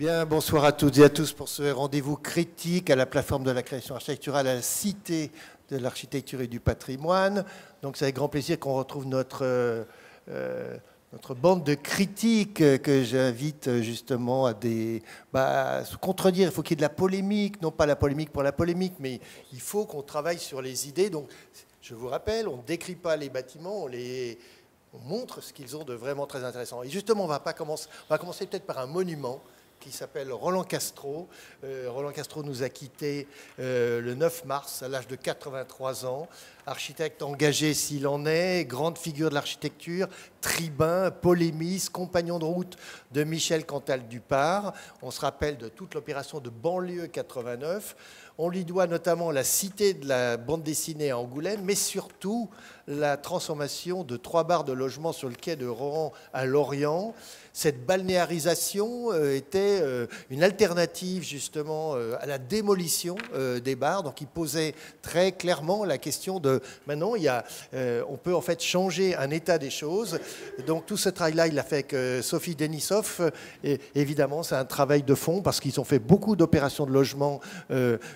Bien, bonsoir à toutes et à tous pour ce rendez-vous critique à la plateforme de la création architecturale à la Cité de l'architecture et du patrimoine. Donc c'est avec grand plaisir qu'on retrouve notre bande de critiques que j'invite justement à se contredire. Il faut qu'il y ait de la polémique, non pas la polémique pour la polémique, mais il faut qu'on travaille sur les idées. Donc je vous rappelle, on ne décrit pas les bâtiments, on montre ce qu'ils ont de vraiment très intéressant. Et justement, on va commencer peut-être par un monument qui s'appelle Roland Castro. Roland Castro nous a quittés le 9 mars à l'âge de 83 ans. Architecte engagé s'il en est, grande figure de l'architecture, tribun, polémiste, compagnon de route de Michel Cantal-Dupart. On se rappelle de toute l'opération de banlieue 89. On lui doit notamment la cité de la bande dessinée à Angoulême, mais surtout la transformation de 3 barres de logement sur le quai de Rohan à Lorient. Cette balnéarisation était une alternative justement à la démolition des barres. Donc il posait très clairement la question de maintenant on peut en fait changer un état des choses. Donc tout ce travail-là, il l'a fait avec Sophie Denisov. Et évidemment, c'est un travail de fond parce qu'ils ont fait beaucoup d'opérations de logement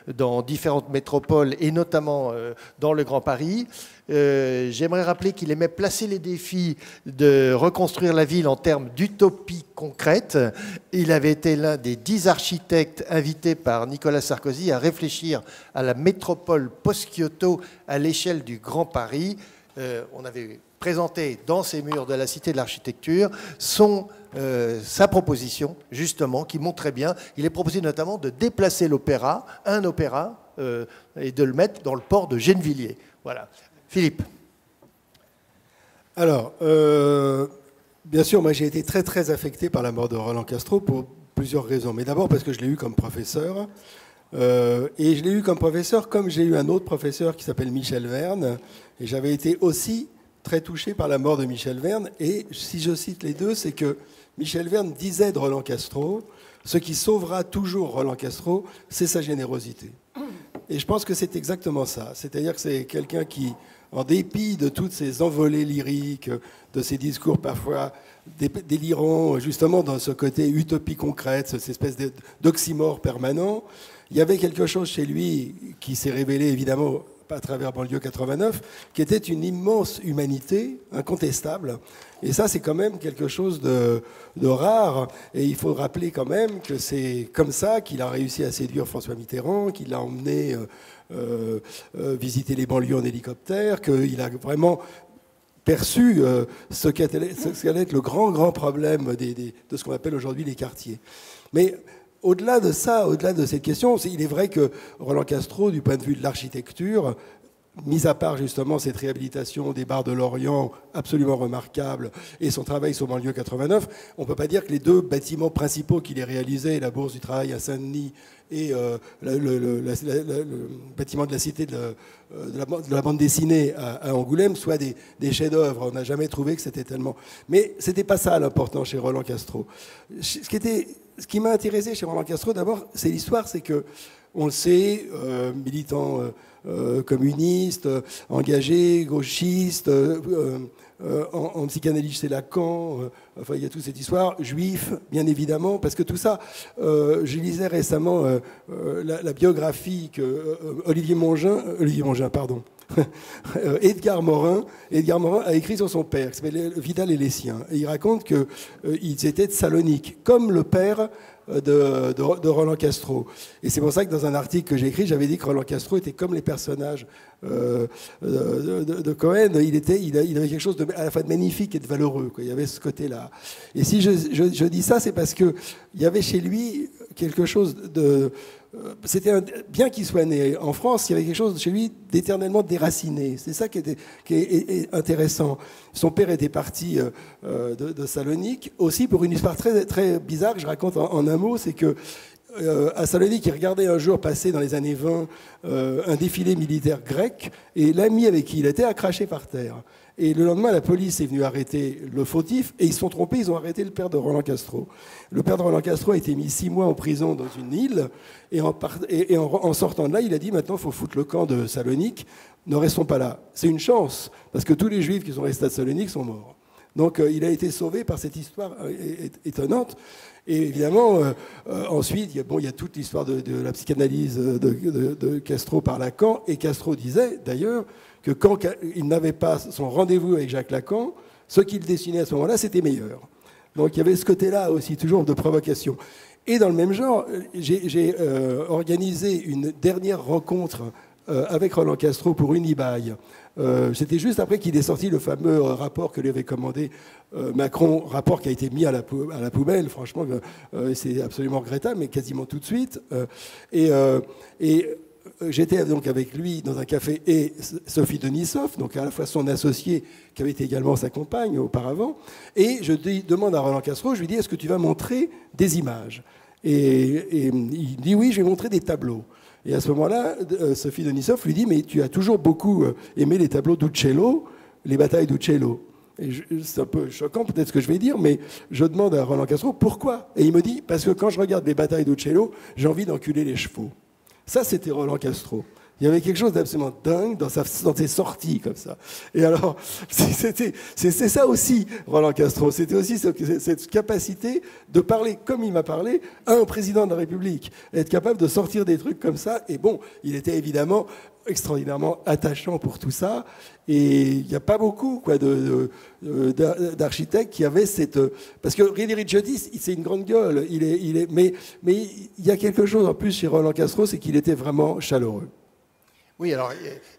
dans différentes métropoles et notamment dans le Grand Paris. J'aimerais rappeler qu'il aimait placer les défis de reconstruire la ville en termes d'utopie concrète. Il avait été l'un des 10 architectes invités par Nicolas Sarkozy à réfléchir à la métropole post-Kyoto à l'échelle du Grand Paris. On avait présenté dans ces murs de la Cité de l'Architecture sa proposition, justement, qui montrait bien. Il est proposé notamment de déplacer un opéra, et de le mettre dans le port de Gennevilliers. Voilà. Philippe. Alors, bien sûr, moi j'ai été très très affecté par la mort de Roland Castro pour plusieurs raisons. Mais d'abord parce que je l'ai eu comme professeur. Et je l'ai eu comme professeur comme j'ai eu un autre professeur qui s'appelle Michel Verne. Et j'avais été aussi très touché par la mort de Michel Verne. Et si je cite les deux, c'est que Michel Verne disait de Roland Castro, ce qui sauvera toujours Roland Castro, c'est sa générosité. Et je pense que c'est exactement ça. C'est-à-dire que c'est quelqu'un qui, en dépit de toutes ces envolées lyriques, de ces discours parfois délirants, justement dans ce côté utopie concrète, cette espèce d'oxymore permanent, il y avait quelque chose chez lui qui s'est révélé évidemment à travers Banlieue 89, qui était une immense humanité, incontestable. Et ça, c'est quand même quelque chose de rare. Et il faut rappeler quand même que c'est comme ça qu'il a réussi à séduire François Mitterrand, qu'il l'a emmené visiter les banlieues en hélicoptère, qu'il a vraiment perçu ce qu'allait être le grand problème de ce qu'on appelle aujourd'hui les quartiers. Mais au-delà de ça, au-delà de cette question, il est vrai que Roland Castro, du point de vue de l'architecture, mis à part justement cette réhabilitation des barres de Lorient absolument remarquable et son travail sur Banlieue 89, on ne peut pas dire que les deux bâtiments principaux qu'il ait réalisés, la Bourse du Travail à Saint-Denis et le bâtiment de la Cité de la bande dessinée à Angoulême, soient des chefs-d'œuvre. On n'a jamais trouvé que c'était tellement... Mais ce n'était pas ça l'important chez Roland Castro. Ce qui m'a intéressé chez Roland Castro, d'abord, c'est l'histoire, c'est que, on le sait, militant communiste, engagé, gauchiste, en psychanalyse chez Lacan, enfin il y a toute cette histoire, juif, bien évidemment, parce que tout ça, je lisais récemment la biographie que Edgar Morin a écrit sur son père, qui s'appelle Vidal et les siens. Et il raconte qu'ils étaient de Salonique, comme le père de Roland Castro. Et c'est pour ça que dans un article que j'ai écrit, j'avais dit que Roland Castro était comme les personnages de Cohen. Il avait quelque chose à la fois de magnifique et de valeureux, quoi. Il y avait ce côté-là. Et si je dis ça, c'est parce qu'il y avait chez lui quelque chose de... bien qu'il soit né en France, il y avait quelque chose chez lui d'éternellement déraciné. C'est ça qui est intéressant. Son père était parti de Salonique, aussi pour une histoire très, très bizarre que je raconte en un mot, c'est que à Salonique, il regardait un jour passer dans les années 20 un défilé militaire grec, et l'ami avec qui il était a craché par terre. Et le lendemain, la police est venue arrêter le fautif, et ils se sont trompés, ils ont arrêté le père de Roland Castro. Le père de Roland Castro a été mis 6 mois en prison dans une île, et en sortant de là, il a dit, maintenant, il faut foutre le camp de Salonique, ne restons pas là. C'est une chance, parce que tous les juifs qui sont restés à Salonique sont morts. Donc il a été sauvé par cette histoire étonnante. Et évidemment, ensuite, il y a toute l'histoire de la psychanalyse de Castro par Lacan. Et Castro disait d'ailleurs que quand il n'avait pas son rendez-vous avec Jacques Lacan, ce qu'il dessinait à ce moment-là, c'était meilleur. Donc il y avait ce côté-là aussi, toujours de provocation. Et dans le même genre, j'ai organisé une dernière rencontre avec Roland Castro pour Unibail. C'était juste après qu'il ait sorti le fameux rapport que lui avait commandé Macron, rapport qui a été mis à la poubelle, franchement, c'est absolument regrettable, mais quasiment tout de suite. J'étais donc avec lui dans un café et Sophie Denisov, donc à la fois son associé, qui avait été également sa compagne auparavant, et je demande à Roland Castro, je lui dis, est-ce que tu vas montrer des images ? Et il dit, oui, je vais montrer des tableaux. Et à ce moment-là, Sophie Denisov lui dit, mais tu as toujours beaucoup aimé les tableaux d'Uccello, les batailles d'Uccello. C'est un peu choquant peut-être ce que je vais dire, mais je demande à Roland Castro, pourquoi ? Et il me dit, parce que quand je regarde les batailles d'Uccello, j'ai envie d'enculer les chevaux. Ça, c'était Roland Castro. Il y avait quelque chose d'absolument dingue dans ses sorties comme ça. Et alors, c'est ça aussi, Roland Castro. C'était aussi cette capacité de parler comme il m'a parlé à un président de la République. Être capable de sortir des trucs comme ça. Et bon, il était évidemment extraordinairement attachant pour tout ça. Et il n'y a pas beaucoup d'architectes qui avaient cette... Parce que René Ricciotti, c'est une grande gueule. Mais il y a quelque chose en plus chez Roland Castro, c'est qu'il était vraiment chaleureux. Oui, alors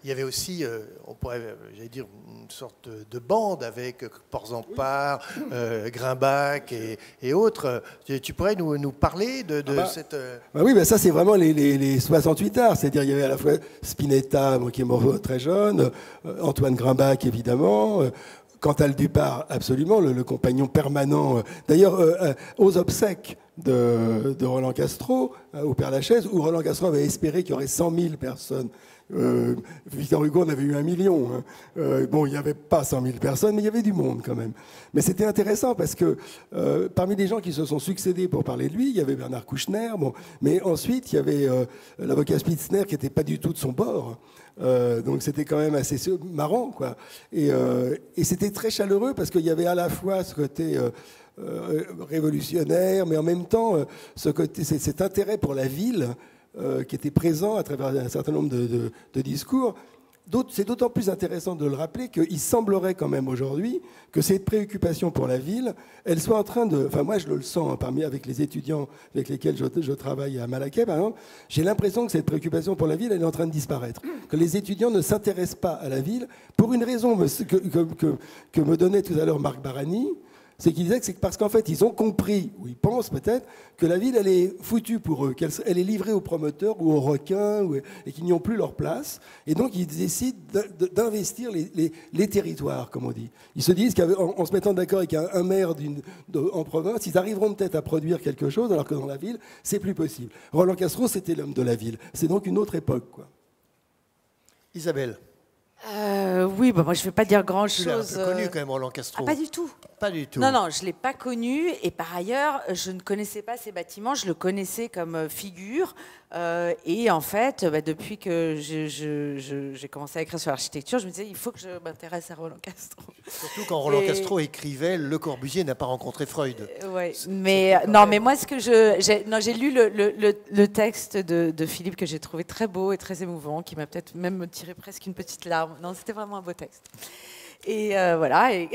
il y avait aussi, on pourrait, j'allais dire, une sorte de bande avec Porzampar, Grimbach et autres. Tu pourrais nous parler de cette... Oui, ça c'est vraiment les 68 arts. C'est-à-dire il y avait à la fois Spinetta, qui est mort très jeune, Antoine Grimbach évidemment, Cantal Dupart absolument, le compagnon permanent. D'ailleurs, aux obsèques de Roland Castro, au Père-Lachaise, où Roland Castro avait espéré qu'il y aurait 100 000 personnes. Victor Hugo en avait eu 1 million. Bon, il n'y avait pas 100 000 personnes, mais il y avait du monde quand même. Mais c'était intéressant parce que parmi les gens qui se sont succédés pour parler de lui, il y avait Bernard Kouchner, mais ensuite il y avait l'avocat Spitzner qui n'était pas du tout de son bord. Donc c'était quand même assez marrant, quoi. Et c'était très chaleureux parce qu'il y avait à la fois ce côté révolutionnaire, mais en même temps cet intérêt pour la ville qui était présent à travers un certain nombre de discours. C'est d'autant plus intéressant de le rappeler qu'il semblerait quand même aujourd'hui que cette préoccupation pour la ville, elle soit en train de... Enfin, moi, je le sens avec les étudiants avec lesquels je travaille à Malaquais, par exemple. J'ai l'impression que cette préoccupation pour la ville, elle est en train de disparaître. Que les étudiants ne s'intéressent pas à la ville pour une raison que me donnait tout à l'heure Marc Barani. C'est qu'il disait que c'est parce qu'en fait, ils ont compris, ou ils pensent peut-être, que la ville, elle est foutue pour eux, qu'elle est livrée aux promoteurs ou aux requins, et qu'ils n'y ont plus leur place. Et donc, ils décident d'investir les territoires, comme on dit. Ils se disent qu'en se mettant d'accord avec un maire en province, ils arriveront peut-être à produire quelque chose, alors que dans la ville, c'est plus possible. Roland Castro, c'était l'homme de la ville. C'est donc une autre époque, quoi. Isabelle. Oui, moi je ne vais pas dire grand-chose. Tu l'as un peu connu quand même, Roland Castro. Ah, pas du tout. Pas du tout. Non, je ne l'ai pas connu. Et par ailleurs, je ne connaissais pas ces bâtiments. Je le connaissais comme figure. Et en fait, depuis que j'ai commencé à écrire sur l'architecture, je me disais, il faut que je m'intéresse à Roland Castro. Surtout quand Roland Castro écrivait « Le Corbusier n'a pas rencontré Freud ». Ouais, mais moi, ce que j'ai lu le texte de Philippe que j'ai trouvé très beau et très émouvant, qui m'a peut-être même tiré presque une petite larme. Non, c'était vraiment un beau texte. Et voilà, et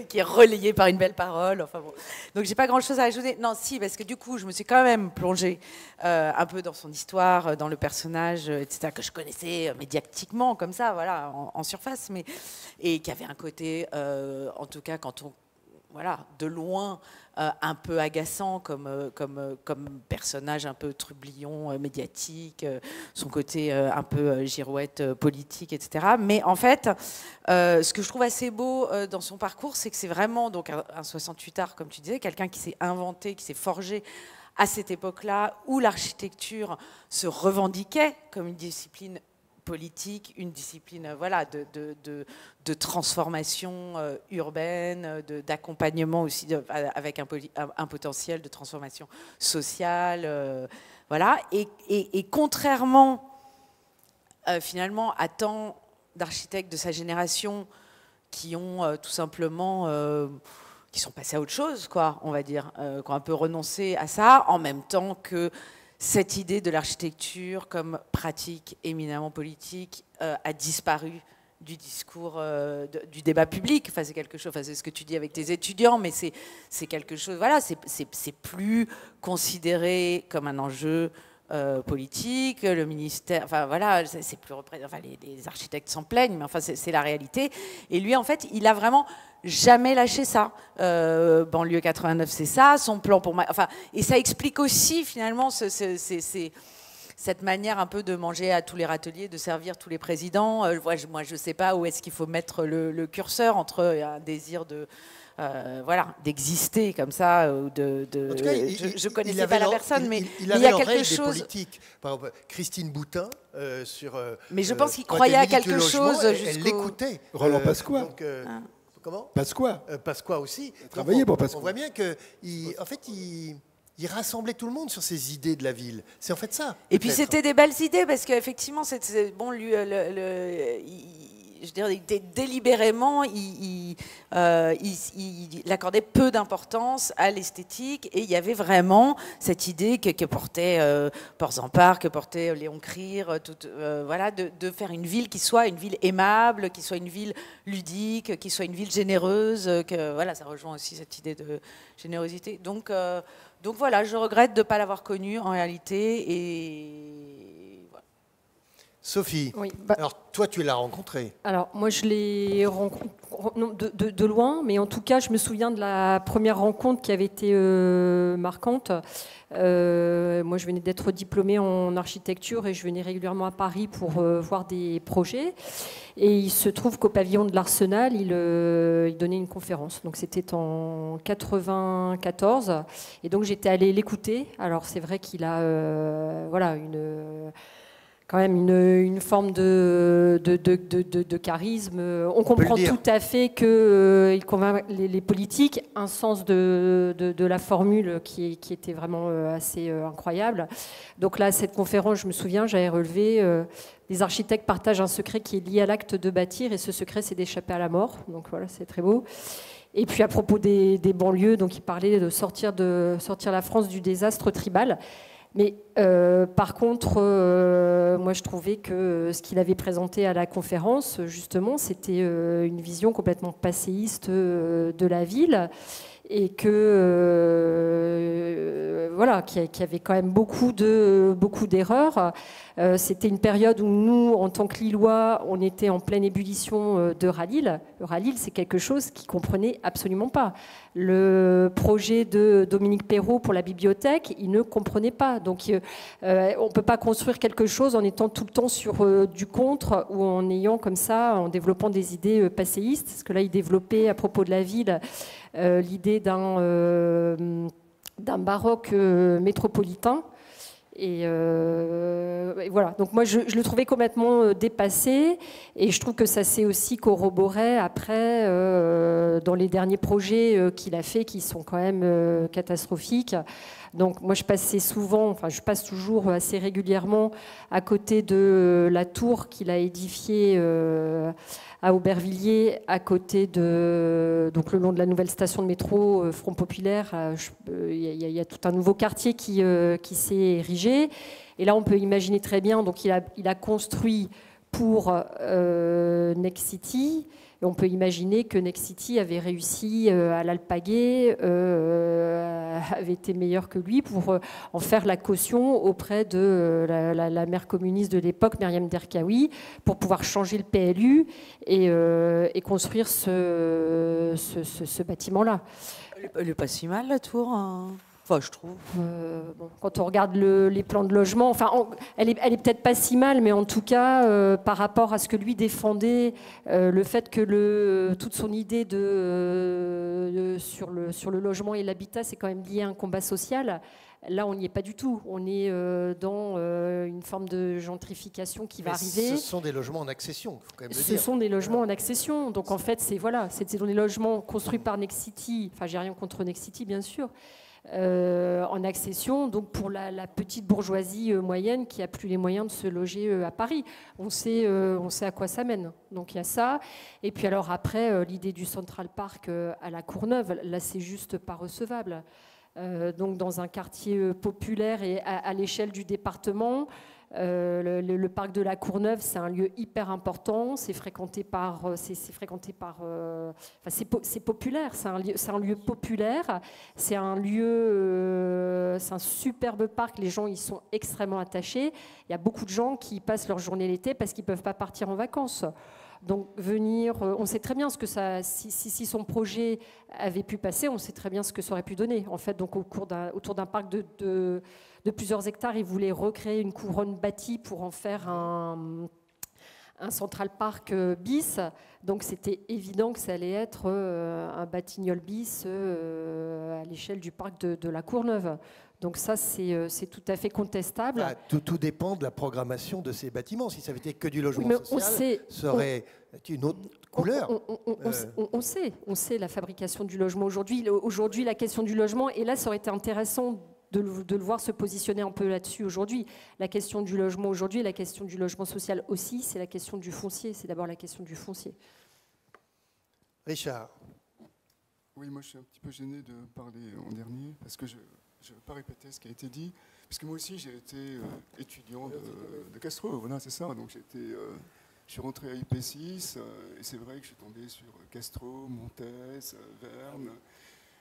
qui est relayé par une belle parole. Enfin bon. Donc j'ai pas grand-chose à ajouter. Non, si, parce que du coup, je me suis quand même plongée un peu dans son histoire, dans le personnage, etc., que je connaissais médiatiquement, comme ça, voilà, en surface, et qui avait un côté, en tout cas, quand on, voilà, de loin, un peu agaçant comme personnage un peu trublion médiatique, son côté un peu girouette politique, etc. Mais en fait, ce que je trouve assez beau dans son parcours, c'est que c'est vraiment donc un 68 art, comme tu disais, quelqu'un qui s'est inventé, qui s'est forgé à cette époque-là où l'architecture se revendiquait comme une discipline politique, une discipline voilà, de transformation urbaine, d'accompagnement aussi avec un potentiel de transformation sociale. Voilà. Et contrairement finalement à tant d'architectes de sa génération qui ont tout simplement... qui sont passés à autre chose, quoi, on va dire, qui ont un peu renoncé à ça, en même temps que cette idée de l'architecture comme pratique éminemment politique a disparu du discours, du débat public. Enfin, c'est quelque chose, enfin, c'est ce que tu dis avec tes étudiants, mais c'est quelque chose, voilà, c'est plus considéré comme un enjeu politique, le ministère, enfin voilà, c'est plus enfin, les architectes s'en plaignent, mais enfin c'est la réalité. Et lui, en fait, il a vraiment jamais lâché ça. Banlieue 89, c'est ça, son plan pour... Enfin, et ça explique aussi, finalement, cette manière un peu de manger à tous les râteliers, de servir tous les présidents. Moi, je ne sais pas où est-ce qu'il faut mettre le curseur entre un désir de... voilà, d'exister comme ça, ou en tout cas, je connaissais pas la personne, mais il y a quelque chose. Politiques. Par exemple, Christine Boutin sur. Mais je pense qu'il croyait à quelque chose. Elle l'écoutait. Roland Pasqua. Comment Pasqua. Pasqua aussi. Travaillait pour Pasqua. On voit bien que, en fait, il rassemblait tout le monde sur ses idées de la ville. C'est en fait ça. Et puis c'était des belles idées parce qu'effectivement, bon, lui, je dirais délibérément, il accordait peu d'importance à l'esthétique, et il y avait vraiment cette idée que portait Portzamparc, que portait Léon Krier, voilà, de faire une ville qui soit une ville aimable, qui soit une ville ludique, qui soit une ville généreuse, que voilà, ça rejoint aussi cette idée de générosité. Donc voilà, je regrette de ne pas l'avoir connu en réalité. Et voilà. Sophie, oui, alors toi tu l'as rencontré. Alors moi je l'ai rencontré de loin, mais en tout cas je me souviens de la première rencontre qui avait été marquante. Moi je venais d'être diplômée en architecture et je venais régulièrement à Paris pour voir des projets. Et il se trouve qu'au pavillon de l'Arsenal, il donnait une conférence. Donc c'était en 94. Et donc j'étais allée l'écouter. Alors c'est vrai qu'il a voilà, quand même une forme de charisme. On comprend tout à fait qu'il convainc les politiques, un sens de la formule qui était vraiment assez incroyable. Donc là, cette conférence, je me souviens, j'avais relevé les architectes partagent un secret qui est lié à l'acte de bâtir, et ce secret, c'est d'échapper à la mort. Donc voilà, c'est très beau. Et puis à propos des banlieues, donc il parlait de sortir la France du désastre tribal. Mais par contre, moi je trouvais que ce qu'il avait présenté à la conférence, justement, c'était une vision complètement passéiste de la ville, et que voilà, qu'il y avait quand même beaucoup d'erreurs. C'était une période où nous, en tant que Lillois, on était en pleine ébullition de Rallil. Le Rallil, c'est quelque chose qu'ils ne comprenaient absolument pas. Le projet de Dominique Perrault pour la bibliothèque, ils ne comprenaient pas. Donc on ne peut pas construire quelque chose en étant tout le temps sur du contre, ou en ayant comme ça, en développant des idées passéistes. Parce que là, ils développaient à propos de la ville l'idée d'un baroque métropolitain. Et voilà, donc moi je le trouvais complètement dépassé, et je trouve que ça s'est aussi corroboré après dans les derniers projets qu'il a fait, qui sont quand même catastrophiques. Donc moi je passe toujours assez régulièrement à côté de la tour qu'il a édifiée à Aubervilliers, à côté donc le long de la nouvelle station de métro Front Populaire. Il y a tout un nouveau quartier qui s'est érigé. Et là, on peut imaginer très bien, donc il a construit pour Next City. Et on peut imaginer que Next City avait réussi à l'alpaguer, avait été meilleur que lui pour en faire la caution auprès de la maire communiste de l'époque, Myriam Derkaoui, pour pouvoir changer le PLU et construire ce bâtiment-là. Elle n'est pas si mal, la tour, hein. Enfin, je trouve. Bon, quand on regarde les plans de logement, enfin, elle est peut-être pas si mal, mais en tout cas, par rapport à ce que lui défendait, le fait que toute son idée sur le logement et l'habitat, c'est quand même lié à un combat social. Là, on n'y est pas du tout. On est dans une forme de gentrification qui va arriver. Ce sont des logements en accession, il faut quand même le dire. Ce sont des logements en accession. Donc, en fait, c'est des logements construits par Next City. Enfin, j'ai rien contre Next City, bien sûr. en accession, donc pour la petite bourgeoisie moyenne qui n'a plus les moyens de se loger à Paris. On sait à quoi ça mène. Donc il y a ça. Et puis alors après, l'idée du Central Park à la Courneuve, là c'est juste pas recevable. Donc dans un quartier populaire et à l'échelle du département, le parc de la Courneuve, c'est un lieu hyper important. C'est fréquenté par, c'est populaire. C'est un lieu populaire. C'est un lieu, c'est un superbe parc. Les gens y sont extrêmement attachés. Il y a beaucoup de gens qui passent leur journée l'été parce qu'ils ne peuvent pas partir en vacances. Donc venir, on sait très bien ce que ça, si son projet avait pu passer, on sait très bien ce que ça aurait pu donner. En fait, donc autour d'un parc de plusieurs hectares, ils voulaient recréer une couronne bâtie pour en faire un Central Park bis. Donc c'était évident que ça allait être un Batignolles bis à l'échelle du parc de la Courneuve. Donc ça, c'est tout à fait contestable. Ah, tout dépend de la programmation de ces bâtiments. Si ça avait été que du logement social, ça aurait une autre couleur. On sait la fabrication du logement aujourd'hui. Aujourd'hui, la question du logement, et là, ça aurait été intéressant de le voir se positionner un peu là-dessus aujourd'hui. La question du logement aujourd'hui et la question du logement social aussi, c'est la question du foncier. C'est d'abord la question du foncier. Richard. Oui, moi je suis un petit peu gêné de parler en dernier parce que je ne veux pas répéter ce qui a été dit, parce que moi aussi j'ai été étudiant de Castro, voilà, c'est ça. Donc je suis rentré à IP6 et c'est vrai que je suis tombé sur Castro, Montez, Verne.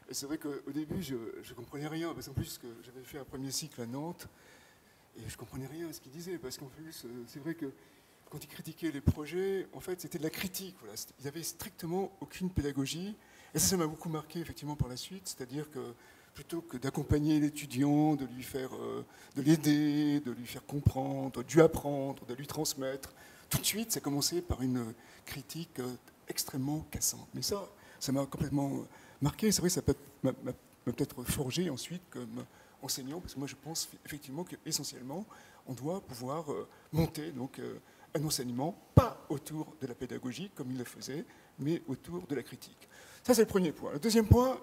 Et c'est vrai qu'au début je ne comprenais rien, parce qu'en plus que j'avais fait un premier cycle à Nantes et je ne comprenais rien à ce qu'il disait, parce qu'en plus c'est vrai que quand il critiquait les projets, en fait c'était de la critique. Voilà. Il n'y avait strictement aucune pédagogie. Et ça m'a beaucoup marqué effectivement par la suite, c'est-à-dire que plutôt que d'accompagner l'étudiant, de l'aider, de lui faire comprendre, de lui apprendre, de lui transmettre, tout de suite, ça a commencé par une critique extrêmement cassante. Mais ça m'a complètement marqué. C'est vrai que ça m'a peut-être forgé ensuite comme enseignant, parce que moi je pense effectivement qu'essentiellement, on doit pouvoir monter donc, un enseignement, pas autour de la pédagogie comme il le faisait, mais autour de la critique. Ça, c'est le premier point. Le deuxième point,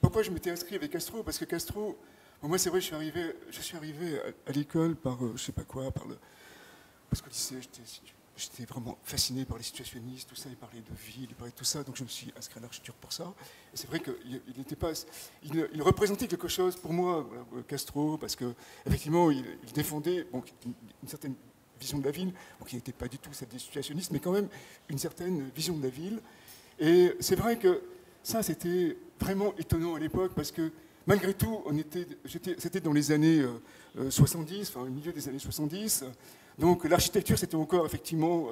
pourquoi je m'étais inscrit avec Castro? Parce que Castro, moi, c'est vrai, je suis arrivé à l'école par, je sais pas quoi, parce qu'au lycée, j'étais vraiment fasciné par les situationnistes, tout ça, il parlait de ville, il parlait de tout ça, donc je me suis inscrit à l'architecture pour ça. Et c'est vrai qu'il représentait quelque chose pour moi, voilà, Castro, parce qu'effectivement, il défendait une certaine vision de la ville, qui n'était pas du tout celle des situationnistes, mais quand même une certaine vision de la ville. Et c'est vrai que ça, c'était vraiment étonnant à l'époque, parce que malgré tout, c'était dans les années 70, enfin au milieu des années 70, donc l'architecture, c'était encore effectivement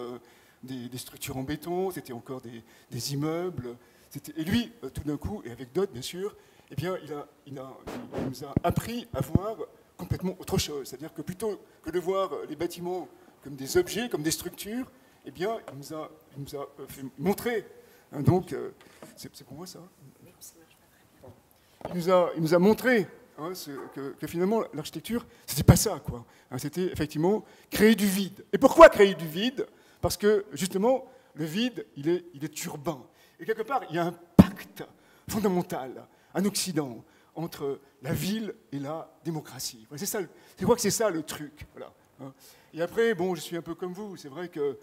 des structures en béton, c'était encore des immeubles, et lui, tout d'un coup, et avec d'autres bien sûr, eh bien, il nous a appris à voir complètement autre chose, c'est-à-dire que plutôt que de voir les bâtiments comme des objets, comme des structures, eh bien, il nous a fait montrer. Donc, c'est pour moi ça. Il nous a montré que finalement l'architecture, c'était pas ça, quoi. C'était effectivement créer du vide. Et pourquoi créer du vide? Parce que justement, le vide, il est urbain. Et quelque part, il y a un pacte fondamental en Occident entre la ville et la démocratie. C'est ça. Je crois que c'est ça le truc. Voilà. Et après, bon, je suis un peu comme vous. C'est vrai que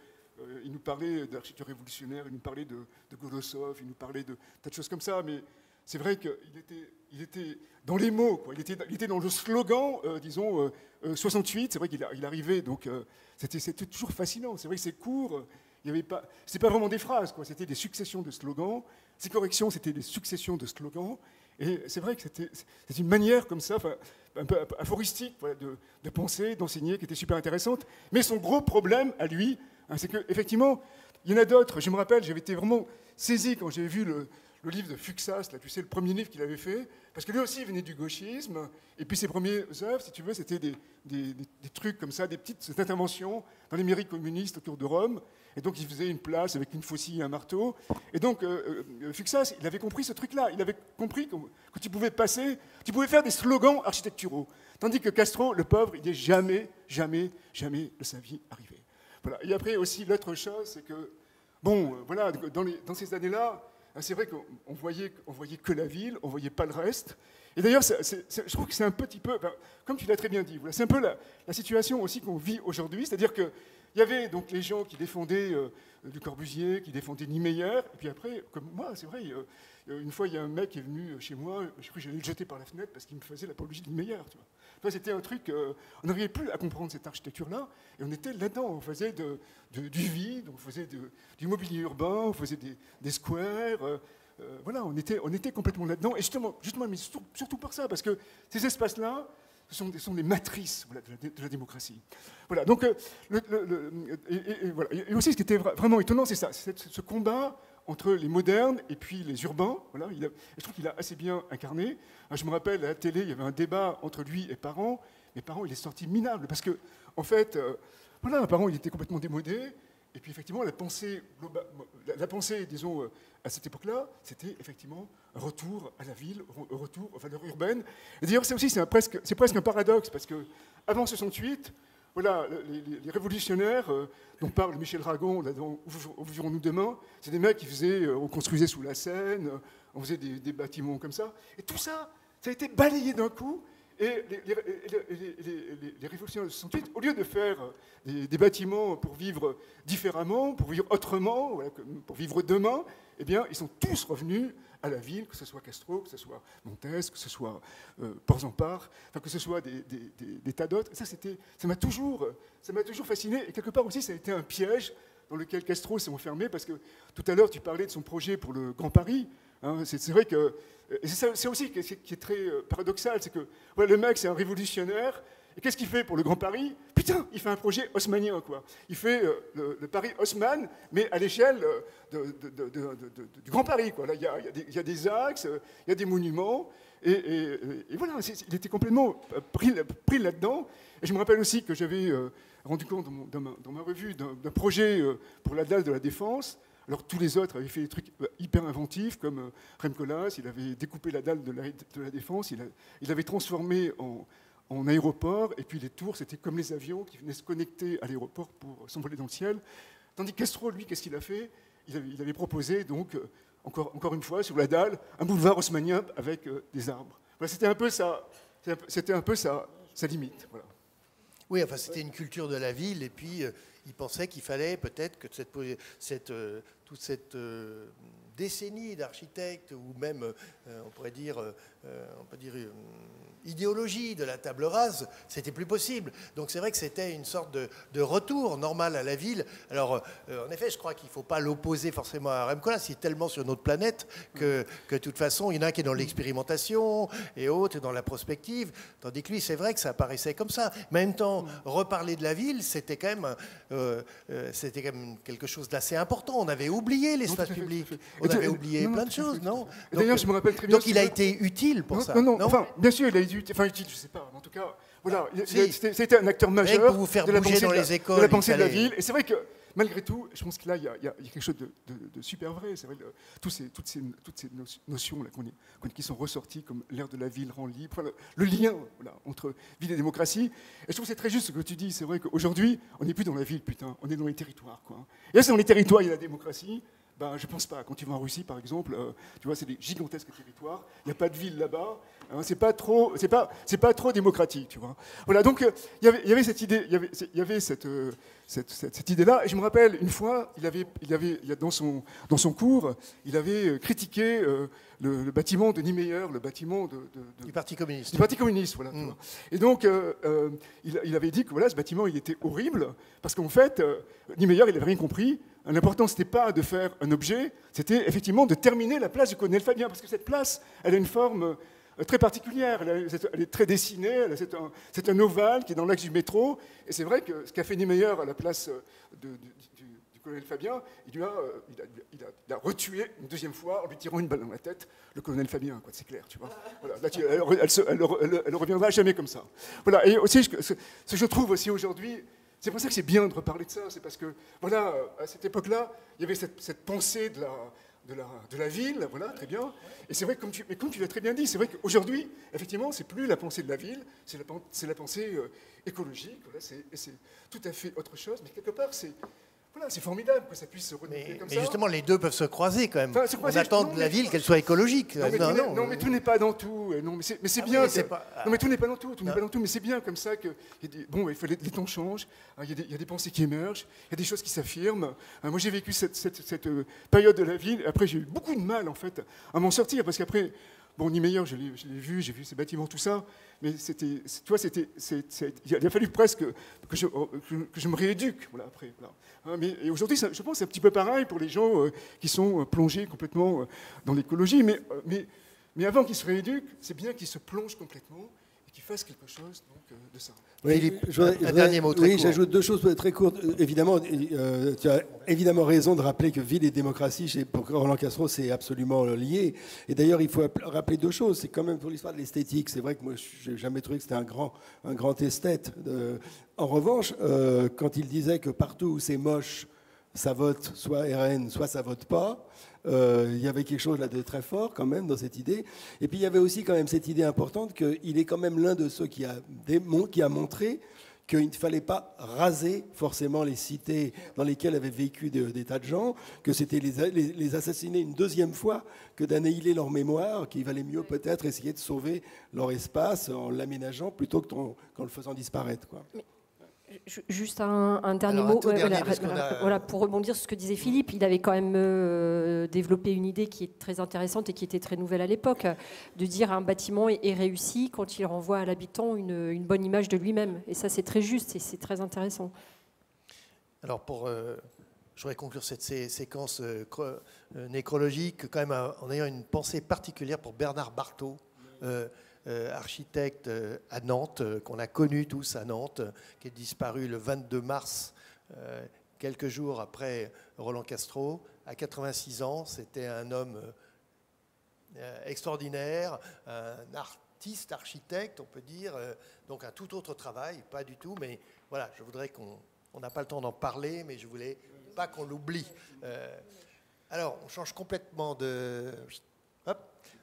il nous parlait d'architecture révolutionnaire, il nous parlait de Golosov, il nous parlait de tas de choses comme ça, mais c'est vrai qu'il était dans les mots, quoi. Il était dans le slogan, disons, 68, c'est vrai qu'il arrivait, donc c'était toujours fascinant. C'est vrai que c'est court, c'était pas vraiment des phrases, quoi. C'était des successions de slogans, ces corrections, c'était des successions de slogans, et c'est vrai que c'était une manière comme ça, un peu aphoristique, voilà, de penser, d'enseigner, qui était super intéressante, mais son gros problème à lui, c'est qu'effectivement, il y en a d'autres. Je me rappelle, j'avais été vraiment saisi quand j'avais vu le livre de Fuxas, là, tu sais, le premier livre qu'il avait fait, parce que lui aussi il venait du gauchisme, et puis ses premières œuvres, si tu veux, c'était des trucs comme ça, des petites interventions dans les mairies communistes autour de Rome, et donc il faisait une place avec une faucille et un marteau, et donc Fuxas, il avait compris ce truc-là, il avait compris que tu pouvais faire des slogans architecturaux, tandis que Castro, le pauvre, il n'est jamais de sa vie arrivé. Voilà. Et après aussi, l'autre chose, c'est que, bon, voilà, dans ces années-là, c'est vrai qu'on voyait que la ville, on ne voyait pas le reste. Et d'ailleurs, je trouve que c'est un petit peu, comme tu l'as très bien dit, voilà, c'est un peu la situation aussi qu'on vit aujourd'hui, c'est-à-dire qu'il y avait donc les gens qui défendaient Du Corbusier, qui défendaient Niemeyer, et puis après, comme moi, c'est vrai, une fois, il y a un mec qui est venu chez moi, je crois que j'allais le jeter par la fenêtre parce qu'il me faisait l'apologie de Niemeyer. Tu vois, c'était un truc, on n'arrivait plus à comprendre cette architecture-là, et on était là-dedans, on faisait du vide, on faisait du mobilier urbain, on faisait des squares, voilà, on était complètement là-dedans, et justement mais surtout par ça, parce que ces espaces-là, ce sont des matrices, voilà, de la démocratie. Voilà, donc, voilà. Et aussi, ce qui était vraiment étonnant, c'est ça, c'est ce combat entre les modernes et puis les urbains. Voilà, je trouve qu'il a assez bien incarné. Je me rappelle, à la télé, il y avait un débat entre lui et Parent. Mais Parent, il est sorti minable, parce que, en fait, voilà, Parent, il était complètement démodé. Et puis, effectivement, la pensée, disons, à cette époque-là, c'était effectivement un retour à la ville, un retour aux valeurs urbaines. Et d'ailleurs, c'est presque un paradoxe, parce qu'avant 68, voilà, les révolutionnaires dont parle Michel Dragon, là, dans Où vivrons-nous demain, c'est des mecs qui on construisait sous la Seine, on faisait des bâtiments comme ça. Et tout ça, ça a été balayé d'un coup. Et les révolutionnaires de 68, au lieu de faire des bâtiments pour vivre différemment, pour vivre autrement, voilà, pour vivre demain, eh bien, ils sont tous revenus à la ville, que ce soit Castro, que ce soit Montès, que ce soit Port-en-Part, enfin, que ce soit des tas d'autres. Ça m'a toujours fasciné. Et quelque part aussi, ça a été un piège dans lequel Castro s'est enfermé, parce que tout à l'heure, tu parlais de son projet pour le Grand Paris. Hein, c'est vrai que... C'est aussi ce qui est très paradoxal, c'est que voilà, le mec, c'est un révolutionnaire, et qu'est-ce qu'il fait pour le Grand Paris? Putain, il fait un projet haussmannien, quoi. Il fait le Paris Haussmann, mais à l'échelle du Grand Paris, quoi. Là, il y a des axes, il y a des monuments, et voilà, il était complètement pris là-dedans. Et je me rappelle aussi que j'avais rendu compte dans ma revue d'un projet pour la dalle de la Défense. Alors tous les autres avaient fait des trucs hyper inventifs, comme Rem Koolhaas, il avait découpé la dalle de la Défense, il avait transformé en aéroport, et puis les tours, c'était comme les avions qui venaient se connecter à l'aéroport pour s'envoler dans le ciel. Tandis que Castro, lui, qu'est-ce qu'il a fait? Il avait proposé, donc, encore une fois, sur la dalle, un boulevard haussmannien avec des arbres. Voilà, c'était un peu sa limite. Voilà. Oui, enfin, c'était une culture de la ville, et puis il pensait qu'il fallait peut-être que toute cette décennie d'architectes, ou même, on peut dire, idéologie de la table rase, c'était plus possible. Donc c'est vrai que c'était une sorte de retour normal à la ville. Alors, en effet, je crois qu'il ne faut pas l'opposer forcément à Rem Koolhaas, c'est tellement sur notre planète que de toute façon, il y en a un qui est dans l'expérimentation, et autres dans la prospective, tandis que lui, c'est vrai que ça apparaissait comme ça. Mais en même temps, reparler de la ville, c'était quand même quelque chose d'assez important. On avait oublié l'espace public, on avait oublié plein de choses, non? D'ailleurs, je me rappelle très bien... Donc il a été utile pour ça. Non, enfin, bien sûr, il a été utile, je ne sais pas, en tout cas, voilà, c'était un acteur majeur pour vous faire bouger dans les écoles, de la pensée de la ville. Et c'est vrai que, malgré tout, je pense que là, il y a quelque chose de super vrai. C'est vrai, toutes ces notions là, qui sont ressorties, comme l'ère de la ville rend libre, enfin, le lien voilà, entre ville et démocratie. Et je trouve que c'est très juste ce que tu dis. C'est vrai qu'aujourd'hui, on n'est plus dans la ville, putain, on est dans les territoires. Quoi. Et là, c'est dans les territoires, il y a la démocratie. Ben, je ne pense pas. Quand tu vas en Russie, par exemple, tu vois, c'est des gigantesques territoires. Il n'y a pas de ville là-bas. Hein, c'est pas trop démocratique, tu vois. Voilà. Donc, il y avait cette idée, il y avait cette idée-là. Et je me rappelle une fois, dans son cours, il avait critiqué le bâtiment de Niemeyer, le bâtiment du Parti communiste. Du Parti communiste, voilà. Tu vois. Et donc, il avait dit que voilà, ce bâtiment, il était horrible parce qu'en fait, Niemeyer, il n'avait rien compris. L'important, ce n'était pas de faire un objet, c'était effectivement de terminer la place du colonel Fabien, parce que cette place, elle a une forme très particulière, elle est très dessinée, c'est un ovale qui est dans l'axe du métro, et c'est vrai que ce qu'a fait Niemeyer à la place du colonel Fabien, il a retué une deuxième fois en lui tirant une balle dans la tête, le colonel Fabien, quoi, c'est clair, tu vois. Voilà, là, elle reviendra jamais comme ça. Voilà, et aussi, ce que je trouve aussi aujourd'hui, c'est pour ça que c'est bien de reparler de ça, c'est parce que, voilà, à cette époque-là, il y avait cette pensée de la ville, voilà, très bien. Et c'est vrai, comme tu l'as très bien dit, c'est vrai qu'aujourd'hui, effectivement, c'est plus la pensée de la ville, c'est la pensée écologique, voilà, c'est tout à fait autre chose, mais quelque part, Voilà, c'est formidable que ça puisse se renouveler comme Mais ça. justement, les deux peuvent se croiser quand même. Enfin, se On croiser, attend non, de la mais- ville qu'elle soit écologique. Non, mais tout n'est pas dans tout. Non, mais c'est bien. oui, c'est pas- Non, mais tout n'est pas dans tout. Tout n'est pas dans tout. Mais c'est bien comme ça que. Bon, il faut les temps changent. Hein, il y a des pensées qui émergent. Il y a des choses qui s'affirment. Hein, moi, j'ai vécu cette période de la ville. Après, j'ai eu beaucoup de mal, en fait, à m'en sortir parce qu'après. Bon, Niemeyer, je l'ai vu, j'ai vu ces bâtiments, tout ça, mais tu vois, il a fallu presque que je me rééduque, voilà, après. Voilà. Hein, et aujourd'hui, je pense que c'est un petit peu pareil pour les gens qui sont plongés complètement dans l'écologie, mais avant qu'ils se rééduquent, c'est bien qu'ils se plongent complètement et qu'ils fassent quelque chose donc, de ça. Oui, Philippe, je dernier mot très oui, court. j'ajoute deux choses très courtes. Évidemment, tu as évidemment raison de rappeler que ville et démocratie, pour Roland Castro, c'est absolument lié. Et d'ailleurs, il faut rappeler deux choses. C'est quand même pour l'histoire de l'esthétique. C'est vrai que moi, je n'ai jamais trouvé que c'était un grand esthète. En revanche, quand il disait que partout où c'est moche, ça vote soit RN, soit ça vote pas. Il y avait quelque chose là de très fort quand même dans cette idée. Et puis il y avait aussi quand même cette idée importante qu'il est quand même l'un de ceux qui a montré qu'il ne fallait pas raser forcément les cités dans lesquelles avaient vécu des tas de gens, que c'était les assassiner une deuxième fois que d'annihiler leur mémoire, qu'il valait mieux peut-être essayer de sauver leur espace en l'aménageant plutôt qu'en le faisant disparaître, quoi. Juste un dernier Alors, un mot tout dernier, parce qu'on a- voilà, pour rebondir sur ce que disait Philippe. Il avait quand même développé une idée qui est très intéressante et qui était très nouvelle à l'époque, de dire un bâtiment est réussi quand il renvoie à l'habitant une bonne image de lui-même. Et ça, c'est très juste et c'est très intéressant. Alors, je voudrais conclure cette séquence nécrologique quand même en ayant une pensée particulière pour Bernard Barthaud, architecte à Nantes, qu'on a connu tous à Nantes, qui est disparu le 22 mars, quelques jours après Roland Castro, à 86 ans. C'était un homme extraordinaire, un artiste, architecte, on peut dire, donc un tout autre travail, pas du tout, mais voilà, je voudrais on n'a pas le temps d'en parler, mais je voulais pas qu'on l'oublie. Alors, on change complètement de... Hop.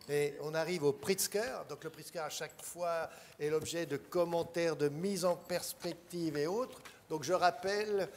Et on arrive au Pritzker. Donc le Pritzker, à chaque fois, est l'objet de commentaires, de mise en perspective et autres. Donc je rappelle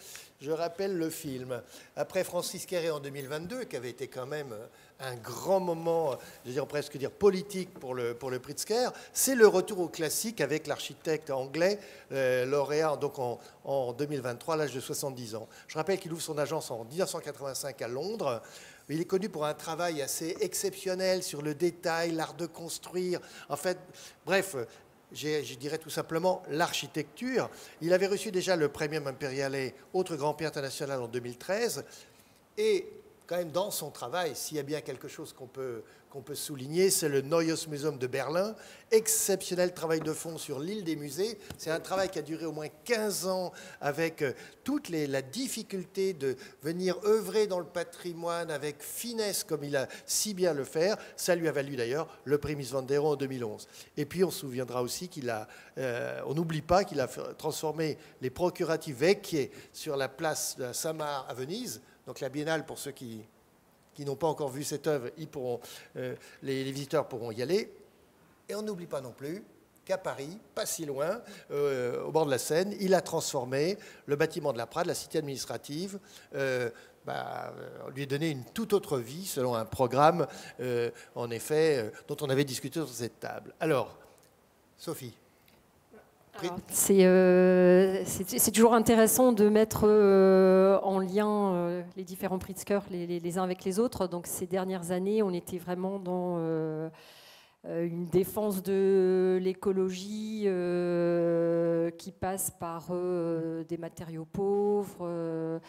le film. Après Francis Kéré en 2022, qui avait été quand même un grand moment, je dirais presque dire politique pour le Pritzker, c'est le retour au classique avec l'architecte anglais, lauréat donc en 2023, à l'âge de 70 ans. Je rappelle qu'il ouvre son agence en 1985 à Londres. Il est connu pour un travail assez exceptionnel sur le détail, l'art de construire. En fait, bref, je dirais tout simplement l'architecture. Il avait reçu déjà le Premium Imperiale, autre grand prix international en 2013. Et quand même, dans son travail, s'il y a bien quelque chose qu'on peut souligner, c'est le Neues Museum de Berlin. Exceptionnel travail de fond sur l'île des musées. C'est un travail qui a duré au moins 15 ans avec toute la difficulté de venir œuvrer dans le patrimoine avec finesse comme il a si bien le faire. Ça lui a valu d'ailleurs le prix Mies van der Rohe en 2011. Et puis on se souviendra aussi on n'oublie pas qu'il a transformé les Procurati Vecchie sur la place de Saint-Marc à Venise. Donc la Biennale, pour ceux qui n'ont pas encore vu cette œuvre, les visiteurs pourront y aller. Et on n'oublie pas non plus qu'à Paris, pas si loin, au bord de la Seine, il a transformé le bâtiment de la Prade, la cité administrative, on lui a donné une toute autre vie selon un programme, en effet, dont on avait discuté sur cette table. Alors, Sophie. C'est toujours intéressant de mettre en lien les différents Pritzker les uns avec les autres. Donc ces dernières années, on était vraiment dans une défense de l'écologie qui passe par des matériaux pauvres,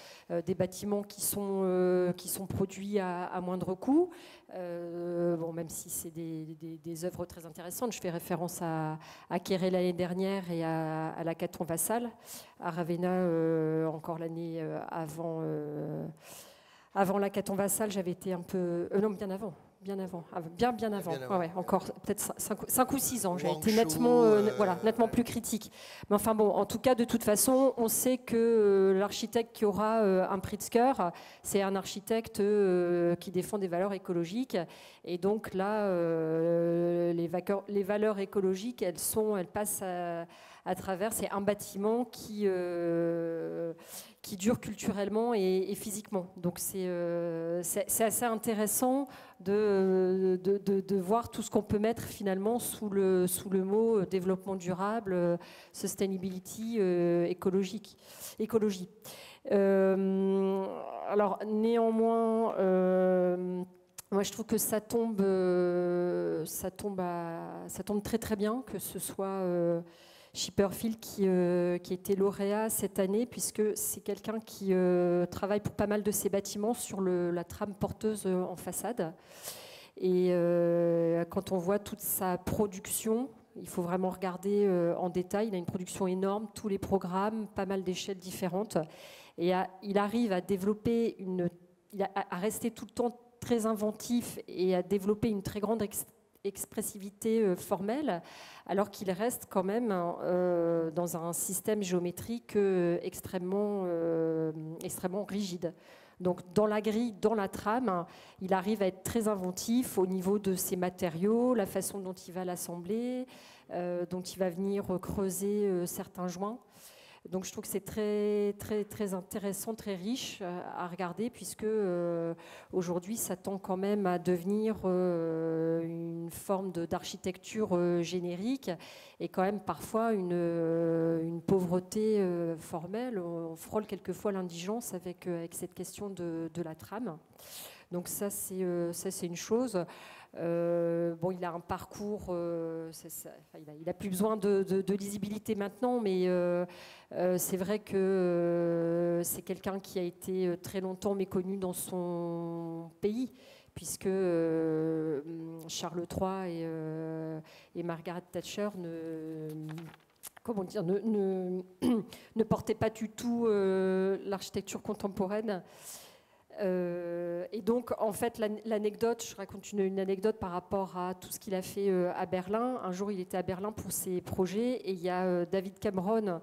des bâtiments qui sont produits à moindre coût. Même si c'est des œuvres très intéressantes, je fais référence à Kéré l'année dernière et à la Caton Vassal, à Ravenna encore l'année avant la Caton Vassal, j'avais été un peu... non, bien avant. Bien avant. Ouais, encore peut-être 5 ou 6 ans. J'ai été nettement plus critique. Mais enfin bon, en tout cas, de toute façon, on sait que l'architecte qui aura un Pritzker, c'est un architecte qui défend des valeurs écologiques. Et donc là, les valeurs écologiques, elles passent à à travers. C'est un bâtiment qui dure culturellement et physiquement. Donc c'est assez intéressant de voir tout ce qu'on peut mettre finalement sous le mot développement durable, sustainability, écologie. Alors néanmoins, moi je trouve que ça tombe très très bien que ce soit Chipperfield qui était lauréat cette année, puisque c'est quelqu'un qui travaille pour pas mal de ces bâtiments sur la trame porteuse en façade. Et quand on voit toute sa production, il faut vraiment regarder en détail. Il a une production énorme, tous les programmes, pas mal d'échelles différentes. Et il arrive à développer à rester tout le temps très inventif et à développer une très grande expressivité formelle, alors qu'il reste quand même dans un système géométrique extrêmement rigide. Donc dans la grille, dans la trame, il arrive à être très inventif au niveau de ses matériaux, la façon dont il va l'assembler, dont il va venir creuser certains joints. Donc je trouve que c'est très, très, très intéressant, très riche à regarder, puisque aujourd'hui ça tend quand même à devenir une forme d'architecture générique et quand même parfois une pauvreté formelle. On frôle quelquefois l'indigence avec cette question de la trame. Donc ça c'est une chose. Bon, il a un parcours, il a plus besoin de lisibilité maintenant, mais c'est vrai que c'est quelqu'un qui a été très longtemps méconnu dans son pays, puisque Charles III et Margaret Thatcher ne portaient pas du tout l'architecture contemporaine. Et donc, en fait, l'anecdote, je raconte une anecdote par rapport à tout ce qu'il a fait à Berlin. Un jour, il était à Berlin pour ses projets et il y a David Cameron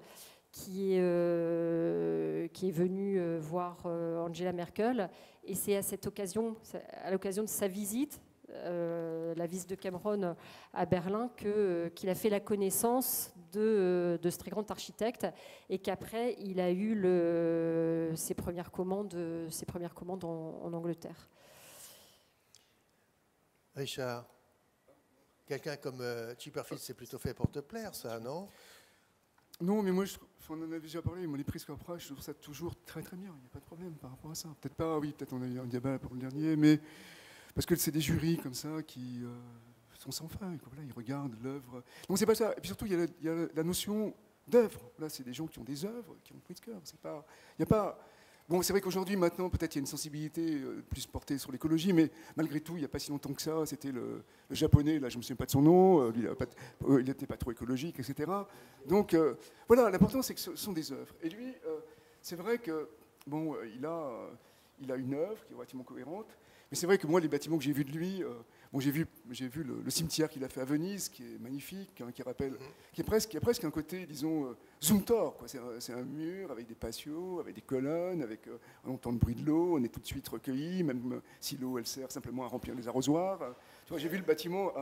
qui est venu voir Angela Merkel. Et c'est à cette occasion, à l'occasion de sa visite, la visite de Cameron à Berlin, qu'il a fait la connaissance de ce très grand architecte et qu'après il a eu ses premières commandes en Angleterre. Richard, quelqu'un comme Chipperfield, c'est plutôt fait pour te plaire, ça, non? Non, mais moi, on en a déjà parlé, les prix Scopra, je trouve ça toujours très très bien, il n'y a pas de problème par rapport à ça. Peut-être pas, oui, peut-être on a eu un débat pour le dernier, mais parce que c'est des jurys comme ça qui sont sans fin, voilà, ils regardent l'œuvre. Non, c'est pas ça. Et puis surtout, il y a la notion d'œuvre. Là, c'est des gens qui ont des œuvres, qui ont pris de cœur. Il n'y a pas. Bon, c'est vrai qu'aujourd'hui, maintenant, peut-être il y a une sensibilité plus portée sur l'écologie, mais malgré tout, il n'y a pas si longtemps que ça, c'était le japonais, là, je ne me souviens pas de son nom, il n'était pas trop écologique, etc. Donc, voilà, l'important, c'est que ce sont des œuvres. Et lui, c'est vrai que, bon, il a une œuvre qui est relativement cohérente. Mais c'est vrai que moi, les bâtiments que j'ai vus de lui, bon, j'ai vu le cimetière qu'il a fait à Venise, qui est magnifique, hein, qui a presque un côté, disons, Zumthor, quoi. C'est un mur avec des patios, avec des colonnes, on entend le bruit de l'eau, on est tout de suite recueilli, même si l'eau, elle sert simplement à remplir les arrosoirs. Tu vois, j'ai vu le bâtiment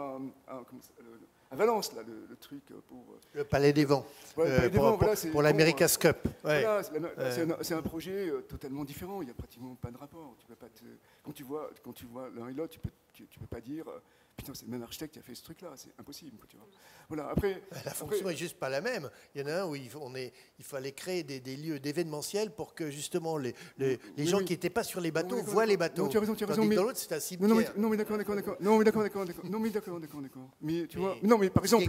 à Valence, là, le truc pour... Le Palais des Vents, ouais, pour l'America's Cup. Ouais. Voilà, c'est un projet totalement différent, il n'y a pratiquement pas de rapport. Tu peux pas quand tu vois l'un et l'autre, tu peux pas dire putain, c'est le même architecte qui a fait ce truc-là, c'est impossible. Tu vois. Voilà, après, la fonction n'est juste pas la même. Il y en a un où il fallait créer des lieux d'événementiel pour que justement les gens qui n'étaient pas sur les bateaux voient les bateaux. Non, tu as raison, mais dans l'autre, c'est un cimetière. Non, mais d'accord. Mais tu vois, non, mais par exemple,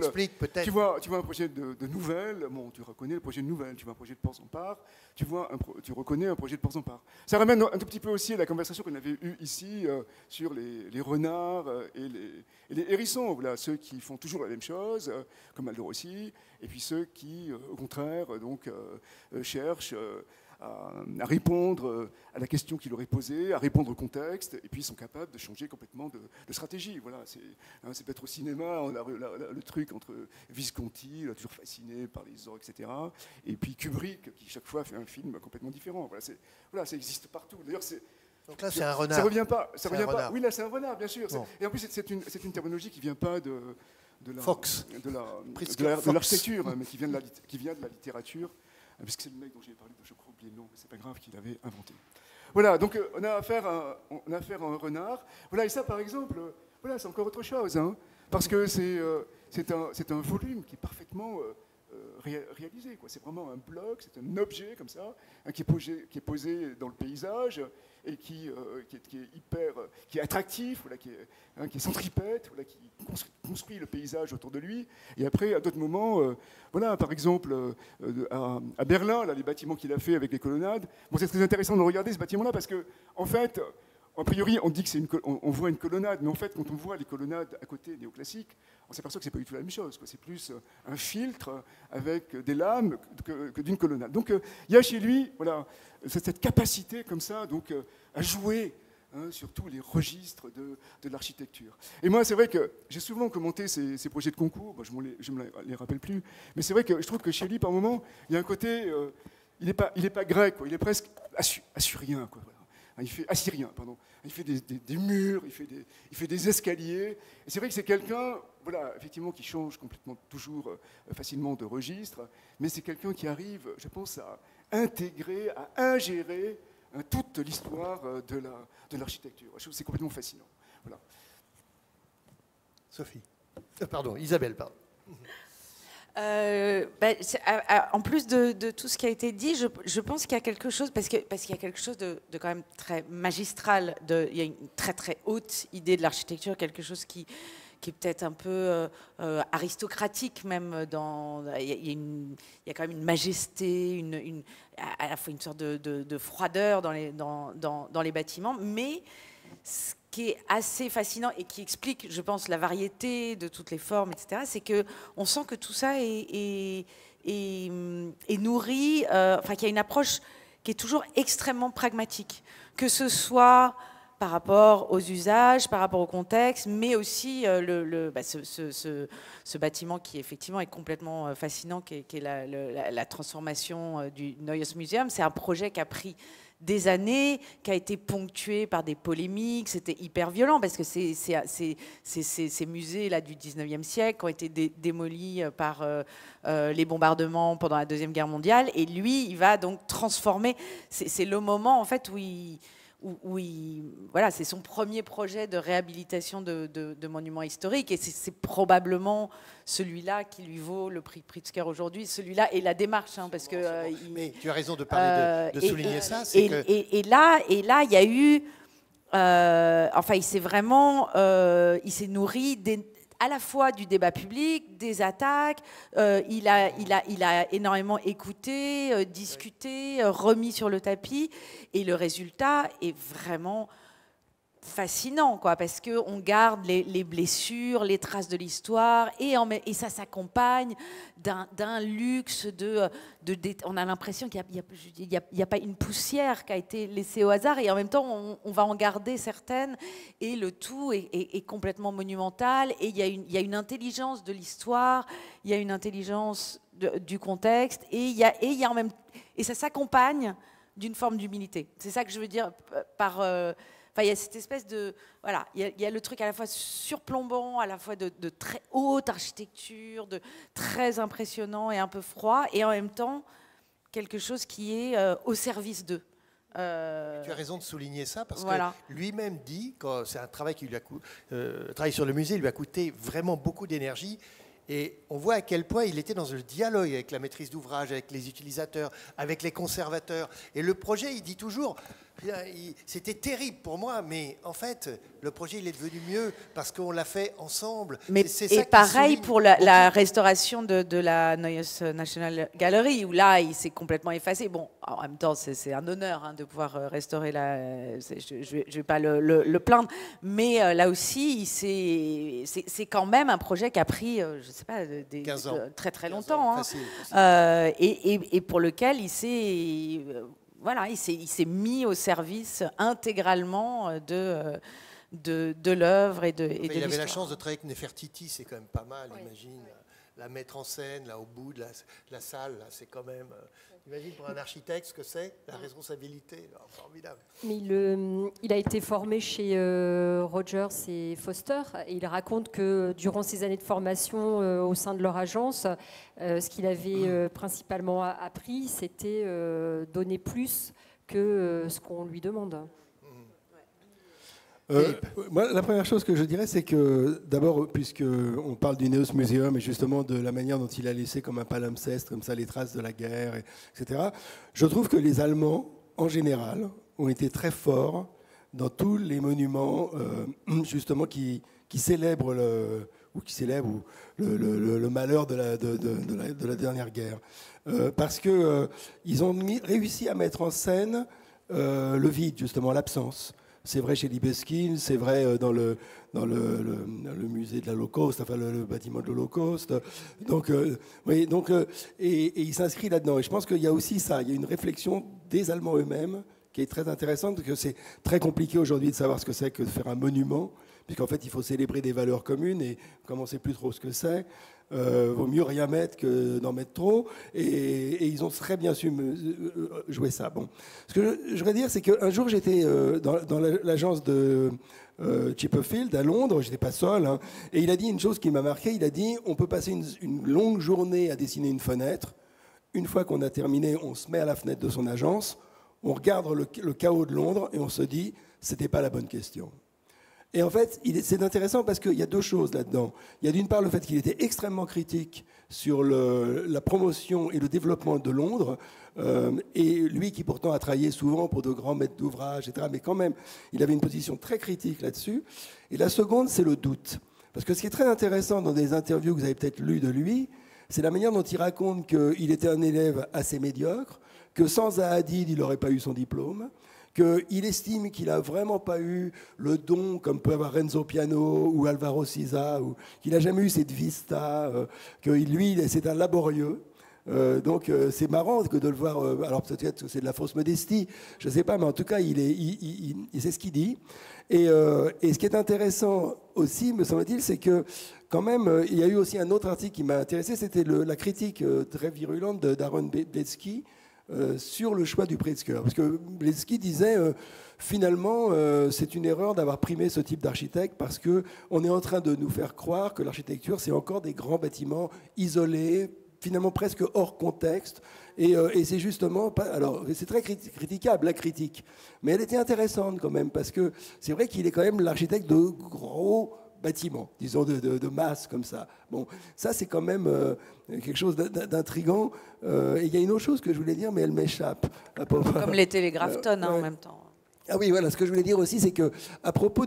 tu vois un projet de nouvelle, bon, tu reconnais le projet de nouvelle, tu vois un projet de Port-en-Part, tu reconnais un projet de Port-en-Part. Ça ramène un tout petit peu aussi à la conversation qu'on avait eue ici sur les renards et les hérissons, voilà, ceux qui font toujours la même chose, comme Aldo Rossi, et puis ceux qui, au contraire, cherchent à répondre à la question qui leur est posée, à répondre au contexte, et puis sont capables de changer complètement de stratégie. Voilà, c'est peut-être au cinéma, on a le truc entre Visconti, toujours fasciné par les ors, etc., et puis Kubrick, qui chaque fois fait un film complètement différent. Voilà, ça existe partout. D'ailleurs, donc là, c'est un renard. Ça revient pas. Oui, là, c'est un renard, bien sûr. Bon. Et en plus, c'est une terminologie qui vient pas de Fox. de l'architecture, mais qui vient de la littérature, puisque c'est le mec dont j'ai parlé, je crois oublier le nom, mais c'est pas grave, qu'il avait inventé. Voilà, donc on a affaire à un renard. Voilà, et ça, par exemple, voilà, c'est encore autre chose, hein, parce que c'est un volume qui est parfaitement réalisé, quoi. C'est vraiment un bloc, c'est un objet comme ça, hein, qui est posé dans le paysage et qui est attractif, voilà, qui est centripète, voilà, qui construit le paysage autour de lui. Et après, à d'autres moments, voilà, par exemple, à Berlin, là, les bâtiments qu'il a fait avec les colonnades, bon, c'est très intéressant de regarder ce bâtiment-là parce que, en fait, a priori, on dit que on voit une colonnade, mais en fait, quand on voit les colonnades à côté néoclassiques, on s'aperçoit que c'est pas du tout la même chose. C'est plus un filtre avec des lames que d'une colonnade. Donc, il y a chez lui, voilà, cette capacité comme ça, donc, à jouer, hein, sur tous les registres de l'architecture. Et moi, c'est vrai que j'ai souvent commenté ces projets de concours. Bon, je me les rappelle plus, mais c'est vrai que je trouve que chez lui, par moment, il y a un côté, il n'est pas grec, quoi, il est presque assyrien, quoi. Voilà. Il fait assyrien, pardon. Il fait des murs, il fait des escaliers. Et c'est vrai que c'est quelqu'un, voilà, effectivement, qui change complètement, toujours facilement de registre, mais c'est quelqu'un qui arrive, je pense, à intégrer, à ingérer toute l'histoire de l'architecture. Je trouve que c'est complètement fascinant. Voilà. Sophie. Pardon, Isabelle, pardon. En plus de tout ce qui a été dit, je pense qu'il y a quelque chose, parce qu'il y a quelque chose de quand même très magistral, il y a une très très haute idée de l'architecture, quelque chose qui est peut-être un peu aristocratique même. Il y a quand même une majesté, à la fois une sorte de froideur dans les bâtiments, mais ce qui est assez fascinant et qui explique, je pense, la variété de toutes les formes, etc., c'est qu'on sent que tout ça est nourri, qu'il y a une approche qui est toujours extrêmement pragmatique, que ce soit par rapport aux usages, par rapport au contexte, mais aussi ce bâtiment qui effectivement est complètement fascinant, qui est la transformation du Neues Museum. C'est un projet qui a pris des années, qui a été ponctué par des polémiques, c'était hyper violent parce que ces musées là, du 19e siècle ont été démolis par les bombardements pendant la Deuxième Guerre mondiale, et lui, il va donc transformer, c'est le moment en fait où voilà, c'est son premier projet de réhabilitation de monuments historiques, et c'est probablement celui-là qui lui vaut le prix Pritzker aujourd'hui, celui-là et la démarche, hein, parce que mais tu as raison de parler de souligner ça. Et là, il y a eu, il s'est vraiment, il s'est nourri à la fois du débat public, des attaques, il a énormément écouté, discuté, remis sur le tapis, et le résultat est vraiment fascinant, quoi, parce qu'on garde les blessures, les traces de l'histoire, et ça s'accompagne d'un luxe on a l'impression qu'il n'y a pas une poussière qui a été laissée au hasard, et en même temps on va en garder certaines, et le tout est complètement monumental, et il y a une intelligence de l'histoire, il y a une intelligence du contexte, et ça s'accompagne d'une forme d'humilité. C'est ça que je veux dire par... il y a cette espèce de... Voilà, il y a le truc à la fois surplombant, à la fois de très haute architecture, de très impressionnant et un peu froid, et en même temps, quelque chose qui est au service d'eux. Tu as raison de souligner ça, parce que lui-même dit, que c'est un travail qui lui a travail sur le musée lui a coûté vraiment beaucoup d'énergie, et on voit à quel point il était dans le dialogue avec la maîtrise d'ouvrage, avec les utilisateurs, avec les conservateurs. Et le projet, il dit toujours... C'était terrible pour moi, mais en fait, le projet il est devenu mieux parce qu'on l'a fait ensemble. Et pareil pour la restauration de la Neues National Gallery, où là, il s'est complètement effacé. Bon, en même temps, c'est un honneur, hein, de pouvoir restaurer je ne vais pas le plaindre, mais là aussi, c'est quand même un projet qui a pris, je ne sais pas, 15 ans. Très très longtemps, hein, facile. Et pour lequel il s'est... Voilà, il s'est mis au service intégralement de l'œuvre et de l'histoire. Il avait la chance de travailler avec Nefertiti, c'est quand même pas mal, imagine. la mettre en scène, là, au bout de la salle. C'est quand même... imagine pour un architecte ce que c'est, la responsabilité. Alors, formidable. Mais il a été formé chez Rogers et Foster, et il raconte que durant ses années de formation au sein de leur agence, ce qu'il avait principalement appris, c'était donner plus que ce qu'on lui demande. Moi, la première chose que je dirais, c'est que d'abord, puisqu'on parle du Neos Museum et justement de la manière dont il a laissé comme un palimpseste, comme ça, les traces de la guerre, etc., je trouve que les Allemands, en général, ont été très forts dans tous les monuments, justement, qui célèbrent le malheur de la dernière guerre. Parce qu'ils ont réussi à mettre en scène le vide, justement, l'absence. C'est vrai chez Libeskind, c'est vrai dans le musée de l'Holocauste, enfin le bâtiment de l'Holocauste. Donc, et il s'inscrit là-dedans. Et je pense qu'il y a aussi ça, il y a une réflexion des Allemands eux-mêmes qui est très intéressante, parce que c'est très compliqué aujourd'hui de savoir ce que c'est que de faire un monument, puisqu'en fait il faut célébrer des valeurs communes, et comme on ne sait plus trop ce que c'est, vaut mieux rien mettre que d'en mettre trop, et ils ont très bien su jouer ça. Bon. Ce que je voudrais dire, c'est qu'un jour j'étais dans l'agence de Chipperfield à Londres, j'étais pas seul, hein, et il a dit une chose qui m'a marqué, il a dit on peut passer une longue journée à dessiner une fenêtre, une fois qu'on a terminé, on se met à la fenêtre de son agence, on regarde le chaos de Londres et on se dit c'était pas la bonne question. Et en fait, c'est intéressant parce qu'il y a deux choses là-dedans. Il y a d'une part le fait qu'il était extrêmement critique sur la promotion et le développement de Londres, et lui qui pourtant a travaillé souvent pour de grands maîtres d'ouvrage, etc., mais quand même, il avait une position très critique là-dessus. Et la seconde, c'est le doute. Parce que ce qui est très intéressant dans des interviews que vous avez peut-être lues de lui, c'est la manière dont il raconte qu'il était un élève assez médiocre, que sans Zahadid, il n'aurait pas eu son diplôme, qu'il estime qu'il n'a vraiment pas eu le don comme peut avoir Renzo Piano ou Alvaro Siza, ou qu'il n'a jamais eu cette vista, que lui, c'est un laborieux. Donc c'est marrant que de le voir, alors peut-être que c'est de la fausse modestie, je ne sais pas, mais en tout cas, c'est ce qu'il dit. Et ce qui est intéressant aussi, me semble-t-il, c'est que quand même, il y a eu aussi un autre article qui m'a intéressé, c'était la critique très virulente d'Aaron Bletsky, sur le choix du Pritzker. Parce que Bletsky disait, finalement, c'est une erreur d'avoir primé ce type d'architecte parce qu'on est en train de nous faire croire que l'architecture, c'est encore des grands bâtiments isolés, finalement presque hors contexte. Et c'est justement pas... Alors, c'est très critiquable, la critique. Mais elle était intéressante quand même, parce que c'est vrai qu'il est quand même l'architecte de gros bâtiments, disons de masse comme ça. Bon, ça c'est quand même quelque chose d'intriguant. Et il y a une autre chose que je voulais dire, mais elle m'échappe. Comme les télégraphtons en même temps. Ah oui, voilà, ce que je voulais dire aussi, c'est qu'à propos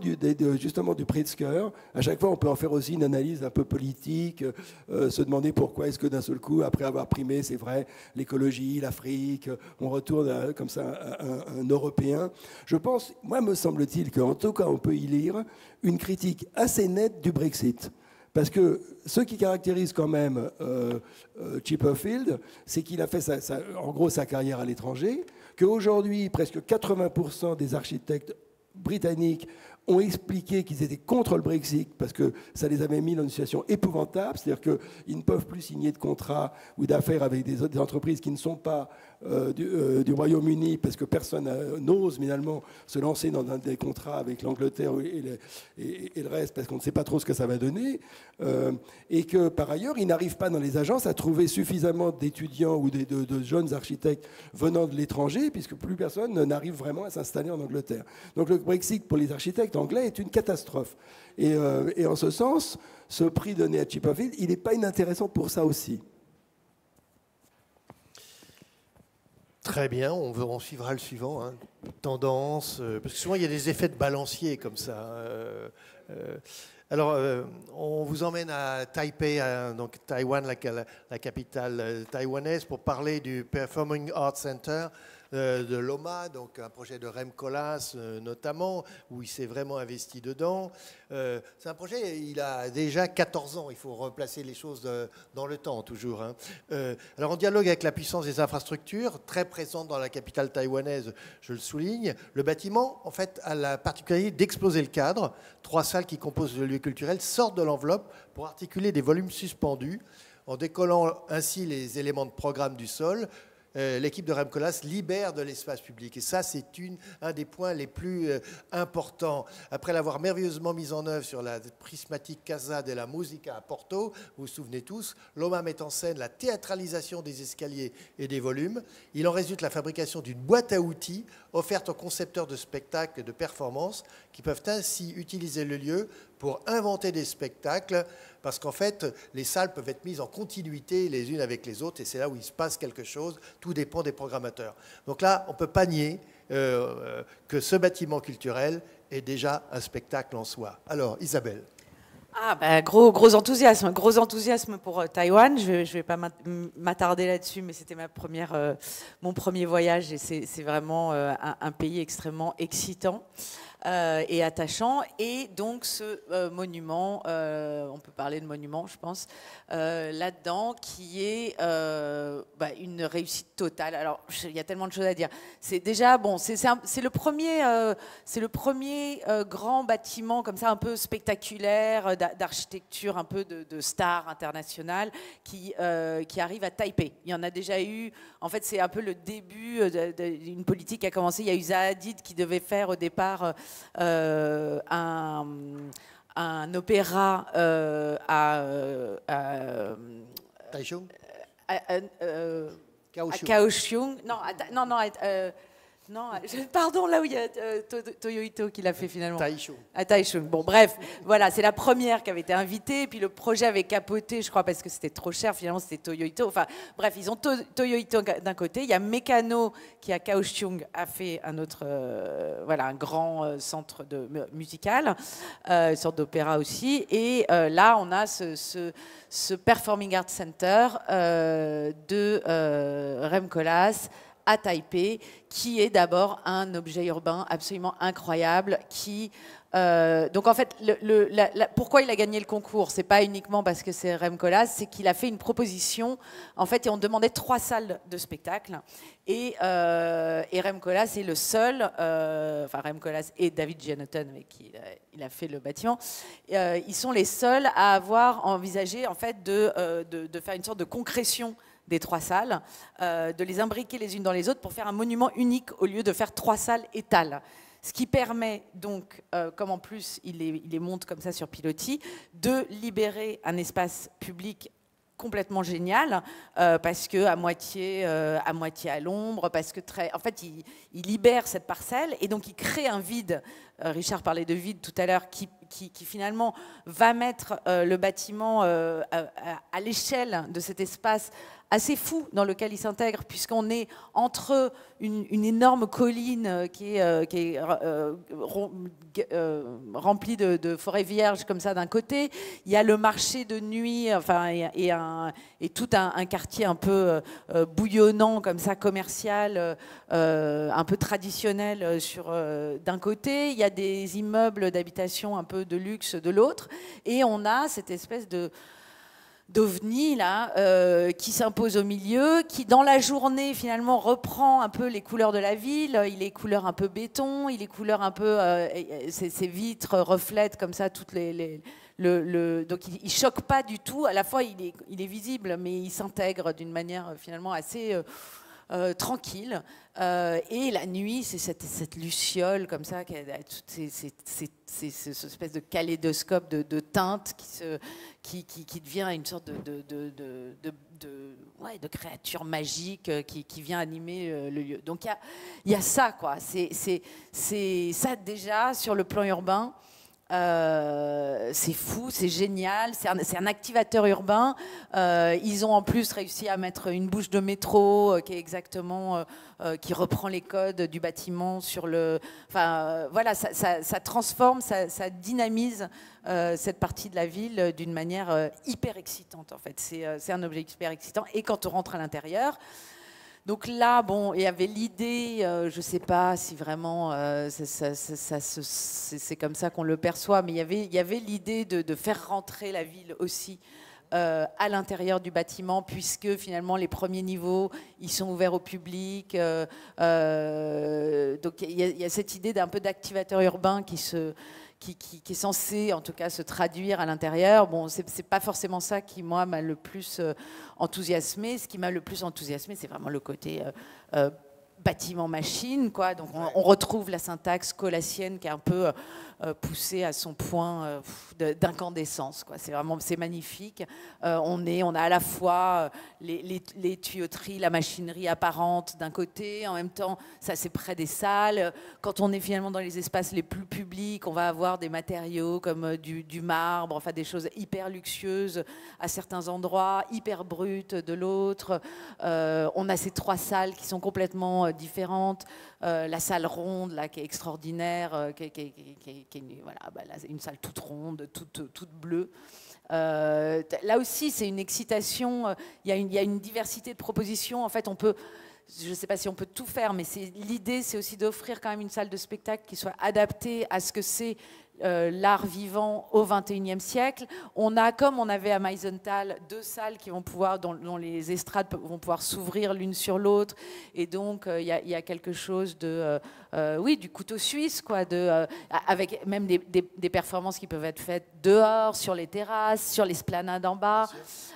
justement du Pritzker, à chaque fois on peut en faire aussi une analyse un peu politique, se demander pourquoi est-ce que d'un seul coup, après avoir primé, c'est vrai, l'écologie, l'Afrique, on retourne comme ça à un Européen. Je pense, moi me semble-t-il qu'en tout cas on peut y lire une critique assez nette du Brexit. Parce que ce qui caractérise quand même Chipperfield, c'est qu'il a fait en gros sa carrière à l'étranger, qu'aujourd'hui, presque 80% des architectes britanniques ont expliqué qu'ils étaient contre le Brexit parce que ça les avait mis dans une situation épouvantable, c'est-à-dire qu'ils ne peuvent plus signer de contrats ou d'affaires avec des entreprises qui ne sont pas du Royaume-Uni, parce que personne n'ose finalement se lancer dans des contrats avec l'Angleterre et le reste, parce qu'on ne sait pas trop ce que ça va donner, et que par ailleurs, ils n'arrivent pas dans les agences à trouver suffisamment d'étudiants ou de jeunes architectes venant de l'étranger, puisque plus personne n'arrive vraiment à s'installer en Angleterre. Donc le Brexit pour les architectes anglais est une catastrophe. Et en ce sens, ce prix donné à Chipperfield, il n'est pas inintéressant pour ça aussi. Très bien, on suivra le suivant. Hein. Tendance, parce que souvent il y a des effets de balancier comme ça. Alors, on vous emmène à Taipei, donc Taïwan, la capitale taïwanaise, pour parler du Performing Arts Center de Loma, donc un projet de Rem Koolhaas notamment, où il s'est vraiment investi dedans. C'est un projet, il a déjà 14 ans, il faut replacer les choses dans le temps toujours. Hein. Alors en dialogue avec la puissance des infrastructures, très présente dans la capitale taïwanaise, je le souligne, le bâtiment en fait a la particularité d'exploser le cadre. 3 salles qui composent le lieu culturel sortent de l'enveloppe pour articuler des volumes suspendus. En décollant ainsi les éléments de programme du sol, l'équipe de Rem Koolhaas libère de l'espace public. Et ça, c'est un des points les plus importants. Après l'avoir merveilleusement mise en œuvre sur la prismatique Casa della Musica à Porto, vous vous souvenez tous, Loma met en scène la théâtralisation des escaliers et des volumes. Il en résulte la fabrication d'une boîte à outils offerte aux concepteurs de spectacles et de performances qui peuvent ainsi utiliser le lieu pour inventer des spectacles, parce qu'en fait, les salles peuvent être mises en continuité les unes avec les autres, et c'est là où il se passe quelque chose, tout dépend des programmateurs. Donc là, on ne peut pas nier que ce bâtiment culturel est déjà un spectacle en soi. Alors, Isabelle. Ah bah, gros enthousiasme pour Taïwan. Je vais pas m'attarder là-dessus, mais c'était mon premier voyage, et c'est vraiment un pays extrêmement excitant. Et attachant. Et donc ce monument, on peut parler de monument, je pense, là-dedans, qui est une réussite totale. Alors, il y a tellement de choses à dire. C'est déjà, bon, c'est le premier grand bâtiment comme ça, un peu spectaculaire, d'architecture un peu de star internationale, qui arrive à Taipei. Il y en a déjà eu, en fait, c'est un peu le début d'une politique qui a commencé. Il y a eu Zaha Hadid qui devait faire au départ un opéra à Taichung Kaohsiung. Non, pardon, là où il y a Toyo Ito qui l'a fait finalement. Taichung. À Taichung. Bon, bref, voilà, c'est la première qui avait été invitée. Puis le projet avait capoté, je crois, parce que c'était trop cher. Finalement, c'était Toyo Ito. Enfin, bref, ils ont Toyo Ito d'un côté. Il y a Meccano qui, à Kaohsiung, a fait un autre, un grand centre musical, une sorte d'opéra aussi. Et là, on a ce Performing Arts Center de Rem Koolhaas à Taipei, qui est d'abord un objet urbain absolument incroyable, donc en fait, pourquoi il a gagné le concours, c'est pas uniquement parce que c'est Rem Koolhaas, c'est qu'il a fait une proposition, en fait, et on demandait 3 salles de spectacle, et Rem Koolhaas est le seul, Rem Koolhaas et David Giannotten, avec qui il a fait le bâtiment, ils sont les seuls à avoir envisagé, en fait, de faire une sorte de concrétion des 3 salles, de les imbriquer les unes dans les autres pour faire un monument unique au lieu de faire 3 salles étales. Ce qui permet donc, comme en plus il les monte comme ça sur pilotis, de libérer un espace public complètement génial, parce que à moitié à l'ombre, parce que en fait il libère cette parcelle et donc il crée un vide. Richard parlait de vide tout à l'heure, qui finalement va mettre le bâtiment à l'échelle de cet espace assez fou dans lequel il s'intègre, puisqu'on est entre une énorme colline qui est remplie de forêts vierges comme ça d'un côté. Il y a le marché de nuit, et tout un quartier un peu bouillonnant comme ça, commercial, un peu traditionnel d'un côté. Il y a des immeubles d'habitation un peu de luxe de l'autre, et on a cette espèce d'ovni là, qui s'impose au milieu, qui dans la journée finalement reprend un peu les couleurs de la ville. Il est couleur un peu béton, il est couleur un peu, ses vitres reflètent comme ça toutes donc il choque pas du tout. À la fois il est visible, mais il s'intègre d'une manière finalement assez tranquille. Et la nuit, c'est cette luciole comme ça, qui a toutes cette espèce de kaléidoscope de teintes qui devient une sorte de créature magique qui vient animer le lieu. Donc il y a ça, quoi. C'est ça déjà sur le plan urbain. C'est fou, c'est génial, c'est un activateur urbain. Ils ont en plus réussi à mettre une bouche de métro qui est exactement, qui reprend les codes du bâtiment sur le. Enfin, voilà, ça transforme, ça dynamise cette partie de la ville d'une manière hyper excitante. En fait, c'est un objet hyper excitant. Et quand on rentre à l'intérieur. Donc là, bon, il y avait l'idée, je ne sais pas si vraiment c'est comme ça qu'on le perçoit, mais il y avait l'idée de faire rentrer la ville aussi à l'intérieur du bâtiment, puisque finalement les premiers niveaux, ils sont ouverts au public. Donc il y a cette idée d'un peu d'activateur urbain qui se qui est censé en tout cas se traduire à l'intérieur. Bon, c'est pas forcément ça qui moi m'a le plus enthousiasmé. Ce qui m'a le plus enthousiasmé, c'est vraiment le côté bâtiment-machine, quoi. Donc on retrouve la syntaxe colassienne qui est un peu poussée à son point d'incandescence, quoi. C'est magnifique. On a à la fois les tuyauteries, la machinerie apparente d'un côté, en même temps ça c'est près des salles. Quand on est finalement dans les espaces les plus publics, on va avoir des matériaux comme du marbre, enfin des choses hyper luxueuses à certains endroits, hyper brutes de l'autre. On a ces 3 salles qui sont complètement différentes. La salle ronde là, qui est extraordinaire, qui est voilà, là, une salle toute ronde, toute bleue. Là aussi, c'est une excitation. Il y a une diversité de propositions. En fait, je ne sais pas si on peut tout faire, mais l'idée, c'est aussi d'offrir quand même une salle de spectacle qui soit adaptée à ce que c'est l'art vivant au XXIe siècle. On a, comme on avait à Meisenthal, 2 salles qui vont pouvoir, dont les estrades vont pouvoir s'ouvrir l'une sur l'autre. Et donc, il y a quelque chose de, oui, du couteau suisse, quoi, avec même des performances qui peuvent être faites dehors, sur les terrasses, sur l'esplanade en bas.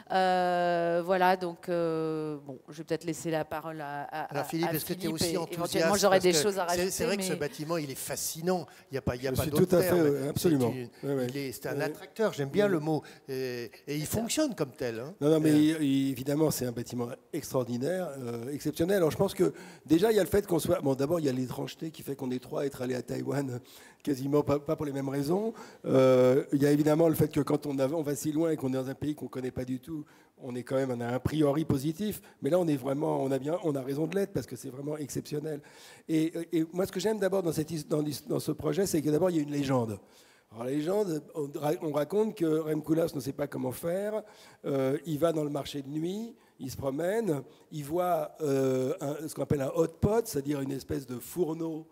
Voilà, donc, bon, je vais peut-être laisser la parole Alors Philippe, est-ce que tu es aussi enthousiaste? Éventuellement, j'aurais des choses à rajouter. C'est vrai que ce bâtiment, il est fascinant. Il n'y a pas d'autre tout à terme. fait, absolument. C'est un attracteur, j'aime bien le mot. Et il fonctionne comme tel. Hein. Non, mais évidemment, c'est un bâtiment extraordinaire, exceptionnel. Alors je pense que déjà, il y a le fait qu'on soit... Bon, d'abord, il y a l'étrangeté qui fait qu'on est 3 à être allés à Taïwan, quasiment pas pour les mêmes raisons. Il y a évidemment le fait que quand on va si loin et qu'on est dans un pays qu'on ne connaît pas du tout, on a un priori positif. Mais là, on a raison de l'être parce que c'est vraiment exceptionnel. Et moi, ce que j'aime d'abord dans ce projet, c'est que d'abord, il y a une légende. Alors, la légende, on raconte que Rem Koolhaas ne sait pas comment faire. Il va dans le marché de nuit, il se promène, il voit ce qu'on appelle un hot pot, c'est-à-dire une espèce de fourneau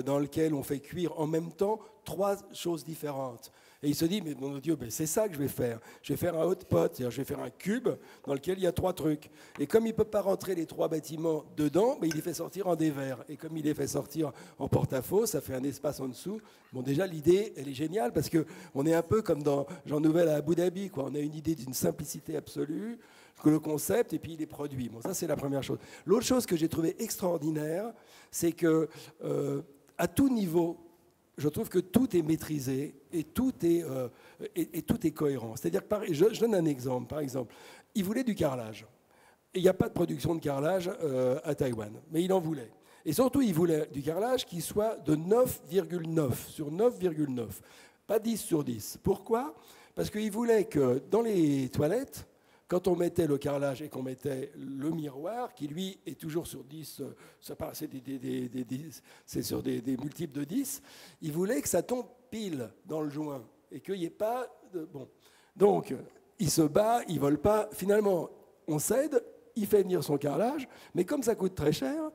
dans lequel on fait cuire en même temps 3 choses différentes. Et il se dit, mais mon Dieu, c'est ça que je vais faire. Je vais faire un hot pot, c'est-à-dire je vais faire un cube dans lequel il y a 3 trucs. Et comme il ne peut pas rentrer les 3 bâtiments dedans, il les fait sortir en dévers. Et comme il les fait sortir en porte-à-faux, ça fait un espace en dessous. Bon, déjà, l'idée, elle est géniale parce qu'on est un peu comme dans Jean Nouvel à Abu Dhabi, quoi. On a une idée d'une simplicité absolue, que le concept, et puis il est produit. Bon, ça, c'est la première chose. L'autre chose que j'ai trouvé extraordinaire, c'est que à tout niveau, je trouve que tout est maîtrisé et tout est cohérent. C'est-à-dire que, je donne un exemple. Par exemple, il voulait du carrelage. Et il n'y a pas de production de carrelage à Taïwan, mais il en voulait. Et surtout, il voulait du carrelage qui soit de 9,9 sur 9,9, pas 10 sur 10. Pourquoi ? Parce qu'il voulait que dans les toilettes, quand on mettait le carrelage et qu'on mettait le miroir, qui lui est toujours sur 10, c'est sur des multiples de 10, il voulait que ça tombe pile dans le joint et qu'il n'y ait pas de... Bon. Donc, il se bat, il ne vole pas. Finalement, on cède, il fait venir son carrelage, mais comme ça coûte très cher,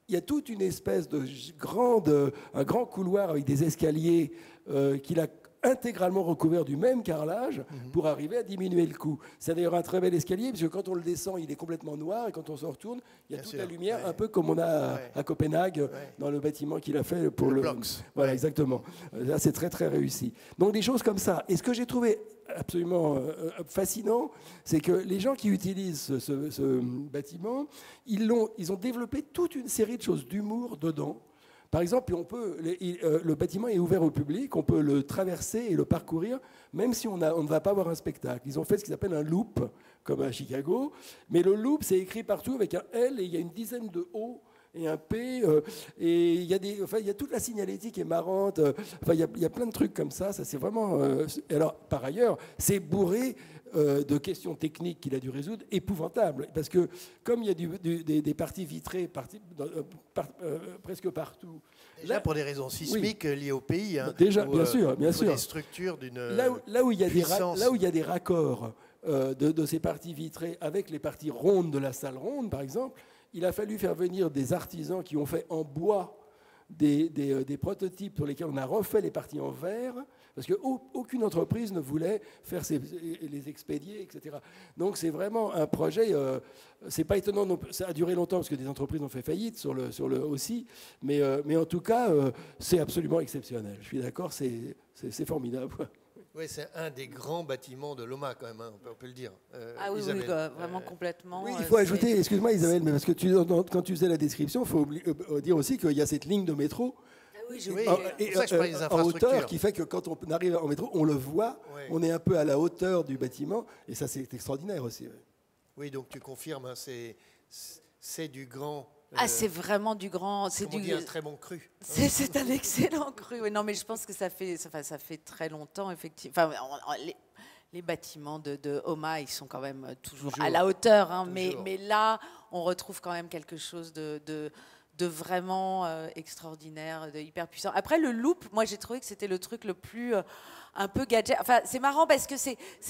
il y a toute une espèce de un grand couloir avec des escaliers qu'il a intégralement recouvert du même carrelage pour arriver à diminuer le coût. C'est d'ailleurs un très bel escalier, parce que quand on le descend, il est complètement noir, et quand on se retourne, il y a toute la lumière, un peu comme on a à Copenhague, dans le bâtiment qu'il a fait pour le... Voilà, exactement. Là, c'est très, très réussi. Donc, des choses comme ça. Et ce que j'ai trouvé absolument fascinant, c'est que les gens qui utilisent ce bâtiment, ils ont développé toute une série de choses d'humour dedans. Par exemple, le bâtiment est ouvert au public, on peut le traverser et le parcourir, même si on ne va pas voir un spectacle. Ils ont fait ce qu'ils appellent un loop, comme à Chicago, mais le loop, c'est écrit partout avec un L et il y a une dizaine de O et un P, et il y a toute la signalétique qui est marrante, il y a plein de trucs comme ça c'est vraiment... alors, par ailleurs, c'est bourré de questions techniques qu'il a dû résoudre, épouvantables. Parce que comme il y a des parties vitrées presque partout... Déjà pour des raisons sismiques liées au pays. Hein, déjà, bien sûr. Des structures d'une là où il y a des raccords de ces parties vitrées avec les parties rondes de la salle ronde, par exemple, il a fallu faire venir des artisans qui ont fait en bois des prototypes sur lesquels on a refait les parties en verre, parce qu'aucune entreprise ne voulait faire les expédier, etc. Donc c'est vraiment un projet, c'est pas étonnant, ça a duré longtemps parce que des entreprises ont fait faillite sur le aussi, mais en tout cas, c'est absolument exceptionnel. Je suis d'accord, c'est formidable. Oui, c'est un des grands bâtiments de l'OMA quand même, hein, on peut le dire. Ah oui, Isabelle. oui, vraiment complètement. Oui, il faut ajouter, excuse-moi Isabelle, mais parce que quand tu faisais la description, il faut dire aussi qu'il y a cette ligne de métro Oui, en hauteur qui fait que quand on arrive en métro, on le voit, on est un peu à la hauteur du bâtiment, et ça c'est extraordinaire aussi. Oui, oui, donc tu confirmes, hein, c'est du grand... c'est vraiment du grand... C'est un très bon cru. C'est un excellent cru. Oui, non, mais je pense que ça fait très longtemps, effectivement. Enfin, les bâtiments de OMA, ils sont quand même toujours à la hauteur. Hein, mais là, on retrouve quand même quelque chose de vraiment extraordinaire, de hyper puissant. Après, le loop, moi, j'ai trouvé que c'était le truc le plus... un peu gadget. Enfin, c'est marrant parce que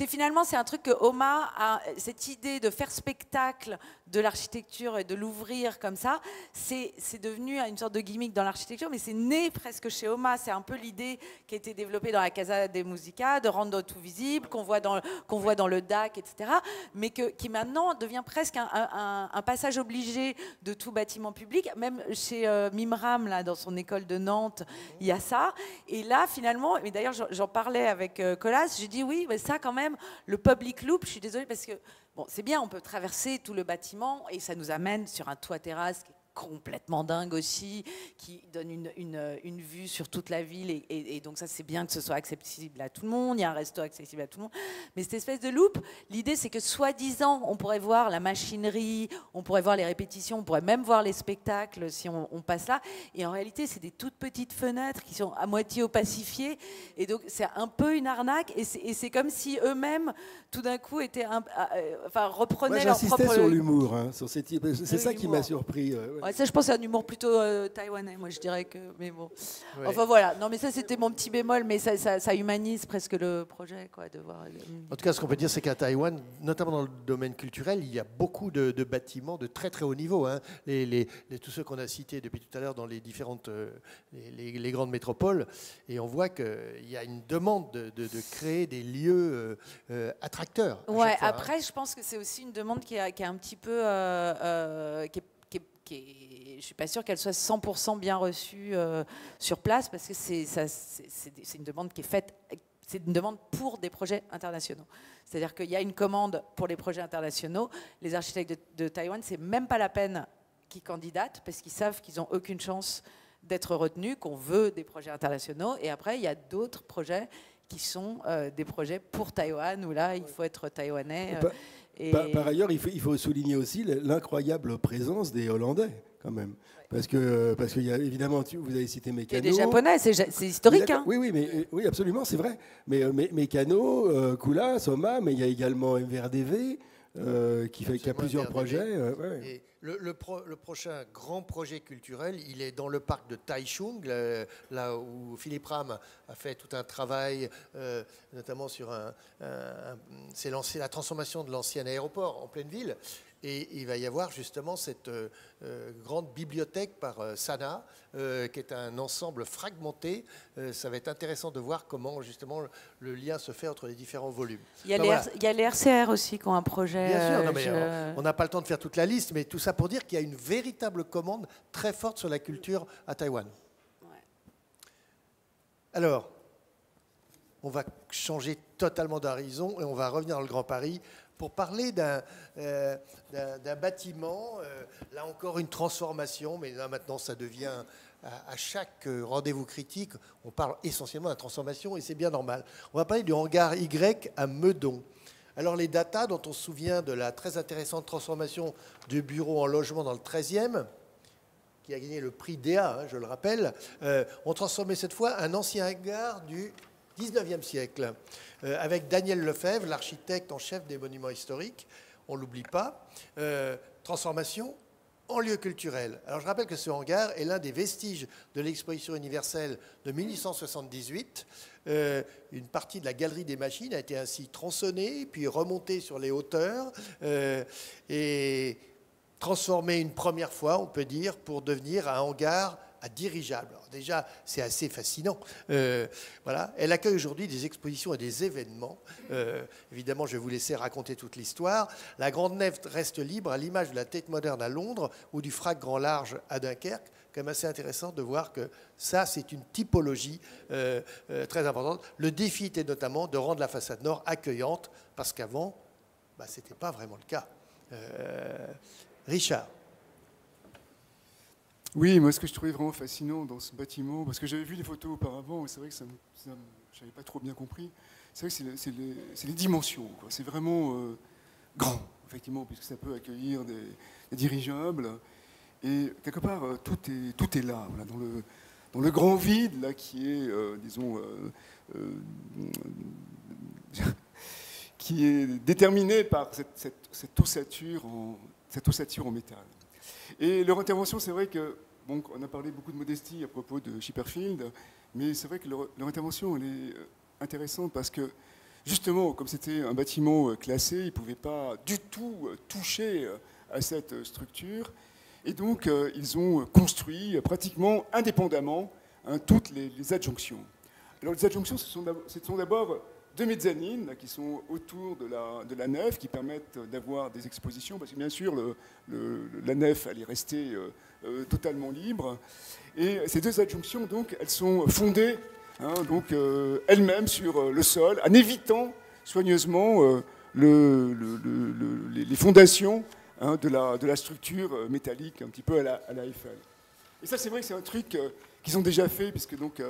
finalement, c'est un truc que OMA a, cette idée de faire spectacle de l'architecture et de l'ouvrir comme ça, c'est devenu une sorte de gimmick dans l'architecture, mais c'est né presque chez OMA. C'est un peu l'idée qui a été développée dans la Casa de Musica, de rendre tout visible, qu'on voit dans le DAC, etc., mais qui maintenant devient presque un passage obligé de tout bâtiment public. Même chez Mimram, là, dans son école de Nantes, il y a ça. Et là, finalement, mais d'ailleurs, j'en parlais avec Colas, j'ai dit oui, mais ça quand même, le public loop, je suis désolée parce que, bon, c'est bien, on peut traverser tout le bâtiment et ça nous amène sur un toit terrasse qui est complètement dingue aussi, qui donne une vue sur toute la ville et donc ça c'est bien que ce soit accessible à tout le monde, il y a un resto accessible à tout le monde, mais cette espèce de loop, l'idée c'est que soi-disant on pourrait voir la machinerie, on pourrait voir les répétitions, on pourrait même voir les spectacles si on passe là, et en réalité c'est des toutes petites fenêtres qui sont à moitié opacifiées, et donc c'est un peu une arnaque, et c'est comme si eux-mêmes tout d'un coup étaient reprenaient leur propre... J'insistais sur l'humour, hein, c'est ça qui m'a surpris. Ouais, ça, je pense, c'est un humour plutôt taïwanais, moi, je dirais que... Mais bon. Ouais. Enfin, voilà. Non, mais ça, c'était mon petit bémol, mais ça humanise presque le projet, quoi, de voir... En tout cas, ce qu'on peut dire, c'est qu'à Taïwan, notamment dans le domaine culturel, il y a beaucoup de bâtiments de très, très haut niveau. Hein. Tous ceux qu'on a cités depuis tout à l'heure dans les différentes... les grandes métropoles. Et on voit qu'il y a une demande de créer des lieux attracteurs. Ouais, après, je pense que c'est aussi une demande qui est un petit peu... je ne suis pas sûre qu'elle soit 100% bien reçue sur place, parce que c'est une demande qui est faite, c'est une demande pour des projets internationaux. C'est-à-dire qu'il y a une commande pour les projets internationaux. Les architectes de Taïwan, c'est même pas la peine qu'ils candidatent, parce qu'ils savent qu'ils n'ont aucune chance d'être retenus, qu'on veut des projets internationaux. Et après, il y a d'autres projets qui sont des projets pour Taïwan, où là, il faut être taïwanais. Par ailleurs, il faut souligner aussi l'incroyable présence des Hollandais, quand même. Parce qu'il y a évidemment, vous avez cité Mécano. Il y a des Japonais, c'est historique. Hein. Oui, absolument, c'est vrai. Mais Mécano, Kula, Soma, mais il y a également MVRDV qui a plusieurs projets. Et le prochain grand projet culturel, il est dans le parc de Taichung, là où Philippe Ram a fait tout un travail, notamment sur c'est lancé la transformation de l'ancien aéroport en pleine ville. Et il va y avoir justement cette grande bibliothèque par Sana, qui est un ensemble fragmenté. Ça va être intéressant de voir comment justement le lien se fait entre les différents volumes. Il y a les RCR aussi qui ont un projet. Bien sûr, on n'a pas le temps de faire toute la liste, mais tout ça pour dire qu'il y a une véritable commande très forte sur la culture à Taïwan. Ouais. Alors, on va changer totalement d'horizon et on va revenir dans le Grand Paris pour parler d'un bâtiment, là encore une transformation, mais là maintenant ça devient, à chaque rendez-vous critique, on parle essentiellement de la transformation et c'est bien normal. On va parler du hangar Y à Meudon. Alors les datas dont on se souvient de la très intéressante transformation du bureau en logement dans le 13e, qui a gagné le prix DEA, je le rappelle, ont transformé cette fois un ancien hangar du 19e siècle, avec Daniel Lefebvre, l'architecte en chef des monuments historiques, on ne l'oublie pas, transformation en lieu culturel. Alors je rappelle que ce hangar est l'un des vestiges de l'exposition universelle de 1878. Une partie de la galerie des machines a été ainsi tronçonnée, puis remontée sur les hauteurs, et transformée une première fois, on peut dire, pour devenir un hangar à dirigeable. Alors déjà, c'est assez fascinant. Voilà. Elle accueille aujourd'hui des expositions et des événements. Évidemment, je vais vous laisser raconter toute l'histoire. La Grande Nef reste libre, à l'image de la Tate Modern à Londres ou du Frac Grand Large à Dunkerque. Quand même assez intéressant de voir que ça, c'est une typologie très importante. Le défi était notamment de rendre la façade nord accueillante, parce qu'avant, ce n'était pas vraiment le cas. Richard. Oui, moi, ce que je trouvais vraiment fascinant dans ce bâtiment, parce que j'avais vu les photos auparavant, et c'est vrai que je n'avais pas trop bien compris, c'est vrai que c'est les dimensions, quoi. C'est vraiment grand, effectivement, puisque ça peut accueillir des dirigeables. Et quelque part, tout est là, voilà, dans le grand vide, là, qui est, disons, qui est déterminé par cette ossature en métal. Et leur intervention, c'est vrai que, bon, on a parlé beaucoup de modestie à propos de Chipperfield, mais c'est vrai que leur intervention, elle est intéressante parce que, justement, comme c'était un bâtiment classé, ils ne pouvaient pas du tout toucher à cette structure. Et donc, ils ont construit pratiquement indépendamment toutes les adjonctions. Alors, les adjonctions, ce sont d'abord 2 mezzanines qui sont autour de la nef, qui permettent d'avoir des expositions, parce que bien sûr, la nef, elle est restée totalement libre. Et ces 2 adjonctions, donc, elles sont fondées elles-mêmes sur le sol, en évitant soigneusement les fondations de la structure métallique, un petit peu à la Eiffel. Et ça, c'est vrai que c'est un truc qu'ils ont déjà fait, puisque donc,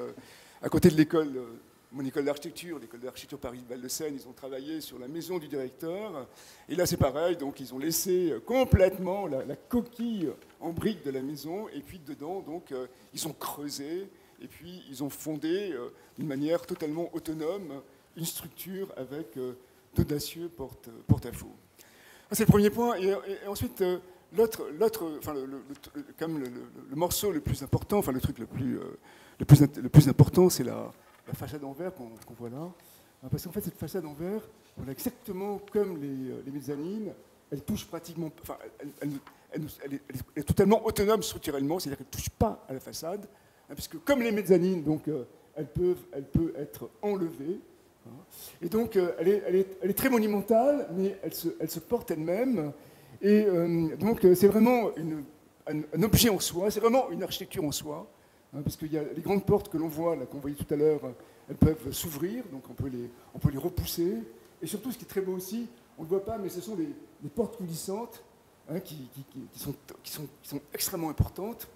à côté de l'école, mon école d'architecture, l'école d'architecture Paris-Val-de-Seine, ils ont travaillé sur la maison du directeur. Et là, c'est pareil, donc ils ont laissé complètement la coquille en briques de la maison, et puis dedans, donc, ils ont creusé, et puis ils ont fondé d'une manière totalement autonome une structure avec d'audacieux porte-à-faux. C'est le premier point. Et ensuite, comme le morceau le plus important, enfin le truc le plus important, c'est la façade en verre qu'on voit là. Parce qu'en fait, cette façade en verre, voilà, exactement comme les mezzanines, elle touche pratiquement, enfin, elle est totalement autonome structurellement, c'est-à-dire qu'elle ne touche pas à la façade, puisque comme les mezzanines, donc, elle peut être enlevée. Et donc, elle est très monumentale, mais elle se porte elle-même. Et donc, c'est vraiment un objet en soi, c'est vraiment une architecture en soi, parce qu'il y a les grandes portes que l'on voit, là, qu'on voyait tout à l'heure, elles peuvent s'ouvrir, donc on peut les repousser. Et surtout, ce qui est très beau aussi, on ne le voit pas, mais ce sont des portes coulissantes qui sont extrêmement importantes.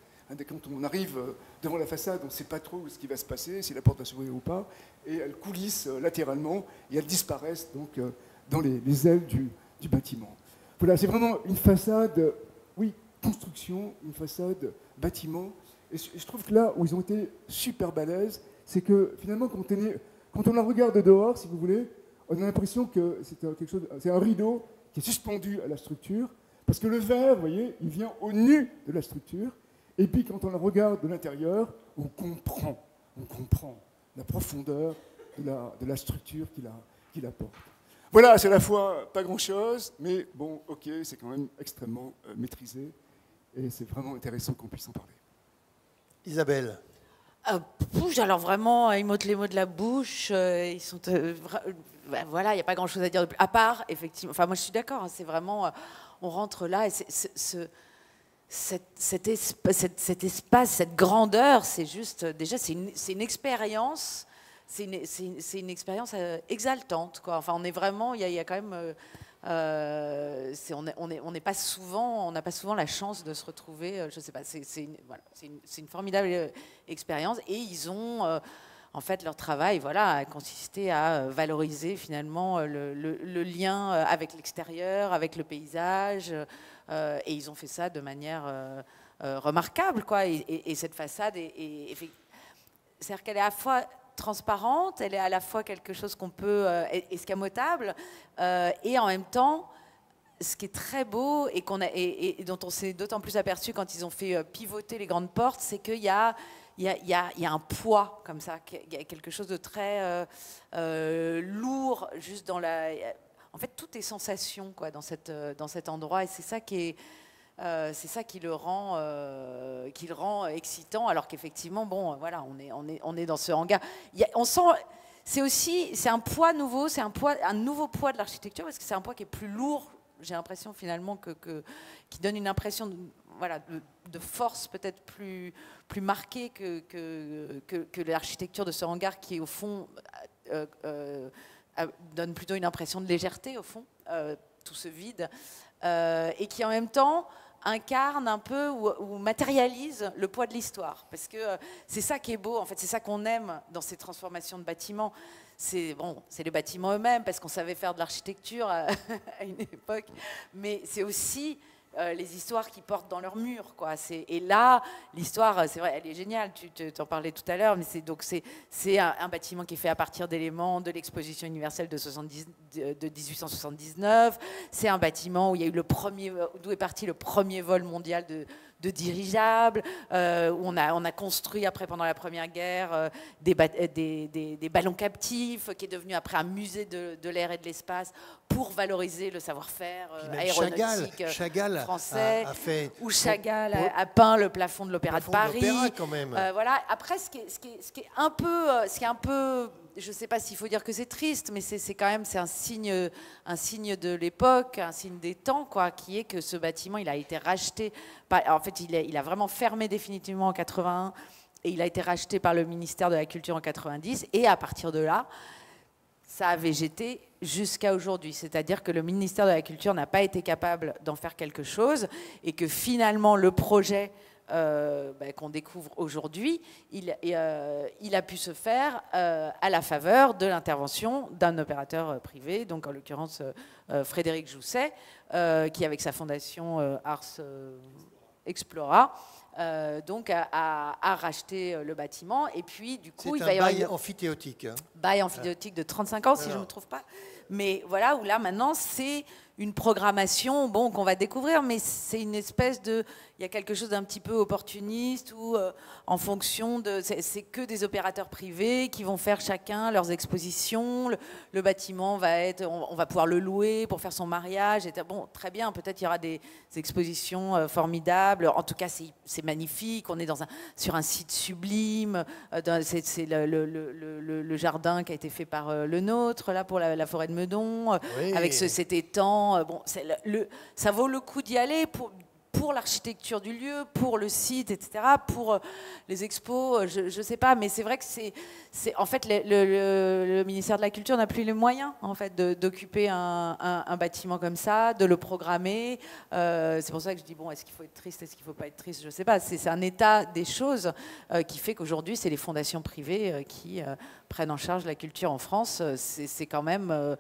Quand on arrive devant la façade, on ne sait pas trop ce qui va se passer, si la porte va s'ouvrir ou pas, et elles coulissent latéralement et elles disparaissent donc dans les ailes du bâtiment. Voilà, c'est vraiment une façade, oui, construction, une façade bâtiment. Et je trouve que là où ils ont été super balèzes, c'est que finalement, quand on la regarde dehors, si vous voulez, on a l'impression que c'est un rideau qui est suspendu à la structure, parce que le verre, vous voyez, il vient au nu de la structure. Et puis, quand on la regarde de l'intérieur, on comprend la profondeur de la structure qu'il apporte. Voilà, c'est à la fois pas grand-chose, mais bon, ok, c'est quand même extrêmement maîtrisé, et c'est vraiment intéressant qu'on puisse en parler. Isabelle. Alors vraiment, ils m'ôtent les mots de la bouche. Ils sont, voilà, il n'y a pas grand-chose à dire de plus. À part, effectivement, enfin moi je suis d'accord, hein, c'est vraiment, on rentre là et cet espace, cette grandeur, c'est juste, déjà c'est une expérience, c'est une expérience exaltante, quoi. Enfin, on est vraiment, il y a quand même, on n'a pas souvent la chance de se retrouver. Je sais pas, c'est une formidable expérience et ils ont en fait, leur travail, voilà, a consisté à valoriser finalement le lien avec l'extérieur, avec le paysage, et ils ont fait ça de manière remarquable, quoi. Et cette façade c'est-à-dire qu'elle est à la fois transparente, elle est à la fois quelque chose qu'on peut escamotable, et en même temps, ce qui est très beau et dont on s'est d'autant plus aperçu quand ils ont fait pivoter les grandes portes, c'est qu'il y a un poids comme ça, il y a quelque chose de très lourd, juste dans la... En fait, tout est sensation, quoi, dans cet endroit, et c'est ça qui C'est ça qui le rend excitant, alors qu'effectivement, bon, voilà, on est dans ce hangar. On sent, c'est un poids nouveau, c'est un nouveau poids de l'architecture, parce que c'est un poids qui est plus lourd, j'ai l'impression finalement, qui donne une impression de force peut-être plus marquée que l'architecture de ce hangar qui, au fond, donne plutôt une impression de légèreté, au fond, tout ce vide, et qui en même temps incarne un peu ou matérialise le poids de l'histoire. Parce que c'est ça qui est beau, en fait, c'est ça qu'on aime dans ces transformations de bâtiments. C'est les bâtiments eux-mêmes, parce qu'on savait faire de l'architecture à une époque, mais c'est aussi les histoires qu'ils portent dans leurs murs, quoi. Et là, l'histoire, c'est vrai, elle est géniale, tu t'en parlais tout à l'heure, mais c'est un bâtiment qui est fait à partir d'éléments de l'exposition universelle de 1879. C'est un bâtiment où il y a eu d'où est parti le premier vol mondial de dirigeables, où on a construit après, pendant la Première Guerre, des ballons captifs, qui est devenu après un musée de l'air et de l'espace pour valoriser le savoir-faire aéronautique français. Où Chagall a peint le plafond de l'Opéra de Paris. Quand même. Voilà. Après, ce qui est un peu, je ne sais pas s'il faut dire que c'est triste, mais c'est quand même un signe de l'époque, un signe des temps, quoi, qui est que ce bâtiment, il a été racheté. En fait, il a vraiment fermé définitivement en 81 et il a été racheté par le ministère de la Culture en 90. Et à partir de là, ça a végété jusqu'à aujourd'hui. C'est-à-dire que le ministère de la Culture n'a pas été capable d'en faire quelque chose et que finalement, le projet qu'on découvre aujourd'hui, il a pu se faire à la faveur de l'intervention d'un opérateur privé, donc en l'occurrence Frédéric Jousset, qui avec sa fondation Ars Explora, donc a racheté le bâtiment, et puis du coup il va y avoir bail amphithéotique. Bail amphithéotique de 35 ans, si je ne me trompe pas. Mais voilà, où là maintenant c'est une programmation qu'on va découvrir, mais c'est une espèce de... Il y a quelque chose d'un petit peu opportuniste où, en fonction de... C'est que des opérateurs privés qui vont faire chacun leurs expositions. Le bâtiment va être... On va pouvoir le louer pour faire son mariage. Bon, très bien, peut-être il y aura des expositions formidables. En tout cas, c'est magnifique. On est sur un site sublime. C'est le jardin qui a été fait par le nôtre, là, pour la forêt de Meudon, oui. Avec cet étang. Bon, ça vaut le coup d'y aller pour l'architecture du lieu, pour le site, etc., pour les expos, je ne sais pas, mais c'est vrai que en fait, le ministère de la Culture n'a plus les moyens, en fait, d'occuper un bâtiment comme ça, de le programmer. C'est pour ça que je dis, bon, est-ce qu'il faut être triste, est-ce qu'il ne faut pas être triste, je ne sais pas. C'est un état des choses qui fait qu'aujourd'hui, c'est les fondations privées qui prennent en charge la culture en France. C'est quand même...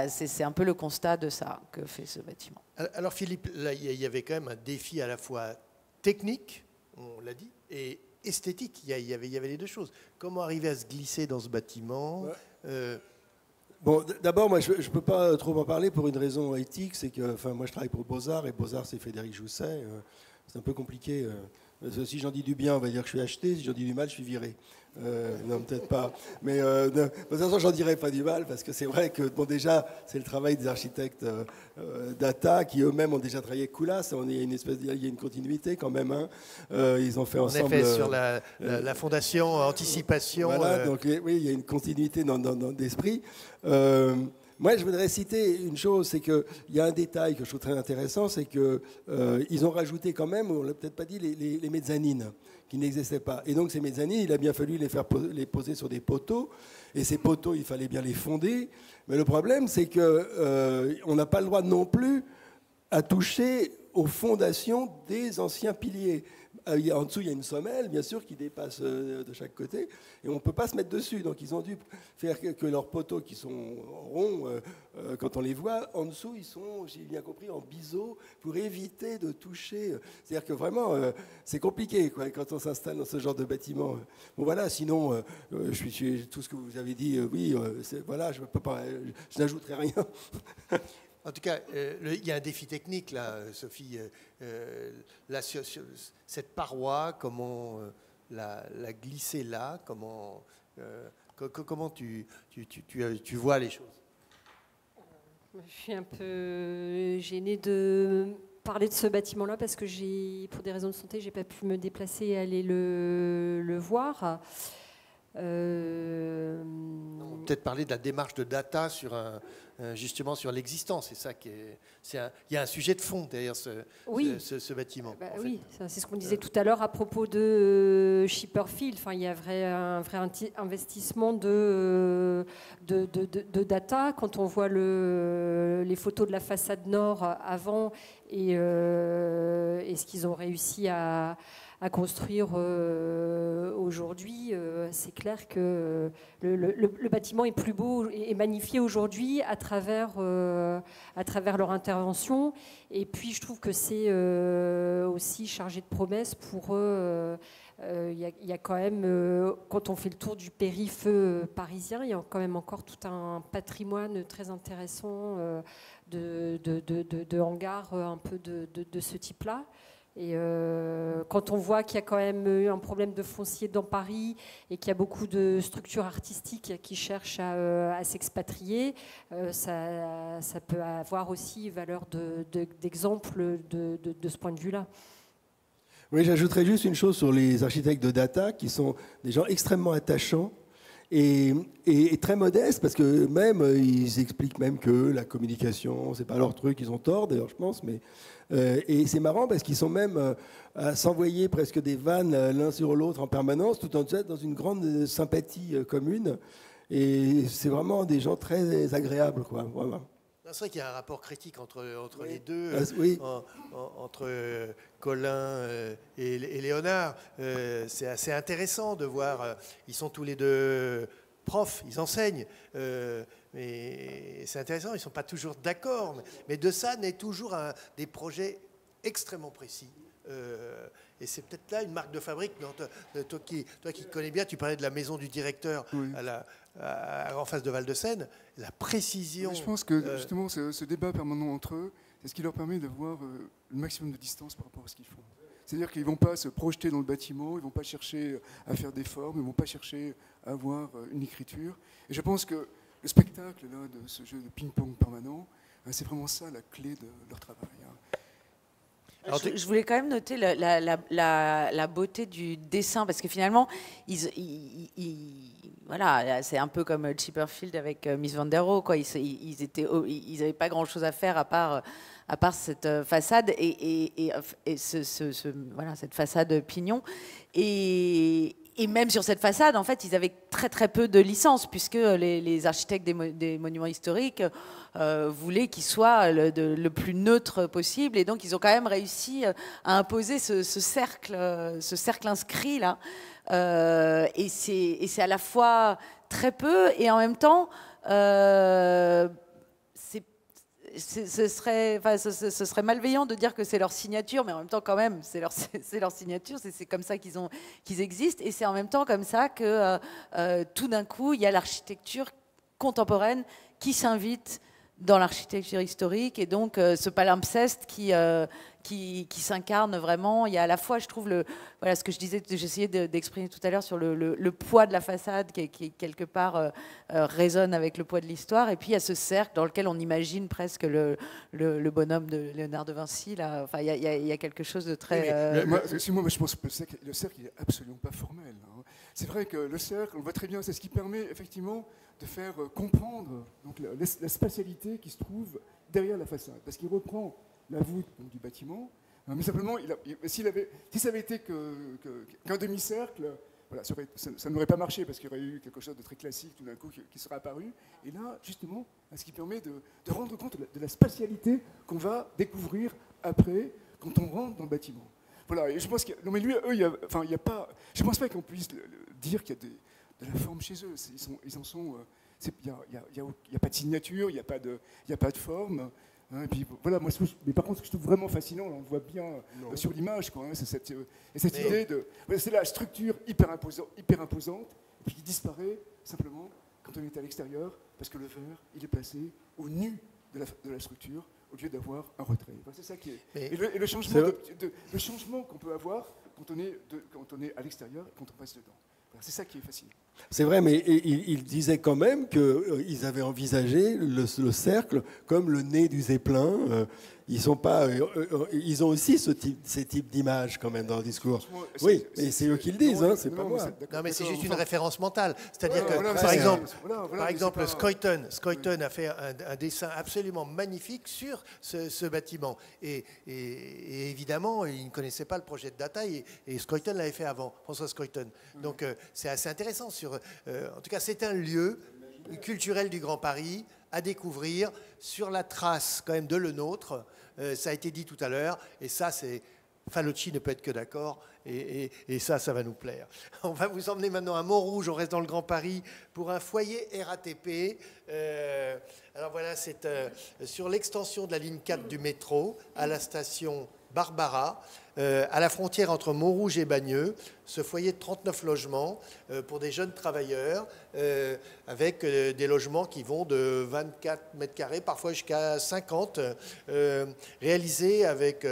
c'est un peu le constat de ça que fait ce bâtiment. Alors Philippe, là, il y avait quand même un défi à la fois technique, on l'a dit, et esthétique. Il y avait les deux choses. Comment arriver à se glisser dans ce bâtiment? Bon, d'abord, moi, je ne peux pas trop en parler pour une raison éthique. C'est que, moi, je travaille pour Beaux-Arts, et Beaux-Arts, c'est Frédéric Jousset. C'est un peu compliqué. Si j'en dis du bien, on va dire que je suis acheté. Si j'en dis du mal, je suis viré. Non, peut-être pas. Mais de toute façon, j'en dirais pas du mal, parce que c'est vrai que, déjà, c'est le travail des architectes data qui eux-mêmes ont déjà travaillé avec Koulas. Il y a une continuité quand même. Hein. Ils ont fait ensemble. En effet, sur la fondation Anticipation. Voilà, donc oui, il y a une continuité d'esprit. Moi, je voudrais citer une chose, c'est qu'il y a un détail que je trouve très intéressant, c'est qu'ils ont rajouté quand même, on ne l'a peut-être pas dit, les mezzanines qui n'existaient pas. Et donc ces mezzanines, il a bien fallu les poser sur des poteaux, et ces poteaux, il fallait bien les fonder. Mais le problème, c'est qu'on n'a pas le droit non plus à toucher aux fondations des anciens piliers. En dessous, il y a une semelle, bien sûr, qui dépasse de chaque côté, et on ne peut pas se mettre dessus. Donc, ils ont dû faire que leurs poteaux, qui sont ronds, quand on les voit, en dessous, ils sont, j'ai bien compris, en biseau, pour éviter de toucher. C'est-à-dire que vraiment, c'est compliqué, quoi, quand on s'installe dans ce genre de bâtiment. Bon, voilà, sinon, tout ce que vous avez dit, oui, voilà, je n'ajouterai rien. En tout cas, il y a un défi technique, là, Sophie. Cette paroi, comment la glisser là, comment tu vois les choses? Je suis un peu gênée de parler de ce bâtiment-là parce que pour des raisons de santé, j'ai pas pu me déplacer et aller le voir. Peut-être parler de la démarche de data justement sur l'existence. C'est ça qui est. Il y a un sujet de fond derrière ce bâtiment. Oui, c'est ce qu'on disait tout à l'heure à propos de Chipperfield. Enfin, il y a un vrai investissement de data. Quand on voit les photos de la façade nord avant et ce qu'ils ont réussi à construire aujourd'hui, c'est clair que le bâtiment est plus beau et magnifié aujourd'hui à travers leur intervention. Et puis je trouve que c'est aussi chargé de promesses pour eux. Il y a quand même, quand on fait le tour du périph' parisien, il y a quand même encore tout un patrimoine très intéressant de hangars un peu de ce type-là. Et quand on voit qu'il y a quand même eu un problème de foncier dans Paris et qu'il y a beaucoup de structures artistiques qui cherchent à s'expatrier, ça peut avoir aussi valeur d'exemple de ce point de vue-là. Oui, j'ajouterais juste une chose sur les architectes de data, qui sont des gens extrêmement attachants et très modestes, parce que même ils expliquent même que la communication, c'est pas leur truc, ils ont tort d'ailleurs, je pense, mais et c'est marrant parce qu'ils sont même à s'envoyer presque des vannes l'un sur l'autre en permanence, tout en étant dans une grande sympathie commune. Et c'est vraiment des gens très agréables, quoi. Voilà. C'est vrai qu'il y a un rapport critique entre oui. les deux, Oui. entre Colin et Léonard. C'est assez intéressant de voir. Ils sont tous les deux profs, ils enseignent. Mais c'est intéressant, ils ne sont pas toujours d'accord. Mais de ça naît toujours des projets extrêmement précis. Et c'est peut-être là une marque de fabrique. Toi qui connais bien, tu parlais de la maison du directeur oui. en face de Val-de-Seine. La précision. Mais je pense que justement ce débat permanent entre eux, c'est ce qui leur permet d'avoir le maximum de distance par rapport à ce qu'ils font. C'est-à-dire qu'ils ne vont pas se projeter dans le bâtiment, ils ne vont pas chercher à faire des formes, ils ne vont pas chercher à avoir une écriture. Et je pense que le spectacle là, de ce jeu de ping-pong permanent, c'est vraiment ça la clé de leur travail. Alors, je voulais quand même noter la beauté du dessin, parce que finalement, voilà, c'est un peu comme Chipperfield avec Mies van der Rohe, quoi. Ils n'avaient pas grand-chose à faire à part cette façade et voilà, cette façade pignon. Et même sur cette façade, en fait, ils avaient très très peu de licences, puisque les architectes des monuments historiques voulaient qu'il soit le plus neutre possible. Et donc, ils ont quand même réussi à imposer ce cercle inscrit là. Et c'est à la fois très peu et en même temps, ce serait malveillant de dire que c'est leur signature, mais en même temps quand même c'est leur signature, c'est comme ça qu'ils existent, et c'est en même temps comme ça que tout d'un coup il y a l'architecture contemporaine qui s'invite dans l'architecture historique, et donc ce palimpseste qui s'incarne vraiment. Il y a à la fois, je trouve, voilà ce que j'essayais d'exprimer tout à l'heure sur le poids de la façade qui quelque part résonne avec le poids de l'histoire, et puis il y a ce cercle dans lequel on imagine presque le bonhomme de Léonard de Vinci là. Enfin, il y a quelque chose de très moi, je pense que le cercle n'est absolument pas formel, hein. C'est vrai que le cercle, on le voit très bien, c'est ce qui permet effectivement de faire comprendre donc, la spatialité qui se trouve derrière la façade, parce qu'il reprend la voûte donc, du bâtiment, mais simplement, si ça avait été qu'un demi-cercle, voilà, ça n'aurait pas marché, parce qu'il y aurait eu quelque chose de très classique tout d'un coup qui serait apparu. Et là, justement, ce qui permet de rendre compte de la spatialité qu'on va découvrir après, quand on rentre dans le bâtiment. Voilà, et je pense non mais lui, eux, il y a pas. Je pense pas qu'on puisse dire qu'il y a de la forme chez eux. Ils en sont. Il n'y a pas de signature, il n'y a pas de forme. Hein, et puis voilà, moi, mais par contre, ce que je trouve vraiment fascinant, on le voit bien sur l'image, quoi. Hein, c'est cette idée de. C'est la structure hyper imposante, et puis qui disparaît simplement quand on est à l'extérieur, parce que le verre, il est placé au nu de la structure, au lieu d'avoir un retrait. Enfin, c'est ça qui est. Et le changement qu'on peut avoir quand on est à l'extérieur et quand on passe dedans. Voilà, c'est ça qui est fascinant. C'est vrai, mais il disait quand même qu'ils avaient envisagé le cercle comme le nez du Zeppelin. ils sont pas, ils ont aussi ces types d'images quand même dans le discours. Oui, mais c'est eux qui le disent, hein, c'est pas moi. Non, mais c'est juste une référence mentale. C'est-à-dire que, voilà, par exemple, Scoyton a fait un dessin absolument magnifique sur ce bâtiment. Et évidemment, il ne connaissait pas le projet de Data et Scoyton l'avait fait avant, François Scoyton. Donc, c'est assez intéressant. En tout cas, c'est un lieu culturel du Grand Paris à découvrir sur la trace quand même de le nôtre. Ça a été dit tout à l'heure, et ça, c'est Falocci ne peut être que d'accord, et ça va nous plaire. On va vous emmener maintenant à Montrouge, on reste dans le Grand Paris, pour un foyer RATP. Alors voilà, c'est sur l'extension de la ligne 4 du métro, à la station Barbara, à la frontière entre Montrouge et Bagneux, ce foyer de 39 logements pour des jeunes travailleurs, avec des logements qui vont de 24 mètres carrés, parfois jusqu'à 50, réalisés avec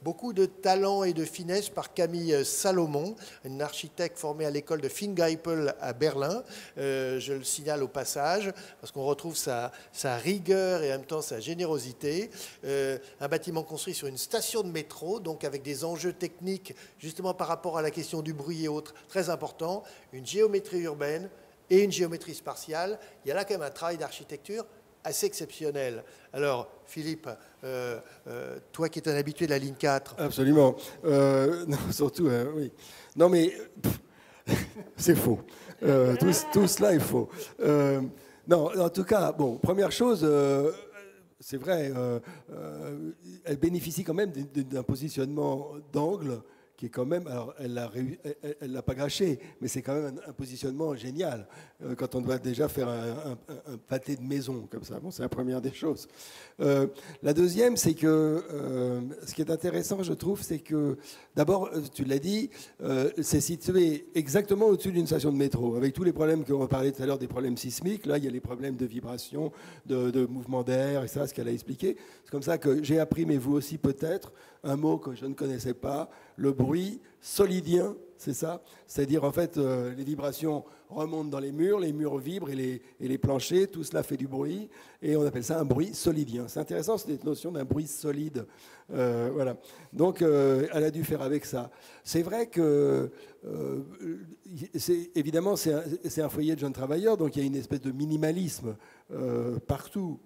beaucoup de talent et de finesse par Camille Salomon, une architecte formée à l'école de Fingeipel à Berlin. Je le signale au passage, parce qu'on retrouve sa rigueur et en même temps sa générosité. Un bâtiment construit sur une station de métro, donc avec des enjeux techniques, justement par rapport à la question du bruit et autres, très important, une géométrie urbaine et une géométrie spatiale. Il y a là quand même un travail d'architecture assez exceptionnel. Alors, Philippe, toi qui es un habitué de la ligne 4... Absolument. Non, surtout, oui. Non, mais c'est faux. Tout cela est faux. Non, en tout cas, bon, première chose... c'est vrai, elle bénéficie quand même d'un positionnement d'angle qui est quand même, alors elle l'a pas gâché, mais c'est quand même un positionnement génial quand on doit déjà faire un pâté de maison comme ça. Bon, c'est la première des choses. La deuxième, c'est que ce qui est intéressant, je trouve, c'est que d'abord, tu l'as dit, c'est situé exactement au-dessus d'une station de métro, avec tous les problèmes qu'on parlait tout à l'heure, des problèmes sismiques. Là, il y a les problèmes de vibration, de mouvement d'air, et ça, ce qu'elle a expliqué. C'est comme ça que j'ai appris, mais vous aussi peut-être, un mot que je ne connaissais pas, le bruit solidien, c'est ça. C'est-à-dire, en fait, les vibrations remontent dans les murs vibrent et les planchers, tout cela fait du bruit, et on appelle ça un bruit solidien. C'est intéressant, cette notion d'un bruit solide. Voilà. Donc, elle a dû faire avec ça. C'est vrai que, évidemment, c'est un foyer de jeunes travailleurs, donc il y a une espèce de minimalisme partout.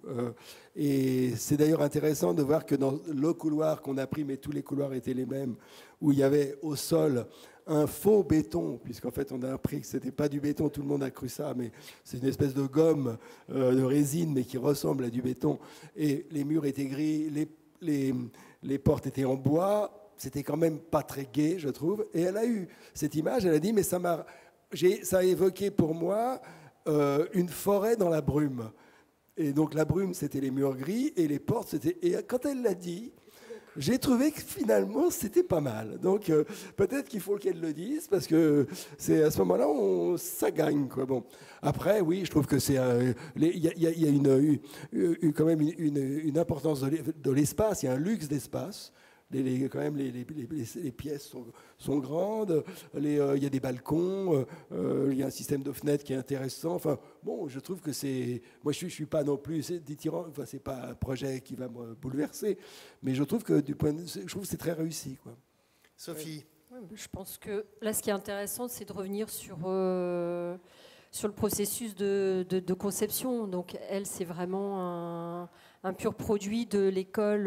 Et c'est d'ailleurs intéressant de voir que dans le couloir qu'on a pris, mais tous les couloirs étaient les mêmes, où il y avait au sol un faux béton, puisqu'en fait on a appris que ce n'était pas du béton, tout le monde a cru ça, mais c'est une espèce de gomme, de résine, mais qui ressemble à du béton. Et les murs étaient gris, les portes étaient en bois, c'était quand même pas très gai, je trouve. Et elle a eu cette image, elle a dit, mais ça a évoqué pour moi une forêt dans la brume. Et donc la brume, c'était les murs gris, et les portes, c'était... Et quand elle l'a dit, j'ai trouvé que finalement, c'était pas mal. Donc peut-être qu'il faut qu'elle le dise, parce que c'est à ce moment-là, ça gagne, quoi. Bon. Après, oui, je trouve que c'est... Il y a quand même une importance de l'espace, il y a un luxe d'espace. Quand même, les pièces sont grandes, il y a des balcons, il y a un système de fenêtres qui est intéressant. Enfin, bon, je trouve que c'est... Moi, je ne suis pas non plus dithyrambique, enfin, ce n'est pas un projet qui va me bouleverser, mais je trouve que je trouve que c'est très réussi, quoi. Sophie. Oui, je pense que là, ce qui est intéressant, c'est de revenir sur le processus de conception. Donc, elle, c'est vraiment un pur produit de l'école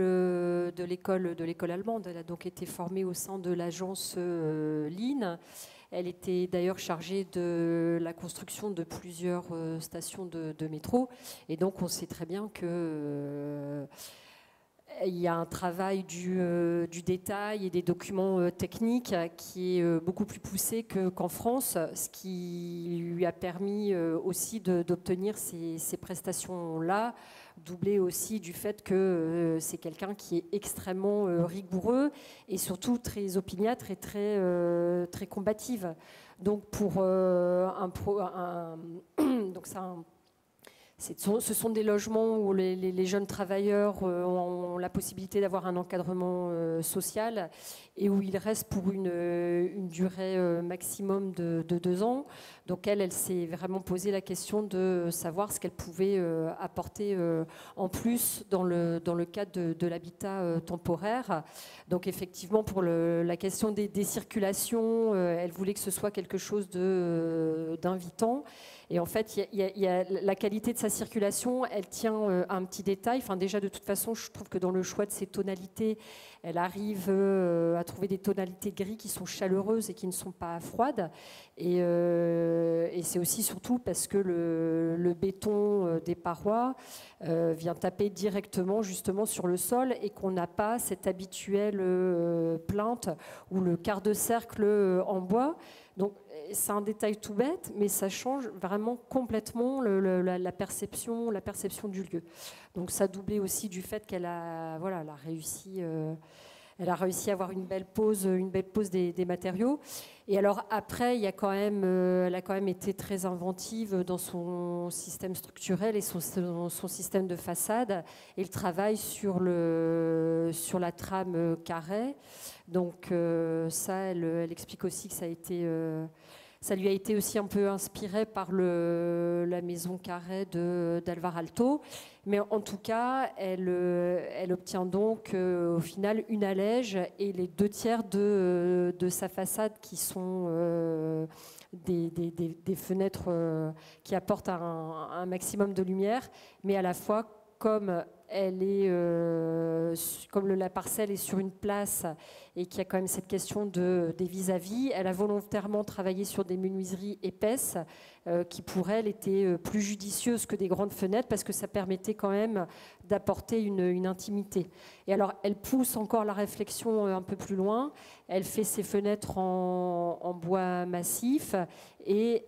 allemande. Elle a donc été formée au sein de l'agence Lean. Elle était d'ailleurs chargée de la construction de plusieurs stations de métro. Et donc, on sait très bien que il y a un travail du détail et des documents techniques qui est beaucoup plus poussé qu'en France, ce qui lui a permis aussi d'obtenir ces prestations-là, doublé aussi du fait que c'est quelqu'un qui est extrêmement rigoureux et surtout très opiniâtre et très combative. Donc pour donc Ce sont des logements où les jeunes travailleurs ont la possibilité d'avoir un encadrement social et où ils restent pour une durée maximum de 2 ans. Donc elle s'est vraiment posé la question de savoir ce qu'elle pouvait apporter en plus dans le cadre de l'habitat temporaire. Donc effectivement, pour la question des circulations, elle voulait que ce soit quelque chose d'invitant. Et en fait, il y a la qualité de sa circulation, elle tient à un petit détail. Enfin, déjà, de toute façon, je trouve que dans le choix de ses tonalités, elle arrive à trouver des tonalités gris qui sont chaleureuses et qui ne sont pas froides. Et c'est aussi surtout parce que le béton des parois vient taper directement justement sur le sol et qu'on n'a pas cette habituelle plinthe ou le quart de cercle en bois. Donc, c'est un détail tout bête, mais ça change vraiment complètement la perception du lieu. Donc, ça doublait aussi du fait qu'elle a réussi à avoir une belle pose des matériaux. Et alors après, elle a quand même été très inventive dans son système structurel et son système de façade et le travail sur la trame carrée. Donc ça, elle explique aussi que ça lui a été aussi un peu inspiré par la maison carrée d'Alvar Aalto. Mais en tout cas, elle obtient donc au final une allège et les 2/3 de sa façade qui sont des fenêtres qui apportent un maximum de lumière, mais à la fois comme la parcelle est sur une place et qu'il y a quand même cette question des vis-à-vis, elle a volontairement travaillé sur des menuiseries épaisses qui pour elle étaient plus judicieuses que des grandes fenêtres parce que ça permettait quand même d'apporter une intimité. Et alors elle pousse encore la réflexion un peu plus loin, elle fait ses fenêtres en bois massif et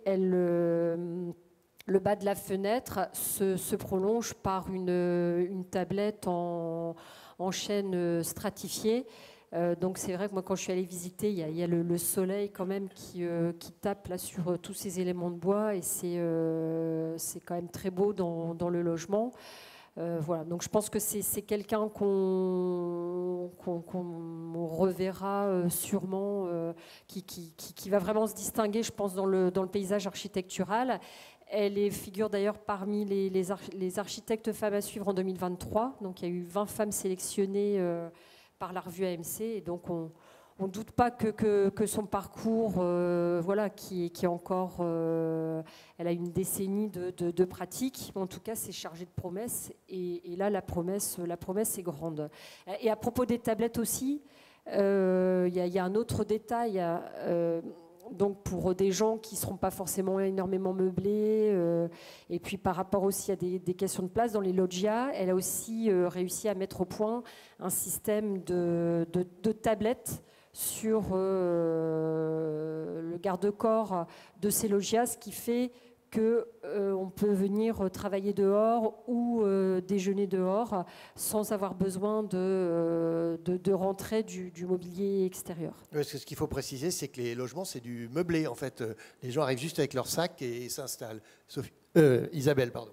le bas de la fenêtre se prolonge par une tablette en chêne stratifié. Donc c'est vrai que moi quand je suis allée visiter, il y a le soleil quand même qui tape là sur tous ces éléments de bois et c'est quand même très beau dans le logement. Voilà, donc je pense que c'est quelqu'un qu'on reverra sûrement, qui va vraiment se distinguer, je pense, dans le paysage architectural. Elle figure d'ailleurs parmi les architectes femmes à suivre en 2023. Donc il y a eu 20 femmes sélectionnées par la revue AMC. Et donc on ne doute pas que son parcours, qui est encore... elle a une décennie de pratique. En tout cas, c'est chargé de promesses. Et là, la promesse est grande. Et à propos des tablettes aussi, il y a un autre détail... donc pour des gens qui ne seront pas forcément énormément meublés, et puis par rapport aussi à des questions de place dans les loggias, elle a aussi réussi à mettre au point un système de tablettes sur le garde-corps de ces loggias, ce qui fait qu'on peut venir travailler dehors ou déjeuner dehors sans avoir besoin de rentrer du mobilier extérieur. Parce que ce qu'il faut préciser, c'est que les logements, c'est du meublé. En fait, les gens arrivent juste avec leur sac et s'installent. Isabelle, pardon.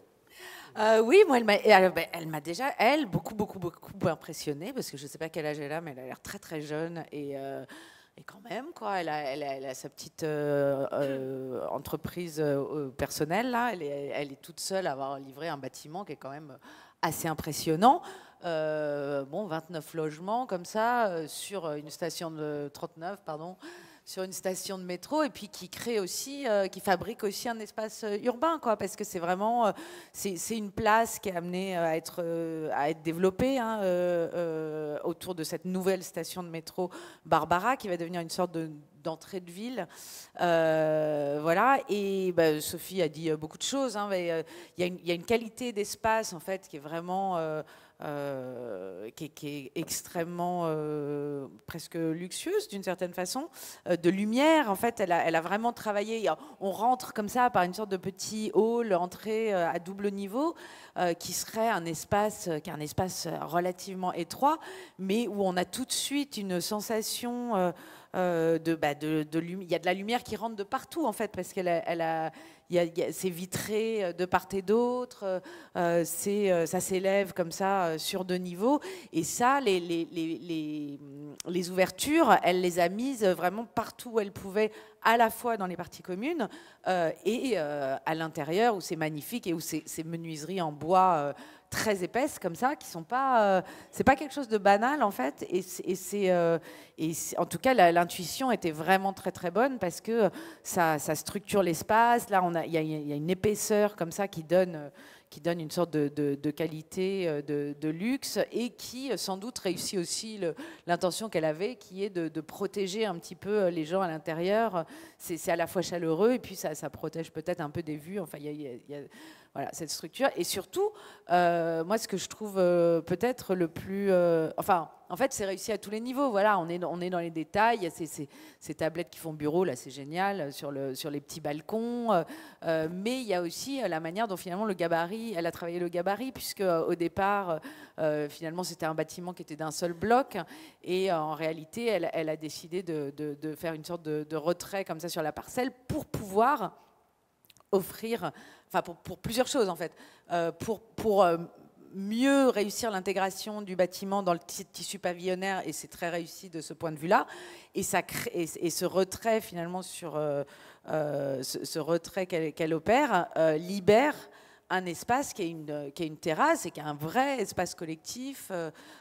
Oui, moi, elle m'a déjà, beaucoup impressionnée, parce que je ne sais pas quel âge elle a, mais elle a l'air très très jeune et quand même, quoi, elle a sa petite entreprise personnelle, là. Elle est toute seule à avoir livré un bâtiment qui est quand même assez impressionnant. 29 logements comme ça, sur une station de 39, pardon, sur une station de métro, et puis qui crée aussi, qui fabrique aussi un espace urbain, quoi, parce que c'est vraiment, c'est une place qui est amenée à être développée autour de cette nouvelle station de métro Barbara, qui va devenir une sorte d'entrée de ville. Voilà, et Sophie a dit beaucoup de choses, mais il y a une qualité d'espace, en fait, qui est vraiment... qui est extrêmement presque luxueuse d'une certaine façon, de lumière. En fait, elle a vraiment travaillé. On rentre comme ça par une sorte de petit hall, entrée à double niveau, qui serait un espace relativement étroit, mais où on a tout de suite une sensation il y a de la lumière qui rentre de partout, en fait, parce qu'il y a c'est vitré de part et d'autre, ça s'élève comme ça sur 2 niveaux. Et ça, les ouvertures, elle les a mises vraiment partout où elle pouvait, à la fois dans les parties communes et à l'intérieur où c'est magnifique et où ces menuiseries en bois très épaisses comme ça, qui sont pas, c'est pas quelque chose de banal en fait. En tout cas, l'intuition était vraiment très très bonne parce que ça structure l'espace. Là, il y a une épaisseur comme ça qui donne une sorte de qualité, de luxe, et qui sans doute réussit aussi l'intention qu'elle avait, qui est de protéger un petit peu les gens à l'intérieur. C'est à la fois chaleureux et puis ça protège peut-être un peu des vues. Enfin, il y a voilà, cette structure. Et surtout, moi, ce que je trouve peut-être le plus... en fait, c'est réussi à tous les niveaux. Voilà, on est dans les détails. Il y a ces tablettes qui font bureau, là, c'est génial, sur les petits balcons. Mais il y a aussi la manière dont, finalement, le gabarit... Elle a travaillé le gabarit, puisque au départ, finalement, c'était un bâtiment qui était d'un seul bloc. Et en réalité, elle a décidé de faire une sorte de retrait comme ça sur la parcelle pour pouvoir offrir... Enfin, pour plusieurs choses, en fait. Pour mieux réussir l'intégration du bâtiment dans le tissu pavillonnaire, et c'est très réussi de ce point de vue-là. Et ce retrait, finalement, sur ce retrait qu'elle opère, libère un espace qui est une terrasse et qui est un vrai espace collectif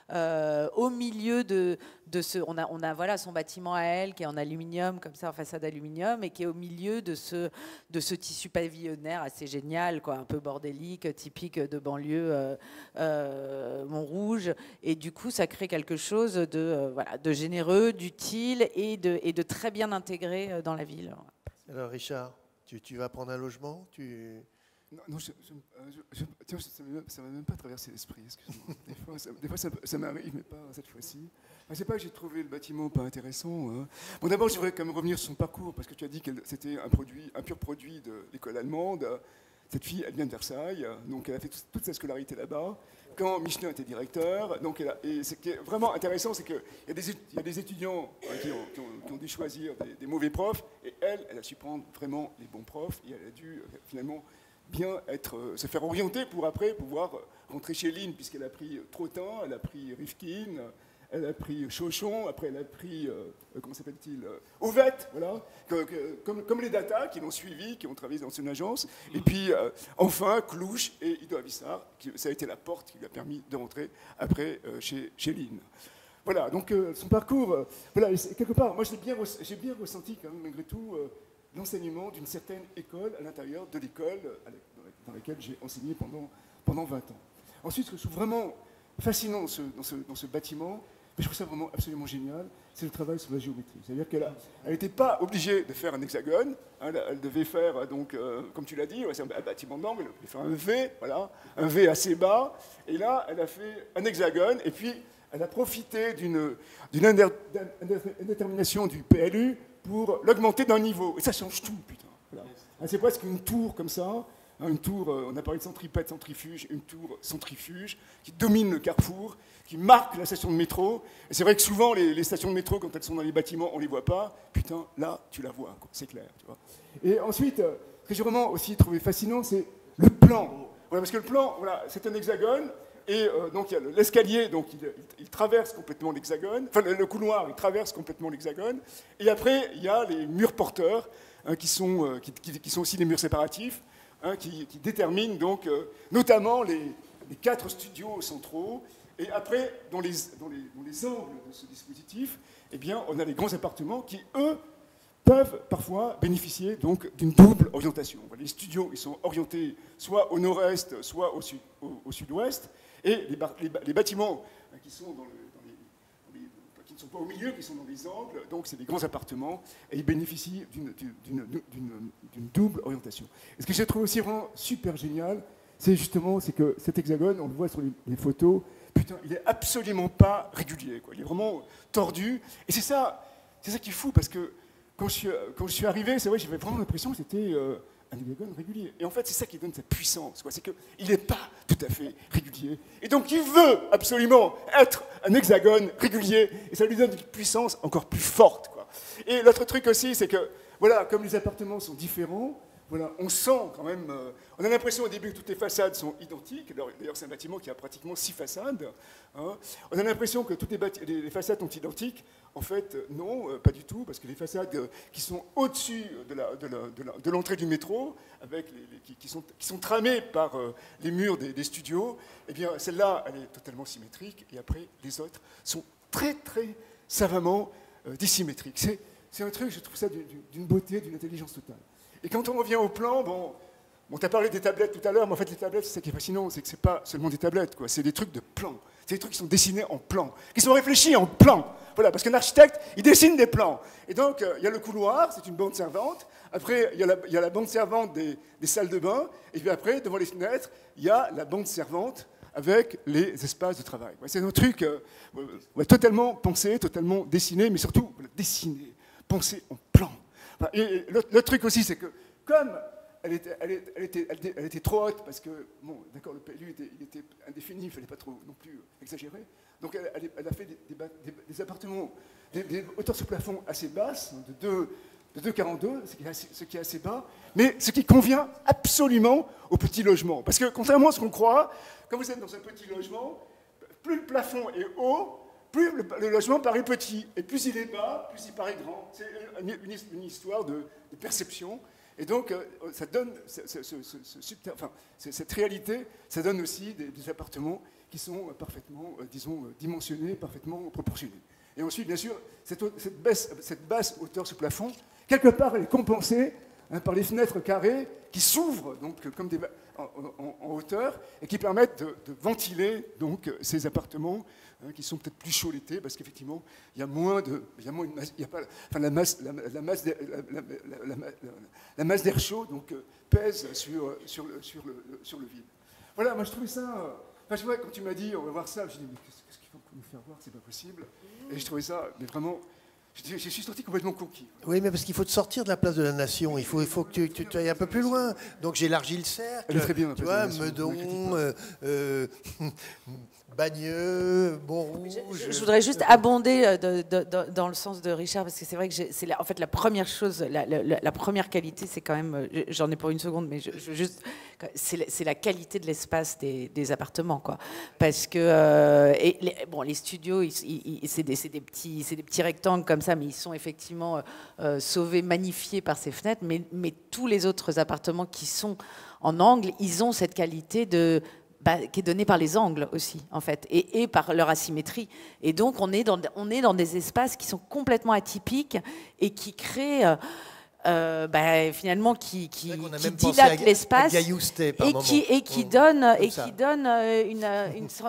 au milieu de ce... On a voilà, son bâtiment à elle qui est en aluminium, comme ça, en façade aluminium, et qui est au milieu de ce tissu pavillonnaire assez génial, quoi, un peu bordélique, typique de banlieue Montrouge. Et du coup, ça crée quelque chose de généreux, d'utile et de très bien intégré dans la ville. Alors, Richard, tu vas prendre un logement? Non, ça ne m'a même pas traversé l'esprit, excuse-moi. Des fois, ça m'arrive, mais pas cette fois-ci. C'est pas que j'ai trouvé le bâtiment pas intéressant. Hein. Bon, d'abord, je voudrais quand même revenir sur son parcours, parce que tu as dit que c'était un pur produit de l'école allemande. Cette fille, elle vient de Versailles, donc elle a fait toute sa scolarité là-bas. Quand Michelin était directeur, donc et ce qui est vraiment intéressant, c'est qu'il y a des étudiants qui ont dû choisir des mauvais profs, et elle a su prendre vraiment les bons profs, et elle a dû finalement bien se faire orienter pour après pouvoir rentrer chez Lynn, puisqu'elle a pris Trottin, elle a pris Rifkin, elle a pris Chauchon, après elle a pris, comment s'appelle-t-il, Ovette, voilà, comme les Data qui l'ont suivi, qui ont travaillé dans une agence, et puis enfin Clouche et Ido Avissar, ça a été la porte qui lui a permis de rentrer après chez Lynn. Voilà, donc son parcours, voilà, quelque part, moi j'ai bien ressenti quand même, malgré tout, l'enseignement d'une certaine école à l'intérieur de l'école dans laquelle j'ai enseigné pendant 20 ans. Ensuite, ce que je trouve vraiment fascinant dans ce bâtiment, mais je trouve ça vraiment absolument génial, c'est le travail sur la géométrie. C'est-à-dire qu'elle n'était pas obligée de faire un hexagone, hein, elle devait faire, donc, comme tu l'as dit, c'est un bâtiment d'angle, elle devait faire un V, voilà, un V assez bas, et là, elle a fait un hexagone, et puis elle a profité d'une indétermination du PLU pour l'augmenter d'un niveau. Et ça change tout, putain. Voilà. C'est presque une tour comme ça, hein, une tour, on a parlé de centripète, centrifuge, une tour centrifuge qui domine le carrefour, qui marque la station de métro. Et c'est vrai que souvent, les stations de métro, quand elles sont dans les bâtiments, on ne les voit pas. Putain, là, tu la vois, c'est clair. Tu vois. Et ensuite, ce que j'ai vraiment aussi trouvé fascinant, c'est le plan. Voilà, parce que le plan, voilà, c'est un hexagone. Et donc il y a l'escalier, donc il traverse complètement l'hexagone, enfin le couloir, il traverse complètement l'hexagone. Et après, il y a les murs porteurs, hein, qui sont aussi des murs séparatifs, hein, qui déterminent donc notamment les 4 studios centraux. Et après, dans les angles de ce dispositif, eh bien, on a les grands appartements qui, eux, peuvent parfois bénéficier donc d'une double orientation. Les studios, ils sont orientés soit au nord-est, soit au sud-ouest. Et les bâtiments qui sont qui ne sont pas au milieu, qui sont dans les angles, donc c'est des grands appartements, et ils bénéficient d'une double orientation. Et ce que j'ai trouvé aussi vraiment super génial, c'est que cet hexagone, on le voit sur les photos, putain, il est absolument pas régulier, quoi. Il est vraiment tordu. Et c'est ça qui est fou, parce que quand je suis arrivé, c'est vrai, j'avais vraiment l'impression que c'était un hexagone régulier. Et en fait, c'est ça qui donne sa puissance, quoi. C'est qu'il n'est pas tout à fait régulier. Et donc, il veut absolument être un hexagone régulier. Et ça lui donne une puissance encore plus forte, quoi. Et l'autre truc aussi, c'est que, voilà, comme les appartements sont différents, Voilà, on sent quand même, on a l'impression au début que toutes les façades sont identiques. D'ailleurs, c'est un bâtiment qui a pratiquement 6 façades. Hein. On a l'impression que toutes les façades sont identiques. En fait, non, pas du tout, parce que les façades qui sont au-dessus de l'entrée du métro, qui sont tramées par les murs des studios, eh bien, celle-là, elle est totalement symétrique, et après, les autres sont très, très savamment dissymétriques. C'est un truc, je trouve ça d'une beauté, d'une intelligence totale. Et quand on revient au plan, bon tu as parlé des tablettes tout à l'heure, mais en fait, les tablettes, c'est ça qui est fascinant, c'est que c'est pas seulement des tablettes, quoi. C'est des trucs de plan. C'est des trucs qui sont dessinés en plan, qui sont réfléchis en plan. Voilà, parce qu'un architecte, il dessine des plans. Et donc, il y a le couloir, c'est une bande servante. Après, il y a la bande servante des salles de bain. Et puis après, devant les fenêtres, il y a la bande servante avec les espaces de travail. C'est un truc totalement pensé, totalement dessiné, mais surtout dessiné, pensé en plan. Et le truc aussi, c'est que comme elle était trop haute, parce que, bon, d'accord, le PLU il était indéfini, il ne fallait pas trop non plus exagérer. Donc elle a fait des appartements, des hauteurs sur plafond assez basses, de 2,42, ce qui est assez bas, mais ce qui convient absolument au petit logement. Parce que contrairement à ce qu'on croit, quand vous êtes dans un petit logement, plus le plafond est haut, plus le logement paraît petit, et plus il est bas, plus il paraît grand. C'est une histoire de perception. Et donc, ça donne cette réalité, ça donne aussi des appartements qui sont parfaitement, disons, dimensionnés, parfaitement proportionnés. Et ensuite, bien sûr, cette basse hauteur sur plafond, quelque part, elle est compensée par les fenêtres carrées qui s'ouvrent donc comme en hauteur et qui permettent de ventiler donc ces appartements qui sont peut-être plus chauds l'été parce qu'effectivement il y a moins de, la masse d'air chaud donc pèse sur le vide. Voilà, moi je trouvais ça. Enfin, je vois, quand tu m'as dit on va voir ça, je me suis dit mais qu'est-ce qu'il faut nous faire voir, c'est pas possible. Et je trouvais ça mais vraiment. Je suis sorti complètement conquis. Oui, mais parce qu'il faut te sortir de la place de la Nation. Il faut que tu ailles un peu plus loin. Donc j'élargis le cercle. Elle est très bien, tu vois, Meudon, Bagneux, Montrouge. Je voudrais juste abonder dans le sens de Richard, parce que c'est vrai que c'est en fait la première chose, la première qualité, c'est quand même, j'en ai pour une seconde, mais c'est la qualité de l'espace des appartements, quoi. Parce que les studios, c'est des petits rectangles comme ça, mais ils sont effectivement sauvés, magnifiés par ces fenêtres, mais tous les autres appartements qui sont en angle, ils ont cette qualité qui est donnée par les angles aussi, en fait, et par leur asymétrie. Et donc, on est dans des espaces qui sont complètement atypiques et qui créent, finalement, qui dilatent l'espace et qui donnent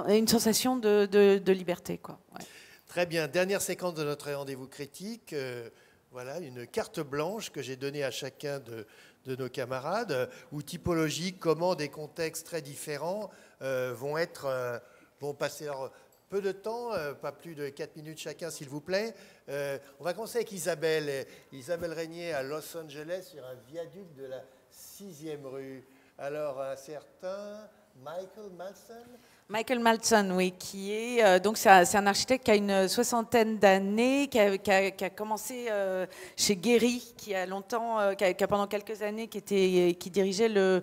une sensation de liberté, quoi. Ouais. Très bien. Dernière séquence de notre rendez-vous critique. Voilà, une carte blanche que j'ai donnée à chacun de nos camarades, où typologie, comment des contextes très différents vont passer leur peu de temps, pas plus de 4 minutes chacun, s'il vous plaît. On va commencer avec Isabelle. Isabelle Régnier à Los Angeles, sur un viaduc de la 6e rue. Alors, un certain Michael Malson. Michael Malson, oui, qui est donc c'est un architecte qui a une 60aine d'années, qui a commencé chez Guéry, qui a pendant quelques années qui dirigeait le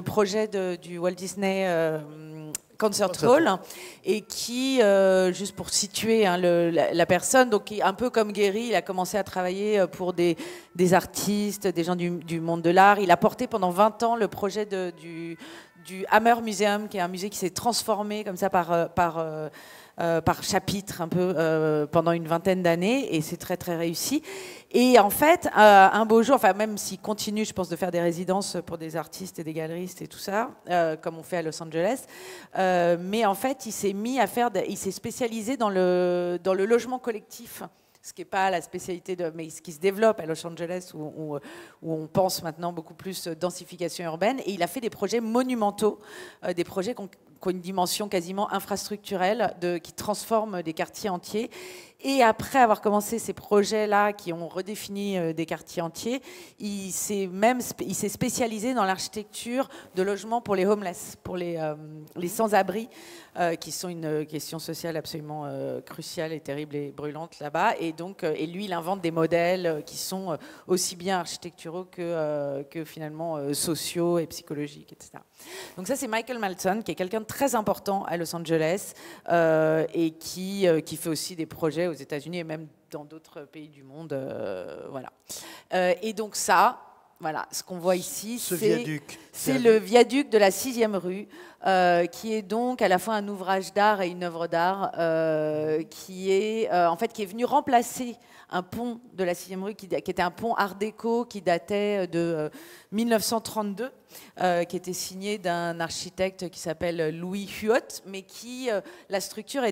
projet du Walt Disney Concert Hall, et qui, juste pour situer la personne, donc un peu comme Guéry, il a commencé à travailler pour des artistes, des gens du monde de l'art. Il a porté pendant 20 ans le projet du Hammer Museum, qui est un musée qui s'est transformé comme ça par chapitre un peu pendant une 20aine d'années, et c'est très très réussi. Et en fait, un beau jour, enfin même s'il continue, je pense, de faire des résidences pour des artistes et des galeristes et tout ça, comme on fait à Los Angeles, mais en fait, il s'est spécialisé dans le logement collectif. Ce qui n'est pas la spécialité mais ce qui se développe à Los Angeles, où on pense maintenant beaucoup plus densification urbaine. Et il a fait des projets monumentaux, des projets qui ont une dimension quasiment infrastructurelle, qui transforment des quartiers entiers. Et après avoir commencé ces projets-là qui ont redéfini des quartiers entiers, il s'est spécialisé dans l'architecture de logements pour les homeless, pour les sans-abri, qui sont une question sociale absolument cruciale et terrible et brûlante là-bas. Et donc, et lui, il invente des modèles qui sont aussi bien architecturaux que finalement sociaux et psychologiques, etc. Donc ça, c'est Michael Maltzon, qui est quelqu'un de très important à Los Angeles et qui fait aussi des projets aux États-Unis et même dans d'autres pays du monde. Voilà. Et donc ça, voilà, ce qu'on voit ici, c'est le viaduc de la 6e rue, qui est donc à la fois un ouvrage d'art et une œuvre d'art, qui est venu remplacer un pont de la 6e rue qui était un pont art déco qui datait de 1932, qui était signé d'un architecte qui s'appelle Louis Huot, mais qui, la structure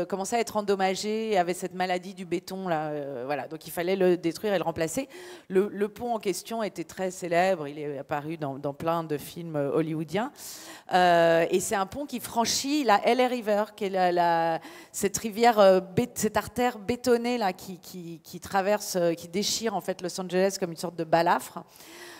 commençait à être endommagée et avait cette maladie du béton. Là, voilà. Donc il fallait le détruire et le remplacer. Le pont en question était très célèbre, il est apparu dans plein de films hollywoodiens. Et c'est un pont qui franchit la LA River, qui est cette rivière, cette artère bétonnée là, qui traverse, qui déchire en fait Los Angeles comme une sorte de balafre.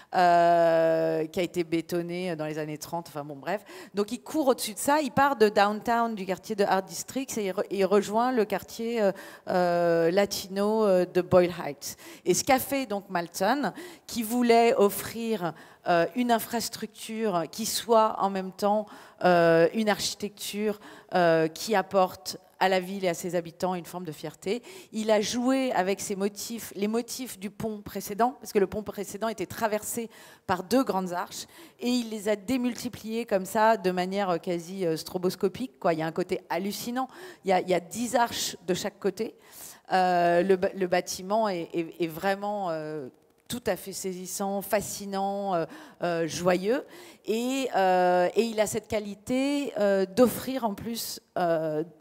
Qui a été bétonné dans les années 30, enfin bon bref. Donc il court au-dessus de ça, il part de downtown, du quartier de Art District, et il rejoint le quartier latino de Boyle Heights. Et ce qu'a fait donc Maltzon, qui voulait offrir une infrastructure qui soit en même temps une architecture qui apporte à la ville et à ses habitants une forme de fierté. Il a joué avec ces motifs, les motifs du pont précédent, parce que le pont précédent était traversé par 2 grandes arches, et il les a démultipliés comme ça, de manière quasi stroboscopique, quoi. Il y a un côté hallucinant, il y a 10 arches de chaque côté. Le bâtiment est vraiment tout à fait saisissant, fascinant, joyeux. Et il a cette qualité d'offrir en plus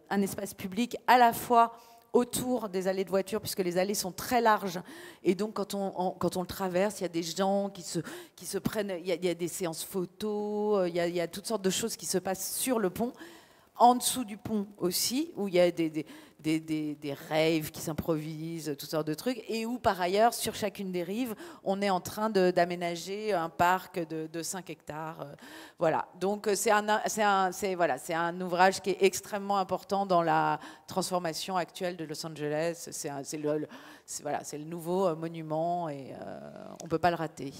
un espace public à la fois autour des allées de voitures, puisque les allées sont très larges. Et donc, quand on le traverse, il y a des gens qui se prennent... Il y a des séances photos, il y a toutes sortes de choses qui se passent sur le pont. En dessous du pont aussi, où il y a des raves qui s'improvisent, toutes sortes de trucs, et où par ailleurs, sur chacune des rives, on est en train d'aménager un parc de 5 hectares. Voilà. Donc c'est un ouvrage qui est extrêmement important dans la transformation actuelle de Los Angeles. C'est le nouveau monument et on ne peut pas le rater.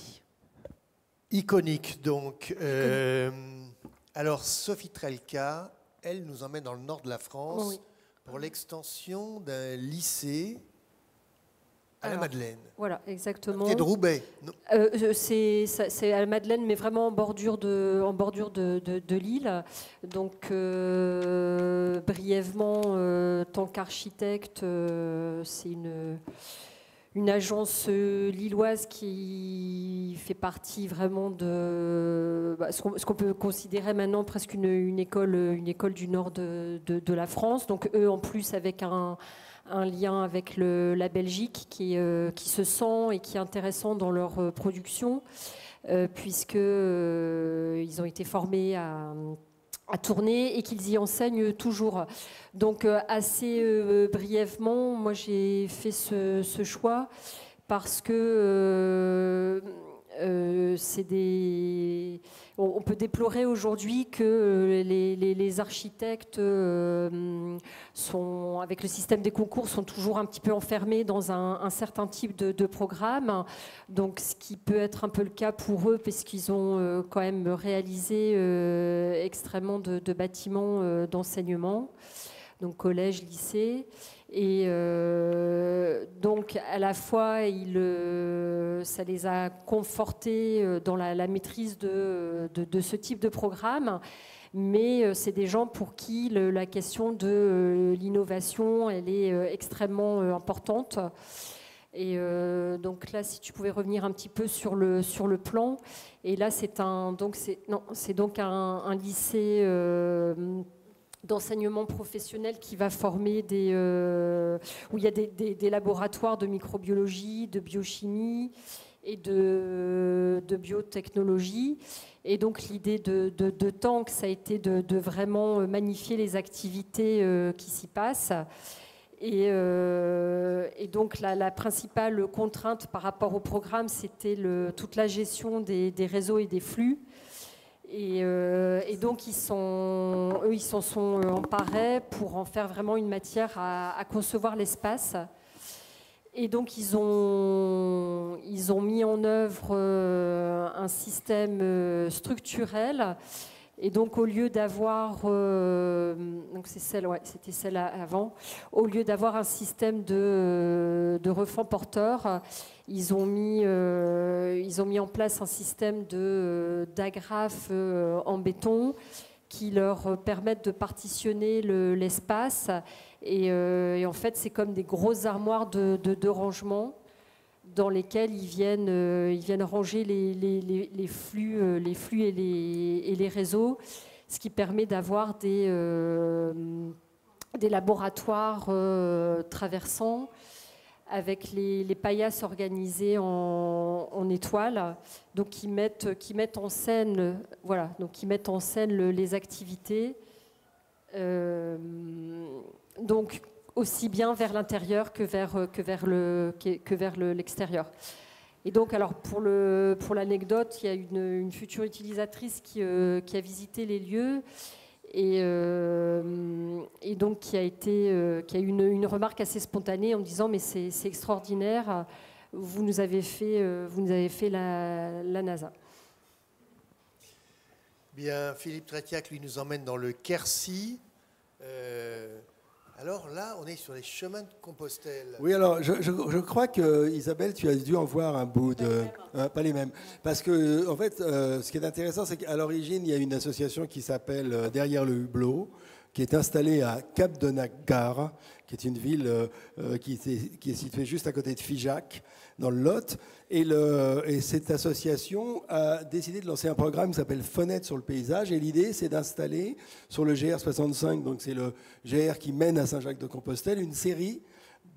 Iconique donc. Alors Sophie Trelka, elle nous emmène dans le nord de la France. Oui. Pour l'extension d'un lycée à la Madeleine. Voilà, exactement. C'est de Roubaix. C'est à la Madeleine, mais vraiment en bordure de l'île. Donc, brièvement, tant qu'architecte, c'est une agence lilloise qui fait partie vraiment de ce qu'on peut considérer maintenant presque une école du nord de la France. Donc eux, en plus, avec un lien avec la Belgique qui se sent et qui est intéressant dans leur production, puisqu'ils ont été formés à tourner et qu'ils y enseignent toujours. Donc assez brièvement, moi j'ai fait ce choix parce que on peut déplorer aujourd'hui que les architectes avec le système des concours, sont toujours un petit peu enfermés dans un certain type de programme. Donc, ce qui peut être un peu le cas pour eux, parce qu'ils ont quand même réalisé extrêmement de bâtiments d'enseignement, donc collège, lycée. Et donc, à la fois, ça les a confortés dans la maîtrise de ce type de programme, mais c'est des gens pour qui la question de l'innovation, elle est extrêmement importante. Et donc là, si tu pouvais revenir un petit peu sur le plan. Et là, c'est donc un lycée d'enseignement professionnel qui va former où il y a des laboratoires de microbiologie, de biochimie et de biotechnologie. Et donc l'idée de Tank, ça a été de vraiment magnifier les activités qui s'y passent. Et donc la principale contrainte par rapport au programme, c'était toute la gestion des réseaux et des flux. Et donc ils s'en sont emparés pour en faire vraiment une matière à concevoir l'espace. Et donc ils ont mis en œuvre un système structurel. Et donc, au lieu d'avoir, donc c'était celle avant, au lieu d'avoir un système de refend porteur, ils ont mis en place un système d'agrafes en béton qui leur permettent de partitionner l'espace. Et en fait, c'est comme des grosses armoires de rangement dans lesquels ils viennent ranger les flux et les réseaux, ce qui permet d'avoir des laboratoires traversants avec les paillasses organisées en étoiles, donc qui mettent en scène, voilà, donc qui mettent en scène les activités. Donc aussi bien vers l'intérieur que vers l'extérieur. Et donc, alors pour l'anecdote, il y a une future utilisatrice qui a visité les lieux et donc qui a eu une remarque assez spontanée en me disant mais c'est extraordinaire, vous nous avez fait la NASA. Bien, Philippe Tretiak, lui, nous emmène dans le Quercy. Alors là, on est sur les chemins de Compostelle. Oui, alors je crois que Isabelle, tu as dû en voir un bout de... pas les mêmes. Parce que, en fait, ce qui est intéressant, c'est qu'à l'origine, il y a une association qui s'appelle Derrière le Hublot, qui est installée à Cap-de-Nagar, qui est une ville qui est située juste à côté de Figeac, dans le Lot. Et cette association a décidé de lancer un programme qui s'appelle Fenêtre sur le paysage. Et l'idée, c'est d'installer sur le GR65, donc c'est le GR qui mène à Saint-Jacques-de-Compostelle, une série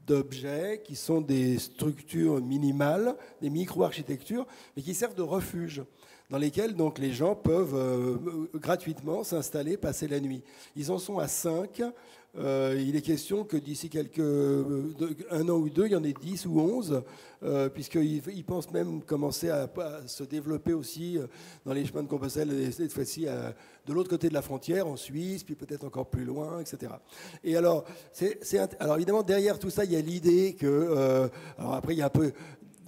d'objets qui sont des structures minimales, des micro-architectures, mais qui servent de refuge, dans lesquels donc, les gens peuvent gratuitement s'installer, passer la nuit. Ils en sont à 5. Il est question que d'ici un an ou deux, il y en ait 10 ou 11, puisqu'ils pensent même commencer à se développer aussi dans les chemins de Compostelle, cette fois-ci de l'autre côté de la frontière, en Suisse, puis peut-être encore plus loin, etc. Et alors, alors évidemment, derrière tout ça, il y a l'idée que... alors après, il y a un peu...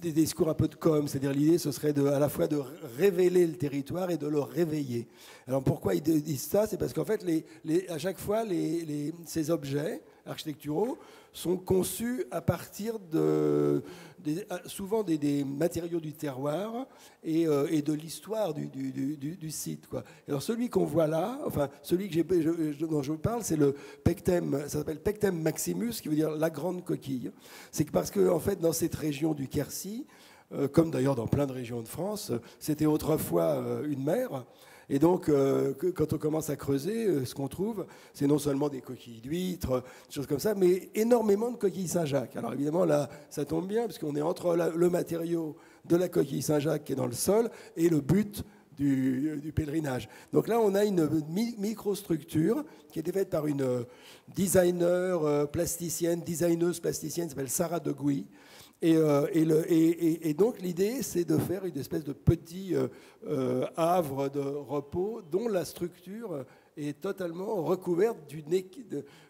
des discours un peu de com', c'est-à-dire l'idée ce serait à la fois de révéler le territoire et de le réveiller. Alors pourquoi ils disent ça? C'est parce qu'en fait, à chaque fois, ces objets architecturaux sont conçus à partir souvent des matériaux du terroir et de l'histoire du site, quoi. Alors celui qu'on voit là, enfin celui dont je vous parle, c'est le Pecten, ça s'appelle Pecten maximus, qui veut dire la grande coquille. C'est parce que en fait dans cette région du Quercy, comme d'ailleurs dans plein de régions de France, c'était autrefois une mer. Et donc, quand on commence à creuser, ce qu'on trouve, c'est non seulement des coquilles d'huîtres, des choses comme ça, mais énormément de coquilles Saint-Jacques. Alors évidemment, là, ça tombe bien, parce qu'on est entre le matériau de la coquille Saint-Jacques qui est dans le sol et le but du pèlerinage. Donc là, on a une microstructure qui a été faite par une designeuse plasticienne qui s'appelle Sarah Degouy. Et donc l'idée, c'est de faire une espèce de petit havre de repos dont la structure est totalement recouverte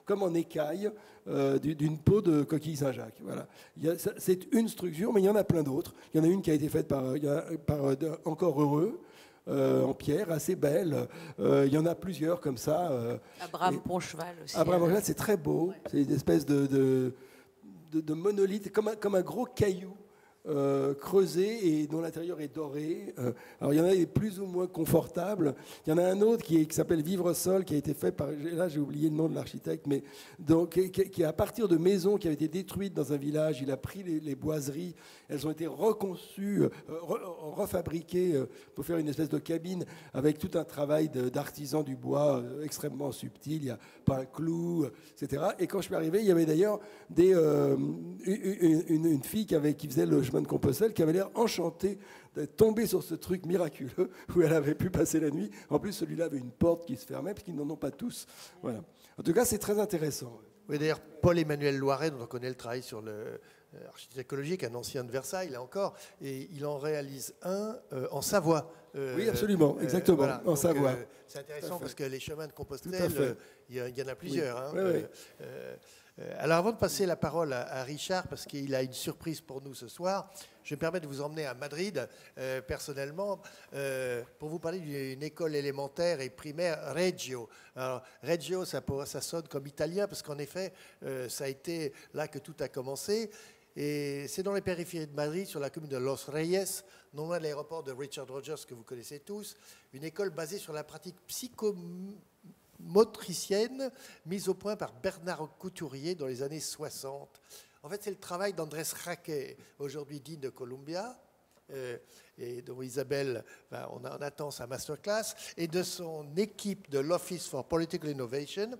comme en écaille d'une peau de coquille Saint-Jacques. Voilà. C'est une structure, mais il y en a plein d'autres. Il y en a une qui a été faite par Encore Heureux, en pierre, assez belle. Il y en a plusieurs comme ça. Abraham Poncheval aussi. Abraham Poncheval, c'est très beau. Ouais. C'est une espèce de monolithe, comme un gros caillou creusé et dont l'intérieur est doré. Alors il y en a des plus ou moins confortables. Il y en a un autre qui s'appelle Vivre-Sol, qui a été fait par... Là, j'ai oublié le nom de l'architecte, mais donc, qui est à partir de maisons qui avaient été détruites dans un village. Il a pris les boiseries. Elles ont été reconçues, refabriquées pour faire une espèce de cabine avec tout un travail d'artisan du bois extrêmement subtil. Il n'y a pas un clou, etc. Et quand je suis arrivé, il y avait d'ailleurs une fille qui faisait le chemin de Compostelle, qui avait l'air enchantée d'être tombée sur ce truc miraculeux où elle avait pu passer la nuit. En plus, celui-là avait une porte qui se fermait, parce qu'ils n'en ont pas tous. Voilà. En tout cas, c'est très intéressant. Oui, d'ailleurs, Paul-Emmanuel Loiret, dont on connaît le travail sur l'architecture écologique, un ancien de Versailles, là encore, et il en réalise un en Savoie. Oui, absolument, exactement, voilà. en Savoie. C'est intéressant parce que les chemins de Tout à Compostelle, fait. il y en a plusieurs. Oui. Hein. Oui, oui. Alors avant de passer la parole à Richard, parce qu'il a une surprise pour nous ce soir, je me permets de vous emmener à Madrid, personnellement, pour vous parler d'une école élémentaire et primaire, Reggio. Alors, Reggio, ça sonne comme italien, parce qu'en effet, ça a été là que tout a commencé. Et c'est dans les périphéries de Madrid, sur la commune de Los Reyes, non loin de l'aéroport de Richard Rogers, que vous connaissez tous, une école basée sur la pratique psychomotricienne mise au point par Bernard Couturier dans les années 60. En fait, c'est le travail d'Andrés Jaque, aujourd'hui dean de Columbia, et dont Isabelle, on attend sa masterclass, et de son équipe de l'Office for Political Innovation.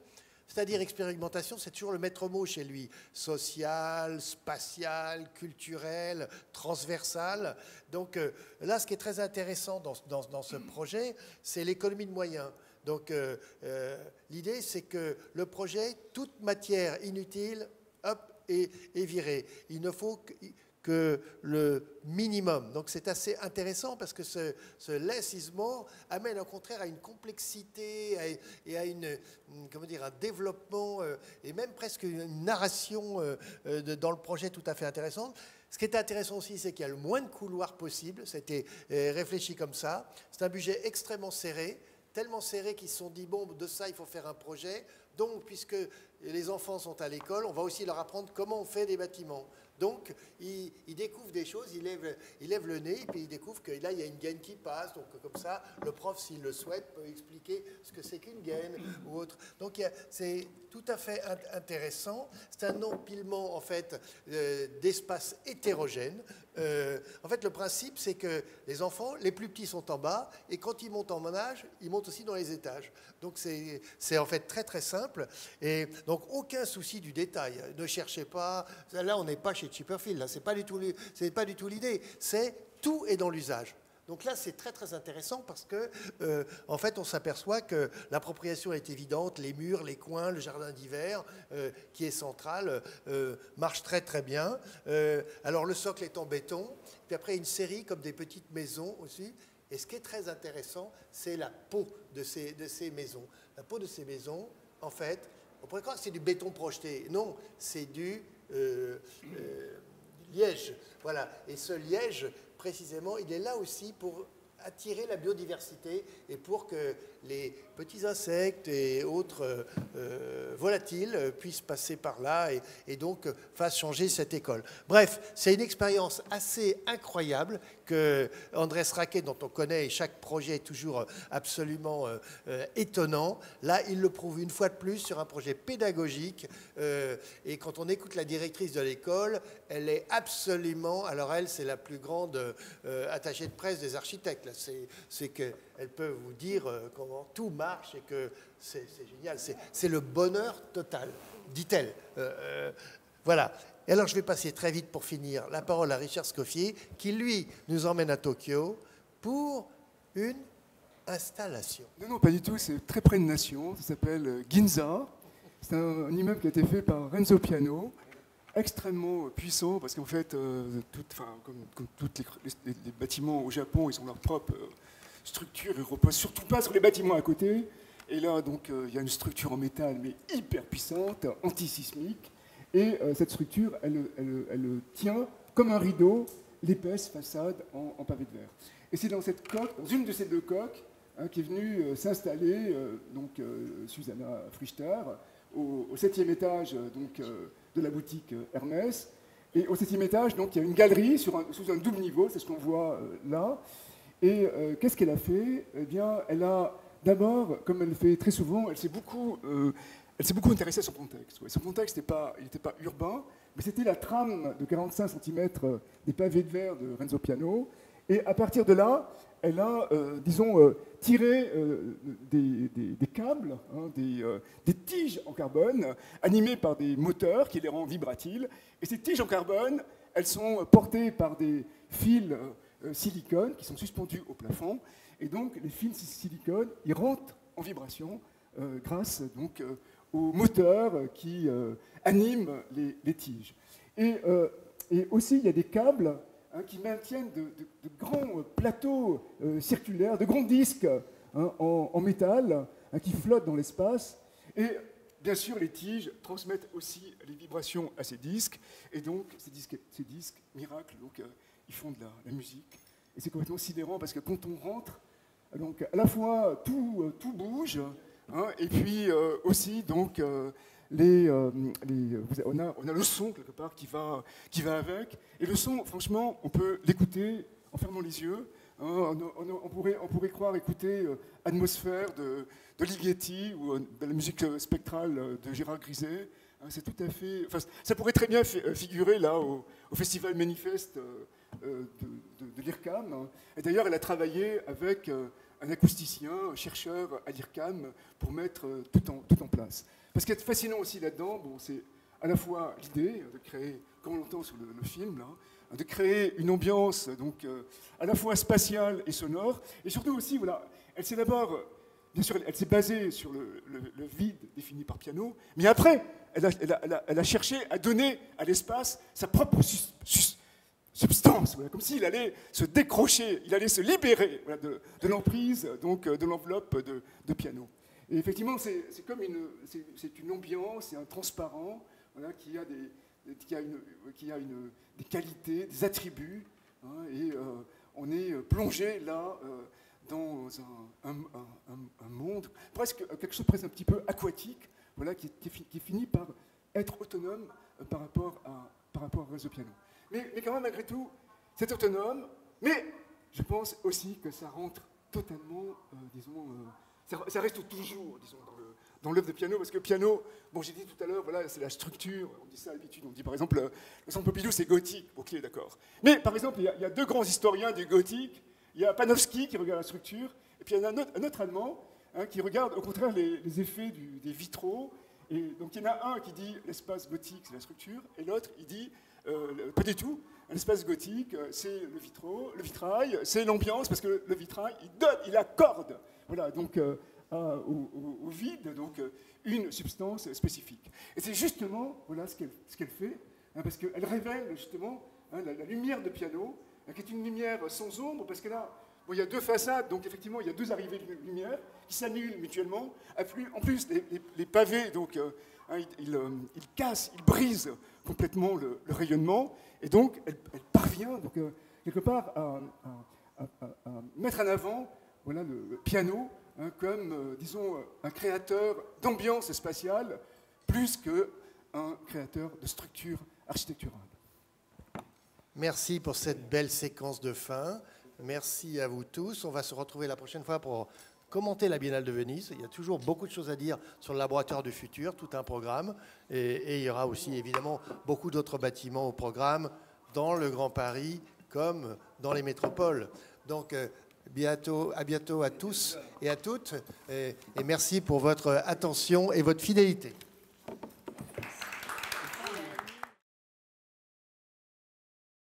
C'est-à-dire expérimentation, c'est toujours le maître mot chez lui. Social, spatial, culturel, transversal. Donc là, ce qui est très intéressant dans ce projet, c'est l'économie de moyens. Donc l'idée, c'est que le projet, toute matière inutile, hop, est virée. Il ne faut que le minimum. Donc c'est assez intéressant parce que ce less is more amène au contraire à une complexité et à un développement et même presque une narration dans le projet tout à fait intéressante. Ce qui est intéressant aussi, c'est qu'il y a le moins de couloirs possible. C'était réfléchi comme ça. C'est un budget extrêmement serré, tellement serré qu'ils se sont dit, bon, de ça, il faut faire un projet. Donc, puisque les enfants sont à l'école, on va aussi leur apprendre comment on fait des bâtiments. Donc, ils découvrent des choses, ils lèvent le nez, et puis ils découvrent que là, il y a une gaine qui passe. Donc, comme ça, le prof, s'il le souhaite, peut expliquer ce que c'est qu'une gaine ou autre. Donc, c'est tout à fait intéressant. C'est un empilement, en fait, d'espaces hétérogènes. En fait, le principe, c'est que les enfants, les plus petits sont en bas, et quand ils montent en âge, ils montent aussi dans les étages. Donc, c'est en fait très, très simple. Et donc, aucun souci du détail. Ne cherchez pas. Là, on n'est pas chez Chipperfield. Là, c'est pas du tout l'idée. Tout est dans l'usage. Donc là, c'est très, très intéressant parce que, en fait, on s'aperçoit que l'appropriation est évidente. Les murs, les coins, le jardin d'hiver, qui est central, marche très, très bien. Alors, le socle est en béton. Puis après, une série comme des petites maisons aussi. Et ce qui est très intéressant, c'est la peau de ces maisons. La peau de ces maisons, en fait, on pourrait croire que c'est du béton projeté. Non, c'est du liège. Voilà. Et ce liège, précisément, il est là aussi pour attirer la biodiversité et pour que les petits insectes et autres volatiles puissent passer par là et donc fassent changer cette école. Bref, c'est une expérience assez incroyable que Andrés Raquet, dont on connaît, et chaque projet est toujours absolument étonnant. Là, il le prouve une fois de plus sur un projet pédagogique. Et quand on écoute la directrice de l'école, elle est absolument... Alors elle, c'est la plus grande attachée de presse des architectes. Là. C'est qu'elle peut vous dire comment tout marche et que c'est génial. C'est le bonheur total, dit-elle. Voilà. Et alors, je vais passer très vite pour finir la parole à Richard Scoffier, qui, lui, nous emmène à Tokyo pour une installation. Non, pas du tout. C'est très près de Nation. Ça s'appelle Ginza. C'est un immeuble qui a été fait par Renzo Piano, extrêmement puissant, parce qu'en fait, comme tous les bâtiments au Japon, ils ont leur propre structure. Ils ne reposent surtout pas sur les bâtiments à côté. Et là, donc, il y a une structure en métal, mais hyper puissante, antisismique. Et cette structure, elle tient comme un rideau l'épaisse façade en pavé de verre. Et c'est dans cette coque, dans une de ces deux coques, qu'est venue s'installer Susanna Frichter au 7e étage de la boutique Hermès. Et au 7e étage, donc, il y a une galerie sous un double niveau, c'est ce qu'on voit là. Et qu'est-ce qu'elle a fait? Eh bien, elle a d'abord, comme elle le fait très souvent, elle s'est beaucoup intéressée à son contexte. Ouais. Son contexte il n'était pas urbain, mais c'était la trame de 45 cm des pavés de verre de Renzo Piano. Et à partir de là, elle a, tiré des câbles, des tiges en carbone, animées par des moteurs qui les rendent vibratiles. Et ces tiges en carbone, elles sont portées par des fils silicone qui sont suspendus au plafond. Et donc, les fils silicone, ils rentrent en vibration grâce donc aux moteurs qui animent les tiges. Et aussi, il y a des câbles qui maintiennent de grands plateaux circulaires, de grands disques en métal qui flottent dans l'espace. Et bien sûr, les tiges transmettent aussi les vibrations à ces disques. Et donc, ces disques miracles, donc, ils font de la musique. Et c'est complètement sidérant parce que quand on rentre, donc, à la fois tout bouge, et puis aussi donc, on a le son quelque part qui va avec. Et le son, franchement, on peut l'écouter en fermant les yeux. On pourrait croire écouter Atmosphère de Ligeti ou de la musique spectrale de Gérard Griset. C'est tout à fait. Enfin, ça pourrait très bien figurer là au Festival Manifeste de l'IRCAM. Et d'ailleurs, elle a travaillé avec un acousticien, un chercheur à l'IRCAM pour mettre tout en place. Parce qu'il y a de fascinant aussi là-dedans, bon, c'est à la fois l'idée de créer, comme on l'entend sur le film, là, de créer une ambiance donc, à la fois spatiale et sonore, et surtout aussi, voilà, elle s'est d'abord, bien sûr, elle s'est basée sur le vide défini par Piano, mais après, elle a cherché à donner à l'espace sa propre substance, voilà, comme s'il allait se décrocher, il allait se libérer voilà, de l'emprise, donc de l'enveloppe de Piano. Et effectivement, c'est comme une ambiance, c'est un transparent voilà, qui a des qualités, des attributs, et on est plongé là dans un monde, presque quelque chose de presque un petit peu aquatique, voilà, qui finit par être autonome par rapport au réseau piano. Mais quand même, malgré tout, c'est autonome, mais je pense aussi que ça rentre totalement, disons, ça reste toujours, disons, dans l'œuvre de Piano, parce que Piano, bon, j'ai dit tout à l'heure, voilà, c'est la structure, on dit ça à l'habitude, on dit par exemple, le Centre Pompidou, c'est gothique, ok, d'accord. Mais par exemple, il y a deux grands historiens du gothique, il y a Panofsky qui regarde la structure, et puis il y en a un autre Allemand qui regarde au contraire les effets des vitraux, et donc il y en a un qui dit l'espace gothique, c'est la structure, et l'autre, il dit, pas du tout, l'espace gothique, c'est le vitrail, c'est l'ambiance, parce que le vitrail, il accorde, voilà, donc au vide, donc une substance spécifique. Et c'est justement, voilà ce qu'elle fait, parce qu'elle révèle justement la lumière de Piano, qui est une lumière sans ombre, parce que là, bon, il y a deux façades, donc effectivement, il y a deux arrivées de lumière qui s'annulent mutuellement. En plus, les pavés, donc, ils cassent, ils brisent complètement le rayonnement, et donc elle parvient, donc, quelque part, à mettre en avant voilà, le piano comme, disons, un créateur d'ambiance spatiale, plus qu'un créateur de structure architecturale. Merci pour cette belle séquence de fin. Merci à vous tous. On va se retrouver la prochaine fois pour commenter la Biennale de Venise. Il y a toujours beaucoup de choses à dire sur le laboratoire du futur, tout un programme. Et il y aura aussi évidemment beaucoup d'autres bâtiments au programme dans le Grand Paris comme dans les métropoles. Donc à bientôt à tous et à toutes. Et merci pour votre attention et votre fidélité.